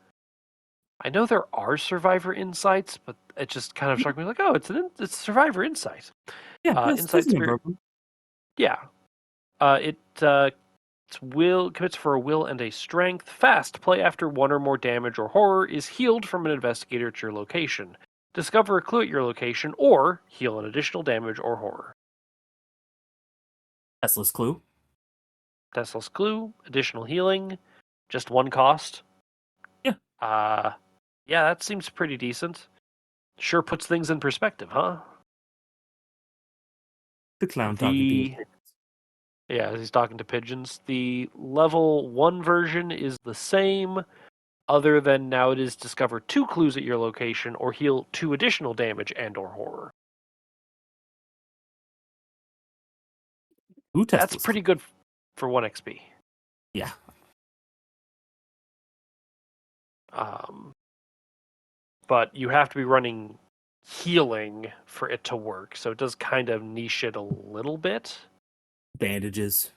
I know there are survivor insights, but it just kind of struck me like, oh, it's survivor insight. Yeah, that's Insight no spirit, problem. yeah. It its will commits for a will and a strength. Fast. Play after one or more damage or horror is healed from an investigator at your location. Discover a clue at your location, or heal an additional damage or horror. Tesla's clue. Tesla's clue, additional healing, just one cost. Yeah, Uh, yeah, that seems pretty decent. Sure puts things in perspective, huh? the clown talking to his The Yeah, he's talking to pigeons. The level 1 version is the same, other than now it is discover 2 clues at your location or heal 2 additional damage and or horror. Who That's Tesla's pretty clue. good for 1 XP. Yeah, Um, but you have to be running healing for it to work, so it does kind of niche it a little bit. bandages.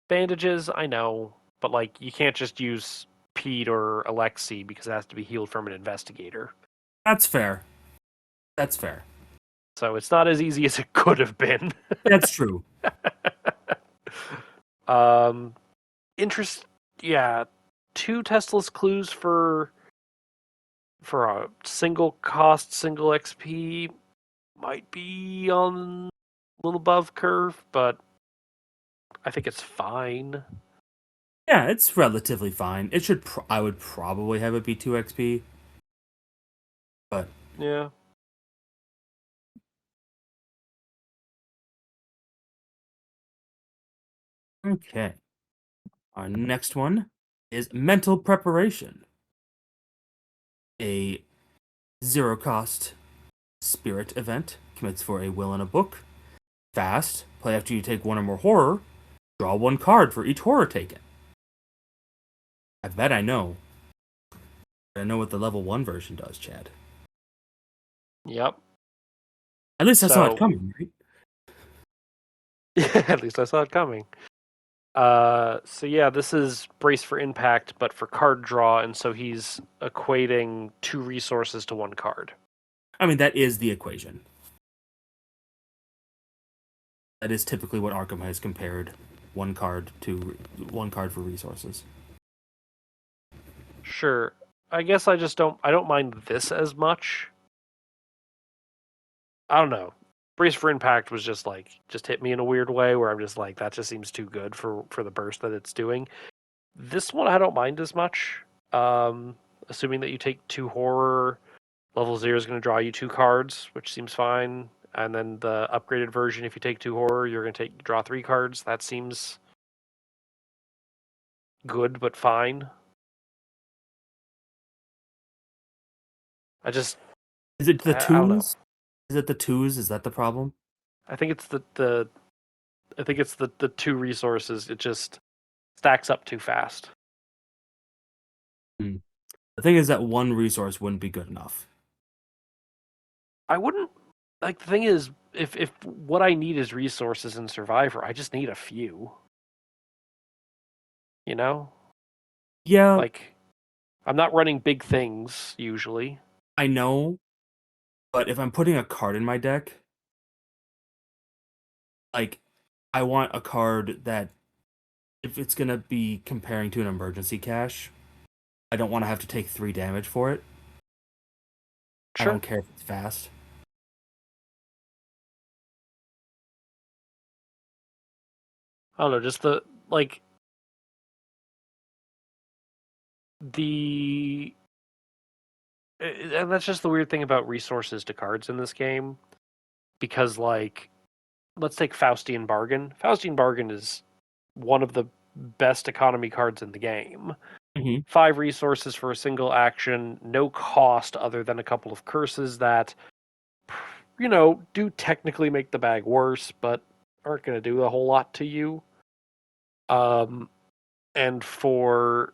Bandages, I know, but like you can't just use Pete or Alexi because it has to be healed from an investigator. That's fair. That's fair. So it's not as easy as it could have been. That's true. um, interest, yeah, 2 Tesla's clues for a single cost, single XP might be on a little above curve, but I think it's fine. Yeah, it's relatively fine. It should. I would probably have it be 2 XP, but Yeah. okay. Our next one is mental preparation. A zero cost spirit event commits for a will and a book. Fast. Play after you take one or more horror. Draw one card for each horror taken. I bet I know. I know what the level 1 version does, Chad. Yep. At least I saw it So, coming, right? at least I saw it coming. So yeah, this is brace for impact, but for card draw, and so he's equating 2 resources to 1 card. I mean, that is the equation. That is typically what Arkham has compared one card for resources. Sure. I guess I don't mind this as much. I don't know. Brace for impact was just hit me in a weird way where I'm just like that just seems too good for the burst that it's doing. This one I don't mind as much. Um, Assuming that you take 2 horror, level 0 is going to draw you 2 cards, which seems fine. And then the upgraded version, if you take 2 horror, you're going to draw 3 cards. That seems good but fine. I just Is it the I don't know. twos? Is it the twos? Is that the problem? I think it's the I think it's the 2 resources. It just stacks up too fast. Hmm. The thing is that one resource wouldn't be good enough. I wouldn't like the thing is if what I need is resources in Survivor, I just need a few. You know? Yeah, Like, I'm not running big things usually. I know, but if I'm putting a card in my deck, like I want a card that if it's gonna be comparing to an emergency cash, I don't want to have to take 3 damage for it. I Sure. don't care if it's fast. I don't know, just like the and that's just the weird thing about resources to cards in this game because like let's take Faustian Bargain. Faustian Bargain is one of the best economy cards in the game. Hmm. 5 resources for a single action, no cost other than a couple of curses that, do technically make the bag worse, but aren't going to do a whole lot to you. Um, and for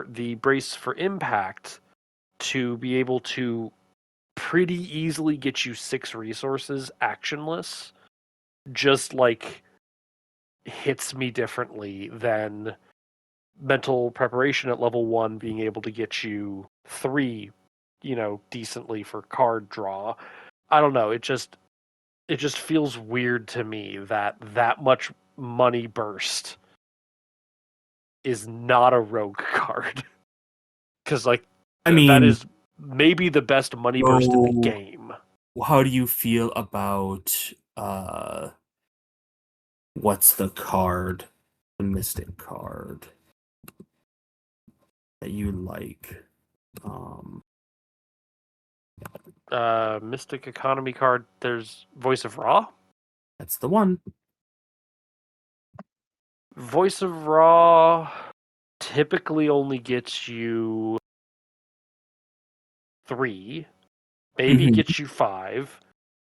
the Brace for Impact to be able to pretty easily get you 6 resources actionless, just like hits me differently than mental preparation at level 1 being able to get you 3, decently for card draw. I don't know, it just feels weird to me that much money burst is not a rogue card cuz like I that mean, is maybe the best money burst in the so game. how do you feel about what's the card, the mystic card that you like? Um, Mystic economy card, there's Voice of Ra. that's the one. Voice of Ra typically only gets you 3, maybe Hmm. gets you 5.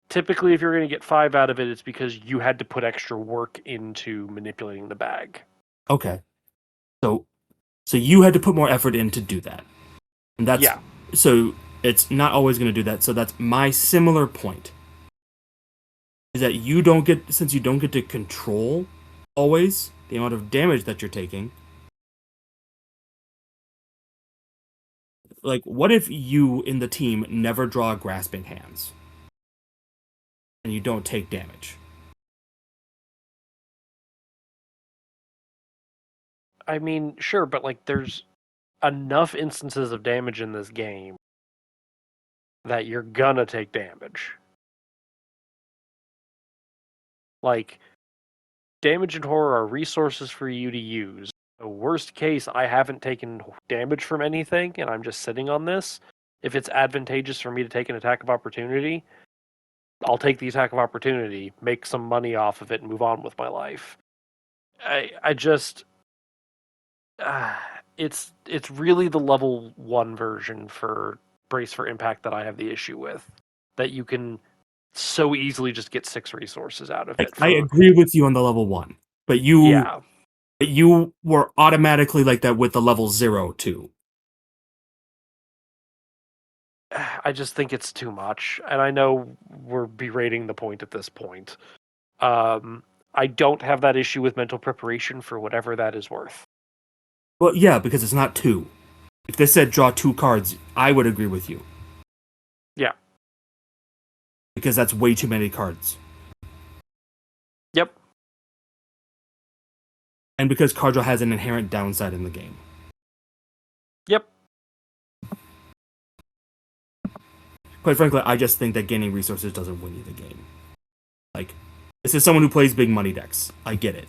Typically, if you're going to get 5 out of it, it's because you had to put extra work into manipulating the bag. Okay, so you had to put more effort in to do that, and that's Yeah, so it's not always going to do that. So that's my similar point. Is that you don't get since you don't get to control always the amount of damage that you're taking. Like, what if you in the team never draw grasping hands and you don't take damage? I mean, sure, but like there's enough instances of damage in this game that you're gonna take damage. Like, damage and horror are resources for you to use. The worst case, I haven't taken damage from anything and I'm just sitting on this. If it's advantageous for me to take an attack of opportunity, I'll take the attack of opportunity, make some money off of it, and move on with my life. I just uh, it's really the level 1 version for Brace for Impact that I have the issue with. That you can so easily just get 6 resources out of Like, it I for agree with you on the level 1, but yeah. you were automatically like that with the level 0 too. I just think it's too much, and I know we're berating the point at this point. Um, I don't have that issue with mental preparation for whatever that is worth. Well, yeah, because it's not 2. If this said draw 2 cards, I would agree with you Yeah. because that's way too many cards. Yep. And because card draw has an inherent downside in the game. Yep. Quite frankly, I just think that gaining resources doesn't win you the game. Like, this is someone who plays big money decks. I get it.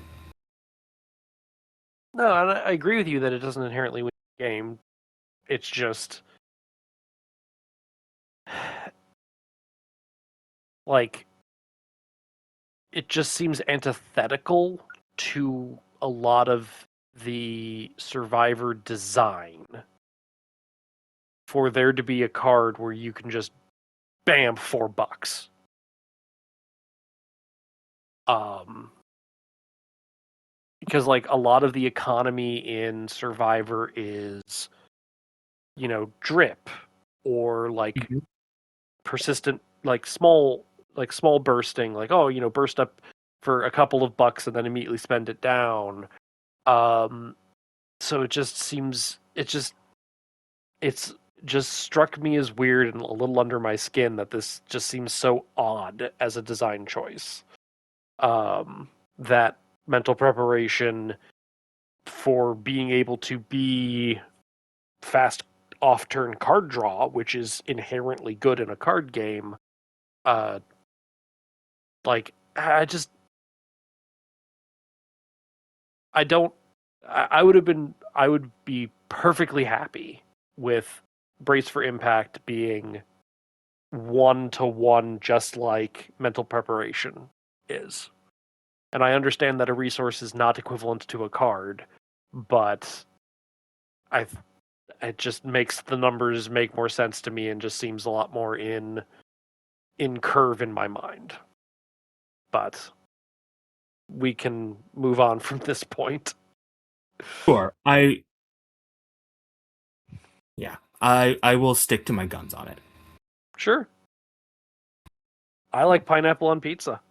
No, I agree with you that it doesn't inherently win the game. It's just like it just seems antithetical to a lot of the survivor design for there to be a card where you can just bam $4. Um because like a lot of the economy in survivor is drip or like Mhm. persistent like small bursting, like, oh, burst up for a couple of bucks and then immediately spend it down. So it's just struck me as weird and a little under my skin that this just seems so odd as a design choice. That mental preparation for being able to be fast off turn card draw, which is inherently good in a card game, uh like I don't I would be perfectly happy with Brace for Impact being 1-to-1 just like mental preparation is. And I understand that a resource is not equivalent to a card, but I it just makes the numbers make more sense to me and just seems a lot more in curve in my mind. But we can move on from this point. Sure. I will stick to my guns on it. Sure. I like pineapple on pizza.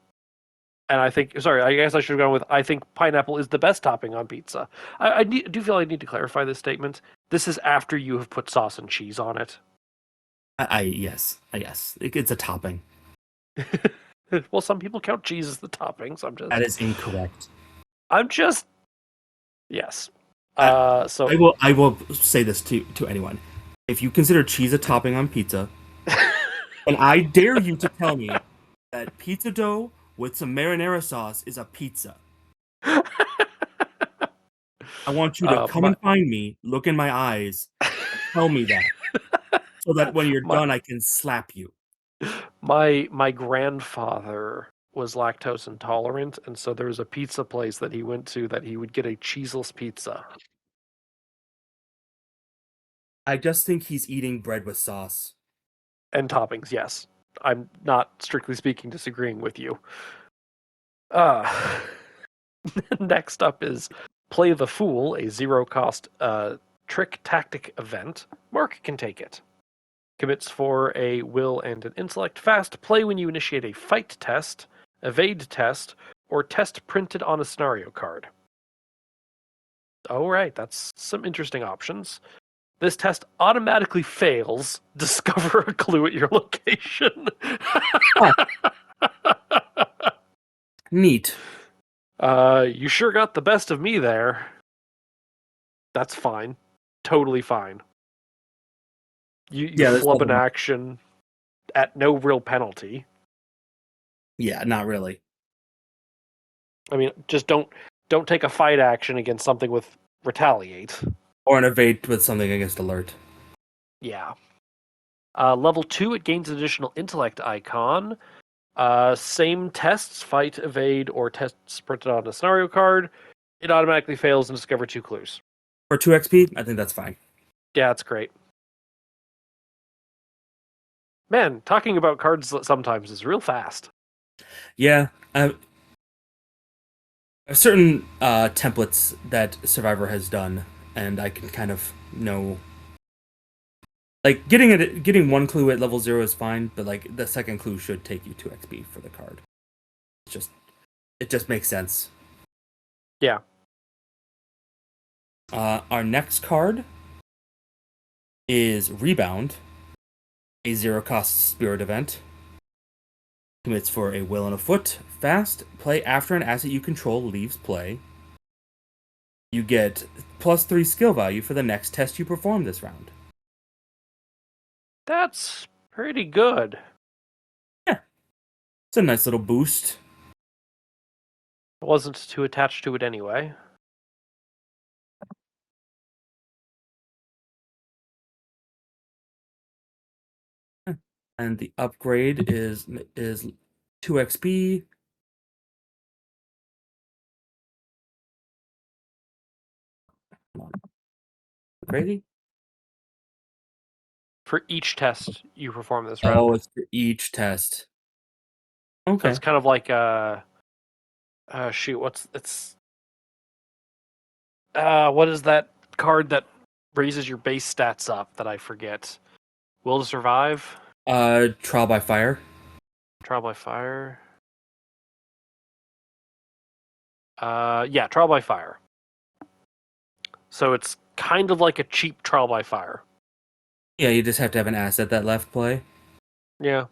And I think, sorry, I guess I should have gone with, I think pineapple is the best topping on pizza. Do feel I need to clarify this statement. This is after you have put sauce and cheese on it. Yes, it's a topping. Well, some people count cheese as the topping, so That is incorrect. I'm just, yes. So I will say this to anyone. If you consider cheese a topping on pizza, and I dare you to tell me that pizza dough with some marinara sauce is a pizza. I want you to come my and find me, look in my eyes, and tell me that, so that when you're my done, I can slap you. my grandfather was lactose intolerant, and so there was a pizza place that he went to that he would get a cheeseless pizza. I just think he's eating bread with sauce. And toppings, yes. I'm not strictly speaking disagreeing with you. Uh Next up is Play the Fool, a zero-cost trick tactic event. Mark can take it. Commits for a will and an intellect. Fast play when you initiate a fight test, evade test, or test printed on a scenario card. Oh, right, that's some interesting options. This test automatically fails. Discover a clue at your location. Huh. Neat. You sure got the best of me there. That's fine. Totally fine. You Yeah, there's flub an nothing. action at no real penalty. Yeah, not really. I mean, just don't take a fight action against something with retaliate. Or an evade with something against alert. Yeah. Level 2, it gains an additional intellect icon. Same tests, fight, evade, or tests printed on a scenario card. It automatically fails and discover 2 clues. For 2 XP, I think that's fine. Yeah, that's great. Man, talking about cards sometimes is real fast. Yeah, certain templates that Survivor has done, and I can kind of know. Like getting one clue at level 0 is fine, but like the second clue should take you 2 XP for the card. It just makes sense. Yeah. Our next card is Rebound, a zero-cost spirit event. Commits for a will and a foot. Fast, play after an asset you control leaves play. You get +3 skill value for the next test you perform this round. That's pretty good. Yeah, it's a nice little boost. I wasn't too attached to it anyway. And the upgrade is 2 XP. Crazy. For each test you perform this Oh, round. it's for each test. So Okay. it's kind of like shoot, what is that card that raises your base stats up that I forget? Will to Survive? Trial by fire. Trial by Fire? Yeah, Trial by Fire. So it's kind of like a cheap trial by fire. Yeah, you just have to have an asset that left play. Yeah.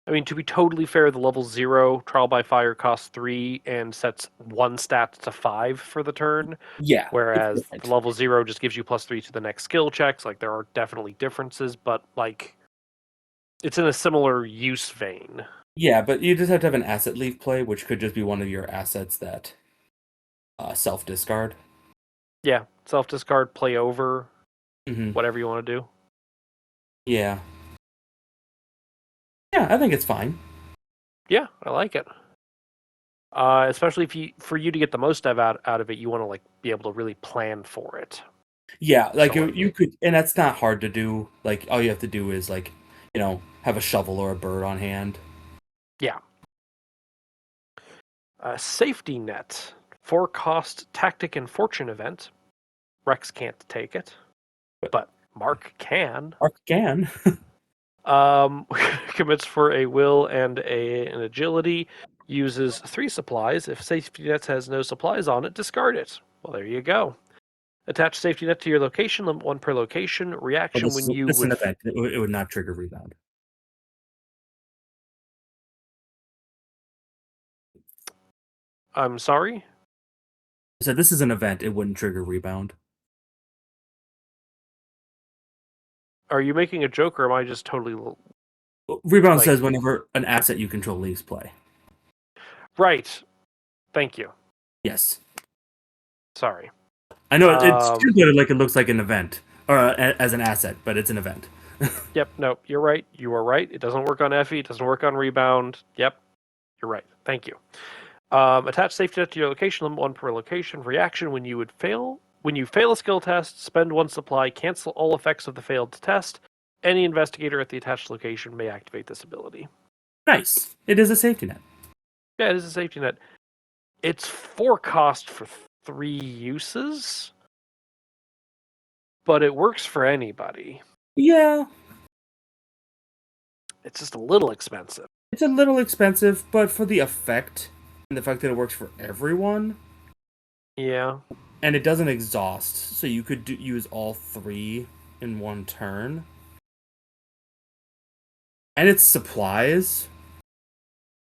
I mean, to be totally fair, the level 0 trial by fire costs 3 and sets 1 stat to 5 for the turn, Yeah, it's whereas the different. level 0 just gives you +3 to the next skill checks. Like, there are definitely differences, but, like, it's in a similar use vein. Yeah, but you just have to have an asset leave play, which could just be one of your assets that self discard. Yeah, self discard, play over, Mm-hmm. whatever you want to do. Yeah. Yeah, I think it's fine. Yeah, I like it. Especially if for you to get the most out of it, you want to like be able to really plan for it. Yeah, like So like, you could, and that's not hard to do. Like all you have to do is like, have a shovel or a bird on hand. yeah, safety net, 4-cost tactic and fortune event. Rex can't take it, but Mark can. Arc can. Um, commits for a will and an agility. Uses 3 supplies. If safety net has no supplies on it, discard it. Well, there you go. Attach safety net to your location, limit 1 per location. Oh, Reaction when you this is would. an event. It would not trigger rebound. I'm sorry? I said this is an event. It wouldn't trigger rebound. Are you making a joke or am I just totally. Rebound Like. says whenever an asset you control leaves play. Right. Thank you. Yes. Sorry. I know it's Um, treated like it looks like an event or as an asset, but it's an event. yep, no, you're right. You are right. It doesn't work on Effie. It doesn't work on Rebound. Yep, you're right. Thank you. Attach safety net to your location, limit 1 per location. Reaction when you fail a skill test, spend 1 supply, cancel all effects of the failed test. Any investigator at the attached location may activate this ability. Nice. It is a safety net. Yeah, it is a safety net. It's 4-cost for 3 uses, but it works for anybody. Yeah, It's just a little expensive. it's a little expensive, but for the effect and the fact that it works for everyone, Yeah. and it doesn't exhaust, so you could use all 3 in one turn. And it's supplies,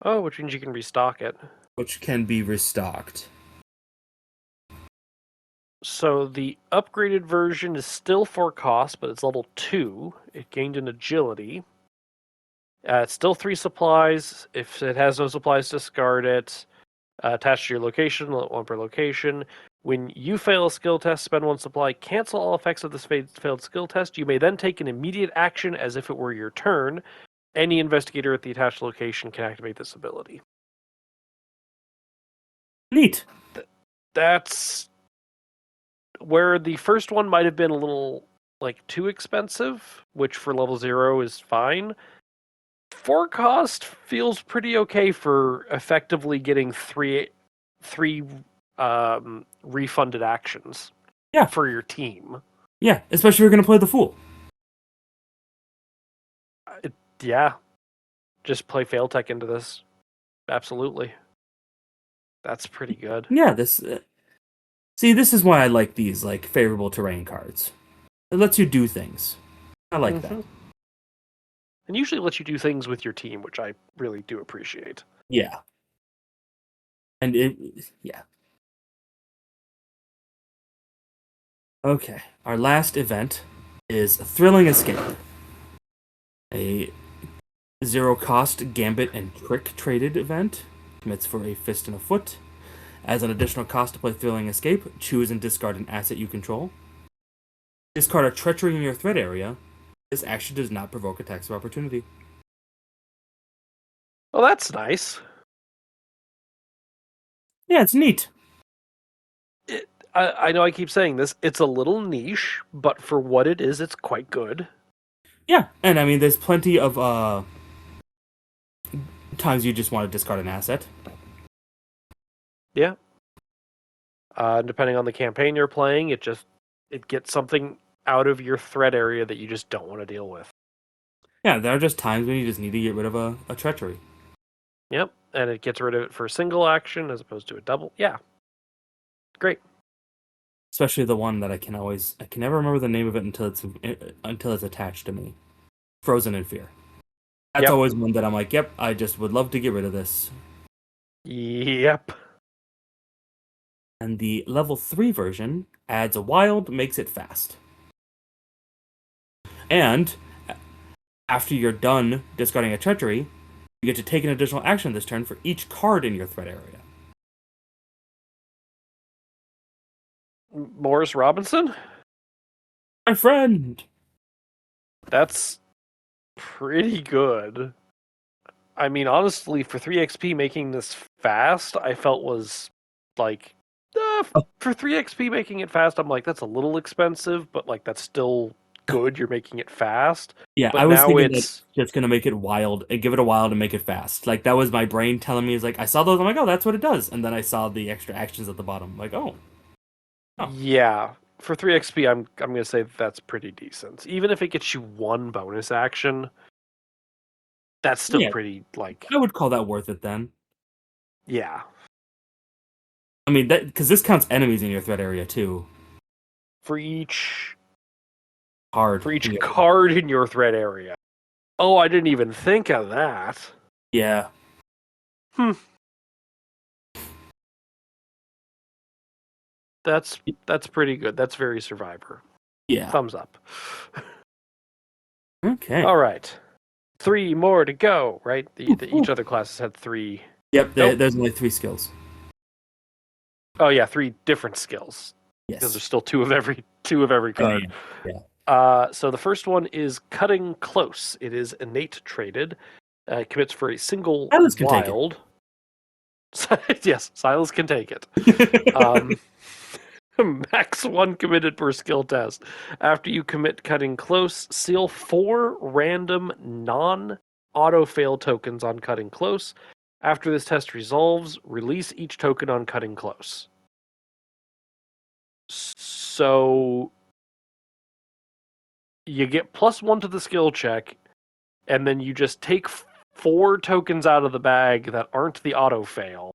Oh, which means you can restock it. which can be restocked. So the upgraded version is still 4-cost, but it's level 2. It gained an agility. It's still 3 supplies. If it has no supplies, discard it. Attached to your location, 1 per location. When you fail a skill test, spend 1 supply. Cancel all effects of this failed skill test. You may then take an immediate action as if it were your turn. Any investigator at the attached location can activate this ability. Neat. That's where the first one might have been a little like too expensive, which for level 0 is fine. 4-cost feels pretty okay for effectively getting three refunded actions. Yeah. For your team. Yeah, especially if you're going to play the Fool. Yeah. Just play Failtech into this. Absolutely. That's pretty good. Yeah, this... see, this is why I like these, like, favorable terrain cards. It lets you do things. I like that. And usually lets you do things with your team, which I really do appreciate. Yeah. And yeah. Okay, our last event is Thrilling Escape. A 0-cost gambit and trick traded event. Commits for a fist and a foot. As an additional cost to play Thrilling Escape, choose and discard an asset you control. Discard a treachery in your threat area. This action does not provoke attacks of opportunity. Well, that's nice. Yeah, it's neat. I know I keep saying this. It's a little niche, but for what it is, it's quite good. Yeah, and I mean, there's plenty of times you just want to discard an asset. Yeah. Depending on the campaign you're playing, it gets something out of your threat area that you just don't want to deal with. Yeah, there are just times when you just need to get rid of a treachery. Yep, and it gets rid of it for a single action as opposed to a double. Yeah. Great. especially the one that I can never remember the name of it until it's attached to me. Frozen in Fear. That's Yep. always one that I'm like, yep, I just would love to get rid of this. Yep. And the level 3 version adds a wild, makes it fast. And after you're done discarding a treachery, you get to take an additional action this turn for each card in your threat area. Morris Robinson? My friend! That's pretty good. I mean, honestly, for 3 XP, making this fast, I felt was like, for 3 XP making it fast, I'm like, that's a little expensive, but like, that's still good. You're making it fast. Yeah, I But was now thinking that it's, just gonna make it wild and give it a wild and make it fast. Like that was my brain telling me is like I saw those, I'm like, oh, that's what it does. And then I saw the extra actions at the bottom. I'm like, oh. yeah. For 3 XP, I'm gonna say that's pretty decent. Even if it gets you one bonus action, that's still Yeah, pretty, like, I would call that worth it then. yeah. I mean that because this counts enemies in your threat area too. For each Hard. for each Yeah. card in your threat area. Oh, I didn't even think of that. Yeah. Hmm. That's pretty good. That's very Survivor. Yeah. Thumbs up. Okay. All right. 3 more to go, right? Each other classes had 3. Yep, Nope. there's only 3 skills. Oh yeah, 3 different skills. Because there's Yes. still two of every card. So the first one is Cutting Close. It is innate traded. Commits for a single Silas can take wild. Yes, Silas can take it. it. Max 1 committed per skill test. After you commit Cutting Close, seal 4 random non-auto fail tokens on Cutting Close. After this test resolves, release each token on Cutting Close. So you get +1 to the skill check, and then you just take 4 tokens out of the bag that aren't the auto fail,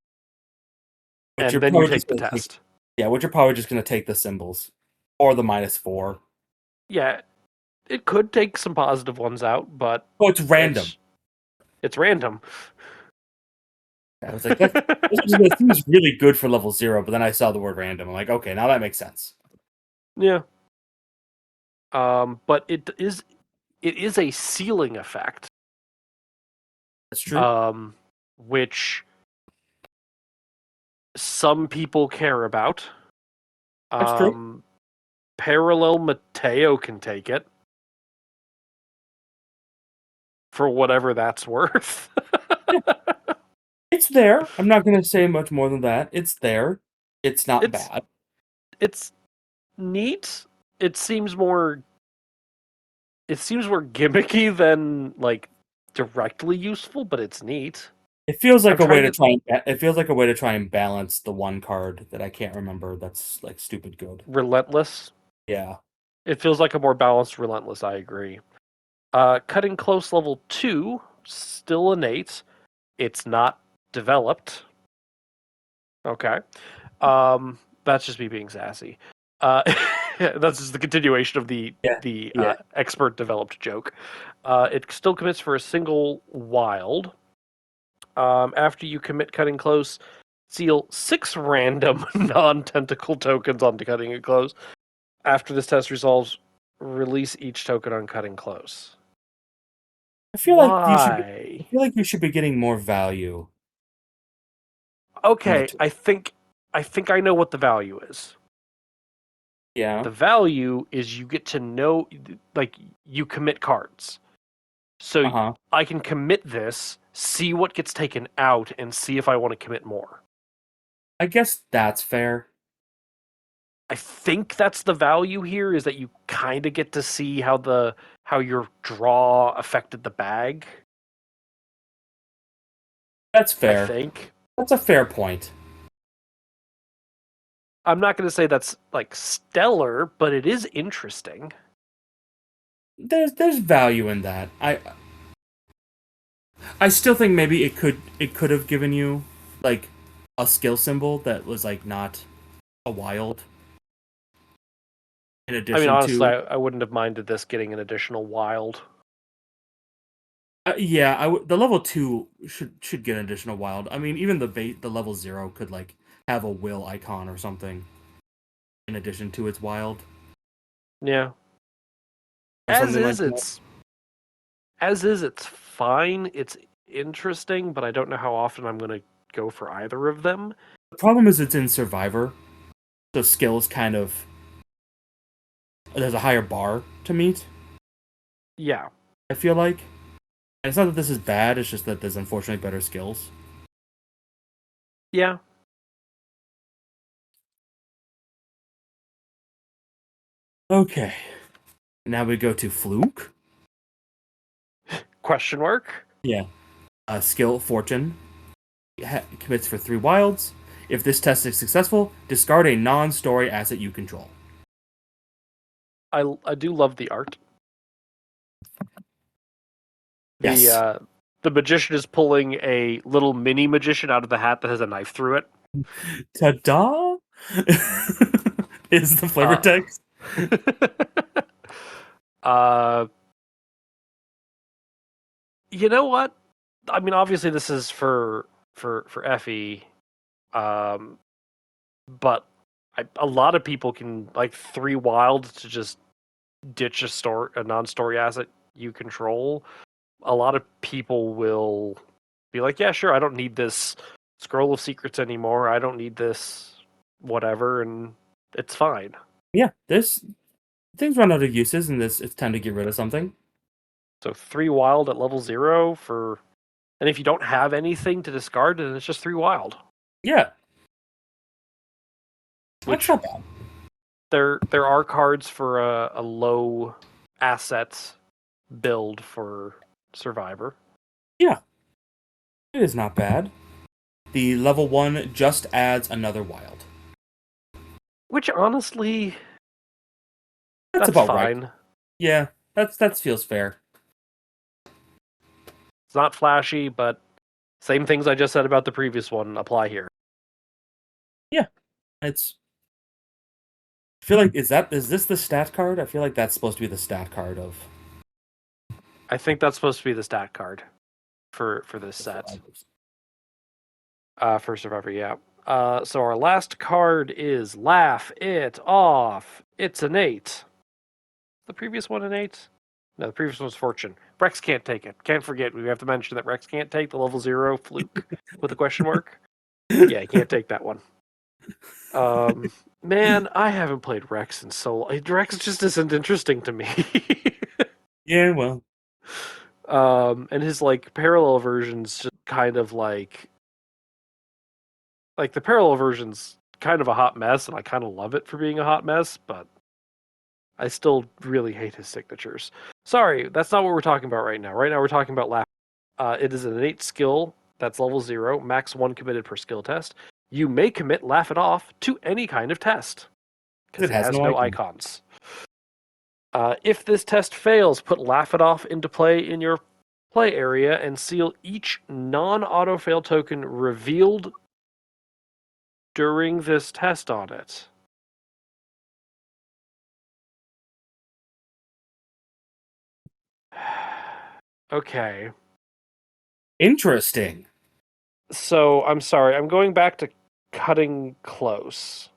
But and you're then you probably take just the gonna take, test. yeah, which you're probably just gonna take the symbols. Or the -4. Yeah, it could take some positive ones out, but Oh, it's random. It's random. I was like, that seems really good for level 0, but then I saw the word random. I'm like, okay, now that makes sense. Yeah. But it is a ceiling effect. That's true. Which some people care about. That's true. Parallel Mateo can take it for whatever that's worth. Yeah, it's there. I'm not gonna say much more than that. It's there. It's not it's bad. it's neat. It seems more gimmicky than like directly useful, but it's neat. It feels I'm like a way trying to to try and it feels like a way to try and balance the one card that I can't remember that's like stupid good. Relentless. Yeah. It feels like a more balanced Relentless, I agree. Cutting Close level 2, still innate. It's not developed. Okay. That's just me being sassy. That's just the continuation of the Yeah. Yeah. expert developed joke. It still commits for a single wild. After you commit Cutting Close, seal 6 random non-tentacle tokens onto Cutting It Close. After this test resolves, release each token on Cutting Close. I feel like Why? you should be getting more value from Okay, it. I think I know what the value is. Yeah. The value is you get to know, like, you commit cards. So Uh-huh. I can commit this, see what gets taken out, and see if I want to commit more. I guess that's fair. I think that's the value here, is that you kind of get to see how your draw affected the bag. That's I fair. think. That's a fair point. I'm not going to say that's like stellar, but it is interesting. There's value in that. I still think maybe it could have given you like a skill symbol that was like not a wild. in I mean, addition honestly, to I wouldn't have minded this getting an additional wild. yeah, the level 2 should get an additional wild. I mean, even the level 0 could like have a will icon or something in addition to its wild Yeah. or As something like is, that. it's fine. It's interesting, but I don't know how often I'm gonna go for either of them. The problem is it's in Survivor, so skills kind of there's a higher bar to meet. Yeah. I feel like, and it's not that this is bad. It's just that there's unfortunately better skills. Yeah. Okay, now we go to Fluke. Question mark. Yeah, skill Fortune commits for 3 wilds. If this test is successful, discard a non-story asset you control. I do love the art. The Yes. uh the magician is pulling a little mini magician out of the hat that has a knife through it. Ta-da! Is the flavor Uh, text? uh, you know what? I mean, obviously this is for Effie, um, but a lot of people can like 3 wild to just ditch a non-story asset you control. A lot of people will be like, yeah, sure, I don't need this scroll of secrets anymore. I don't need this whatever, and it's fine. Yeah, there's things run out of uses, and this it's time to get rid of something. So 3 wild at level 0 for, and if you don't have anything to discard, then it's just 3 wild. Yeah, that's Which not bad. there are cards for a low assets build for Survivor. Yeah, it is not bad. The level 1 just adds another wild. Which honestly, That's that's about right. fine. Yeah, that feels fair. It's not flashy, but same things I just said about the previous one apply here. Yeah, it's. I feel like is this the stat card? I feel like that's supposed to be the stat card of I think that's supposed to be the stat card for this the set. survivors. For Survivor, yeah. So our last card is Laugh It Off. It's an 8. The previous one an 8? No, the previous one's Fortune. Rex can't take it. Can't forget, we have to mention that Rex can't take the level 0 Fluke with a question mark. Yeah, he can't take that one. Man, I haven't played Rex in so long. Rex just isn't interesting to me. Yeah, well, And his like parallel versions just kind of like the parallel version's kind of a hot mess, and I kind of love it for being a hot mess, but I still really hate his signatures. Sorry, that's not what we're talking about right now. Right now we're talking about Laugh. It is an innate skill that's level 0, max 1 committed per skill test. You may commit Laugh It Off to any kind of test it because it has has no no icon. icons. If this test fails, put Laugh It Off into play in your play area and seal each non-auto fail token revealed during this test on it. Okay. Interesting. So I'm sorry. I'm going back to cutting close.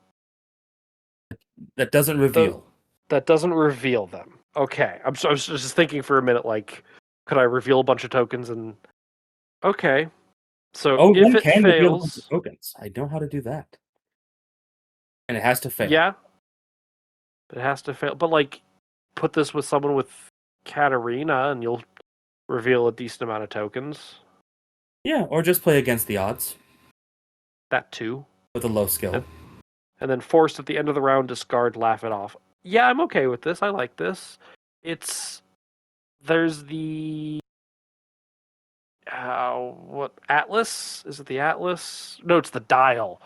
That doesn't The reveal. that doesn't reveal them. Okay. I was just thinking for a minute, like, could I reveal a bunch of tokens and okay. So Oh, if one it can reveal a bunch of fails, tokens. I know how to do that. And it has to fail. yeah, it has to fail. But like, put this with someone with Katarina, and you'll reveal a decent amount of tokens. Yeah, or just play against the odds That too. with a low skill. And, and then forced at the end of the round, discard, laugh it off. Yeah, I'm okay with this. I like this. It's there's the what Atlas? Is it the Atlas? No, it's the Dial.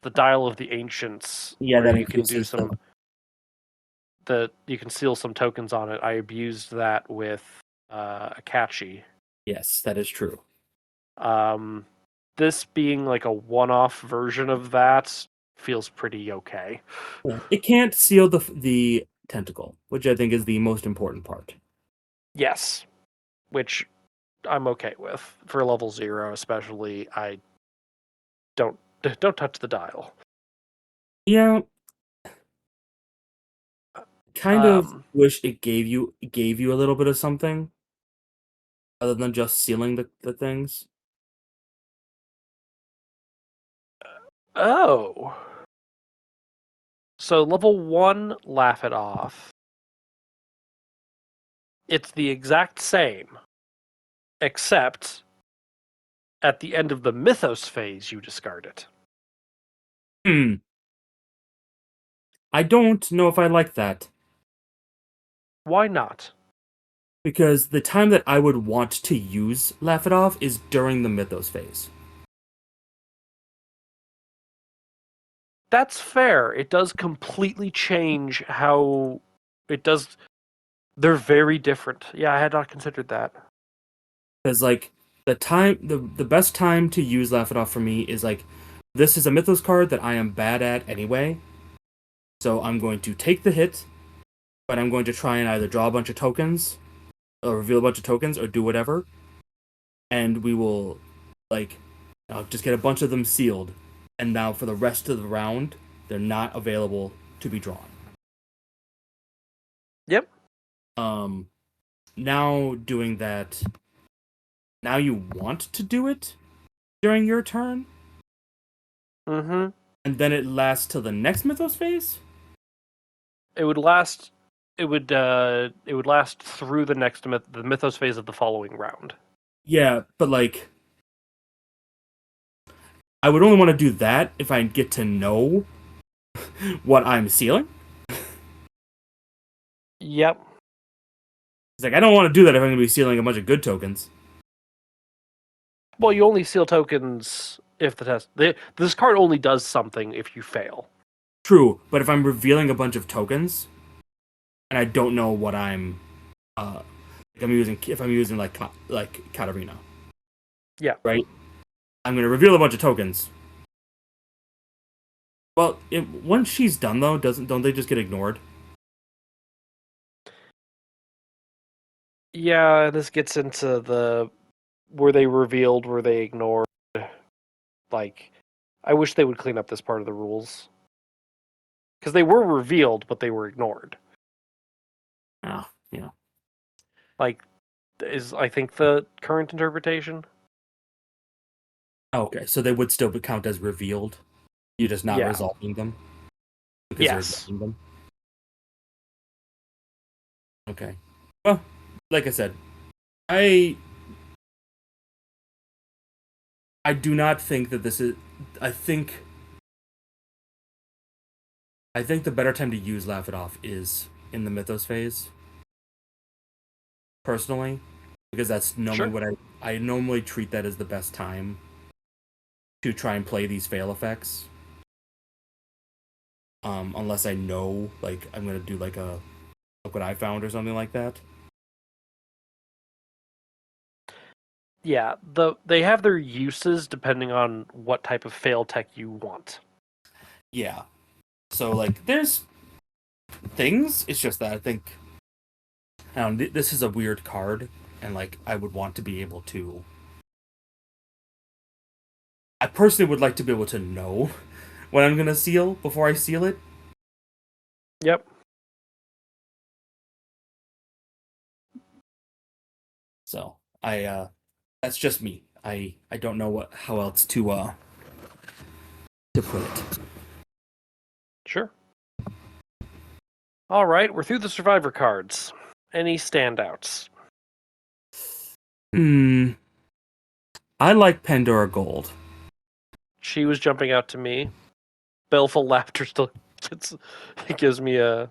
The Dial of the Ancients, Yeah, where that you can do increases some you can seal some tokens on it. I abused that with Akachi. Yes, that is true. Um, this being like a one-off version of that feels pretty okay. Yeah. It can't seal the tentacle, which I think is the most important part. Yes, which I'm okay with for level 0, especially. I don't touch the dial. Yeah, kind of Um, wish it gave you a little bit of something other than just sealing the things. oh, so level 1, laugh it off. It's the exact same, except at the end of the Mythos phase, you discard it. Hmm. I don't know if I like that Why not? because the time that I would want to use Laugh It Off is during the Mythos phase. That's fair. It does completely change how it does. They're very different. Yeah, I had not considered that. Because like the best time to use Laugh It Off for me is like this is a Mythos card that I am bad at anyway. So I'm going to take the hit, but I'm going to try and either draw a bunch of tokens or reveal a bunch of tokens or do whatever. And we will like just get a bunch of them sealed. And now for the rest of the round, they're not available to be drawn. Yep. Um now doing that now you want to do it during your turn, Mm-hmm. and then it lasts till the next Mythos phase? It would last. It would last through the Mythos phase of the following round. Yeah, but like I would only want to do that if I get to know what I'm sealing. Yep. It's like I don't want to do that if I'm going to be sealing a bunch of good tokens. Well, you only seal tokens if the test. This card only does something if you fail. True, but if I'm revealing a bunch of tokens and I don't know what I'm like I'm using if I'm using like Katarina, Yeah. right? I'm going to reveal a bunch of tokens. Well, once she's done though, don't they just get ignored? Yeah. This gets into the were they revealed, were they ignored? Like, I wish they would clean up this part of the rules because they were revealed, but they were ignored. Oh, yeah. Like, is I think the current interpretation. Okay, so they would still count as revealed. You're just not Yeah. resolving them because you're Yes. ignoring them. Okay. Well, like I said, I I do not think that this is. I think I think the better time to use Laugh It Off is in the Mythos phase, personally, because that's normally Sure. what I normally treat that as the best time to try and play these fail effects. Unless I know like I'm gonna do like a look what I found or something like that. Yeah. They have their uses depending on what type of fail tech you want. Yeah. So like there's things. It's just that I think this is a weird card, and like I would want to be able to. I personally would like to be able to know what I'm gonna seal before I seal it. Yep. So that's just me. I don't know what how else to put it. Sure. All right, we're through the survivor cards. Any standouts? Hmm. I like Pandora Gold. She was jumping out to me. Baleful laughter still gets, it gives me a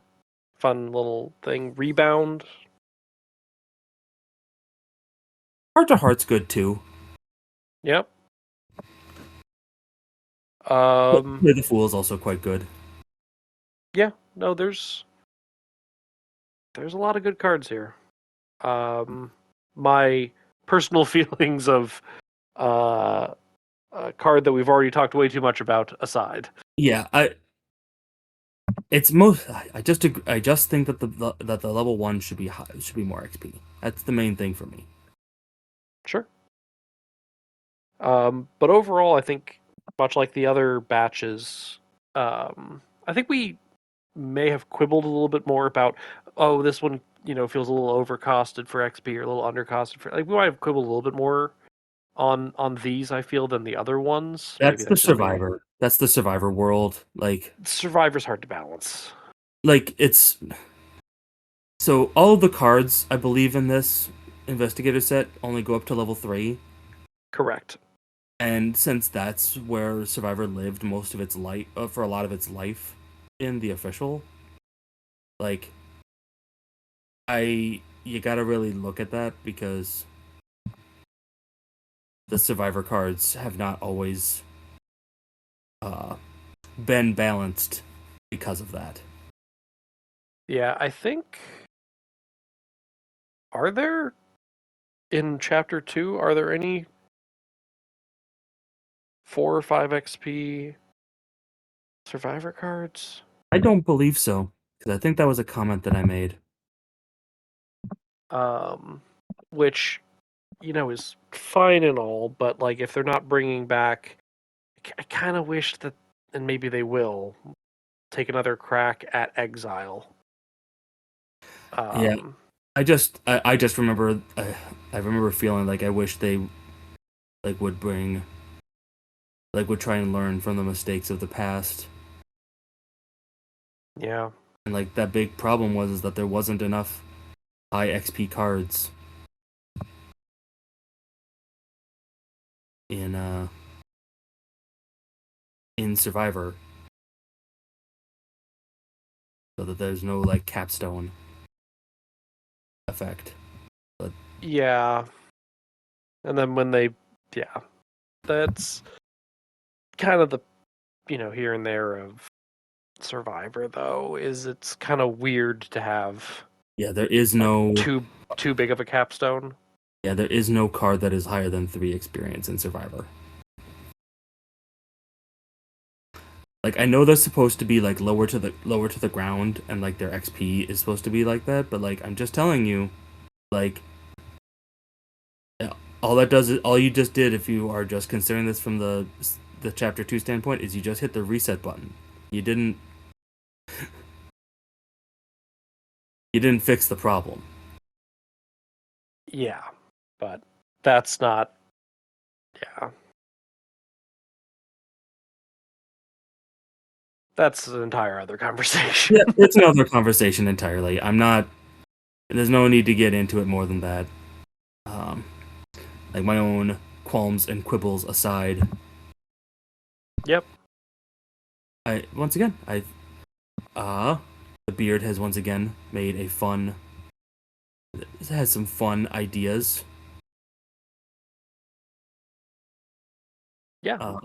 fun little thing. Rebound. Heart to Heart's good too. Yep. Play the Fool is also quite good. Yeah. No, there's a lot of good cards here. My personal feelings of uh, a card that we've already talked way too much about aside. Yeah, It's most. I just think that the level one should be high, should be more XP. That's the main thing for me. Sure. But overall, I think much like the other batches, I think we may have quibbled a little bit more about, oh, this one, feels a little overcosted for XP or a little undercosted for, like, we might have quibbled a little bit more on these, I feel, than the other ones. Maybe That's the that's just me. survivor. That's the survivor world. Survivor's hard to balance. It's so all of the cards I believe in this investigator set only go up to level 3. Correct. And since that's where Survivor lived most of its life, for a lot of its life in the official, like you gotta really look at that because the Survivor cards have not always uh, been balanced because of that. Yeah, I think. Are there in Chapter 2? Are there any 4 or 5 XP Survivor cards? I don't believe so because I think that was a comment that I made. Um, which is fine and all, but like if they're not bringing back, I kind of wish that, and maybe they will take another crack at Exile. Yeah, Um, I just remember I remember feeling like I wish they like would bring would try and learn from the mistakes of the past. yeah, And like that big problem was is that there wasn't enough high XP cards in uh in Survivor, so that there's no like capstone effect. But yeah, and then when they, yeah, that's kind of the here and there of Survivor though. Is it's kind of weird to have yeah, there is like no too big of a capstone. yeah, there is no card that is higher than 3 experience in Survivor. Like I know they're supposed to be like lower to the ground and like their XP is supposed to be like that, but like I'm just telling you, like all that does is all you just did if you are just considering this from the chapter 2 standpoint is you just hit the reset button. You didn't fix the problem. Yeah, but that's not. Yeah, that's an entire other conversation. Yeah, it's another conversation entirely. I'm not there's no need to get into it more than that. Um like my own qualms and quibbles aside, Yep. I once again I the beard has once again made a fun it has some fun ideas. Yeah, Uh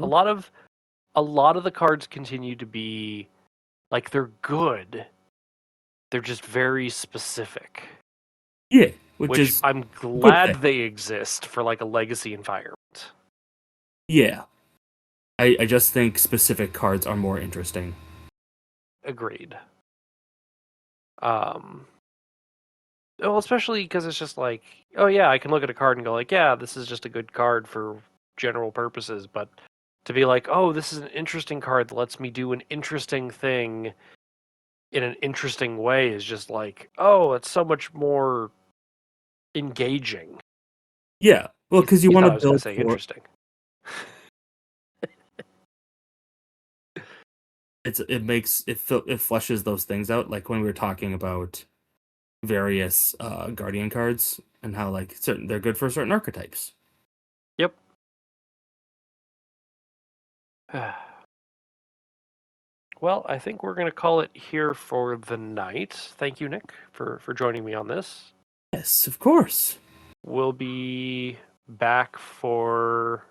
a lot of the cards continue to be like they're good. They're just very specific, yeah, which which is I'm a good thing. glad they exist for like a legacy environment. Yeah. I just think specific cards are more interesting. Agreed. Um, well, especially because it's just like, oh yeah, I can look at a card and go like, yeah, this is just a good card for general purposes, but to be like, oh, this is an interesting card that lets me do an interesting thing in an interesting way is just like, oh, it's so much more engaging. Yeah. Well, because you You want thought to I was going to build say for interesting. it makes it flushes those things out like when we were talking about various guardian cards and how like certain they're good for certain archetypes. Yep. Well, I think we're going to call it here for the night. Thank you, Nick, for joining me on this. Yes, of course. We'll be back for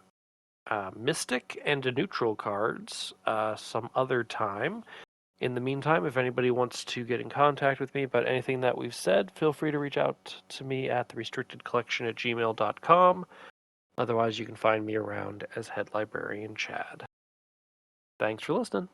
Mystic and neutral cards some other time. In the meantime, if anybody wants to get in contact with me about anything that we've said, feel free to reach out to me at therestrictedcollection@gmail.com. Otherwise, you can find me around as Head Librarian Chad. Thanks for listening.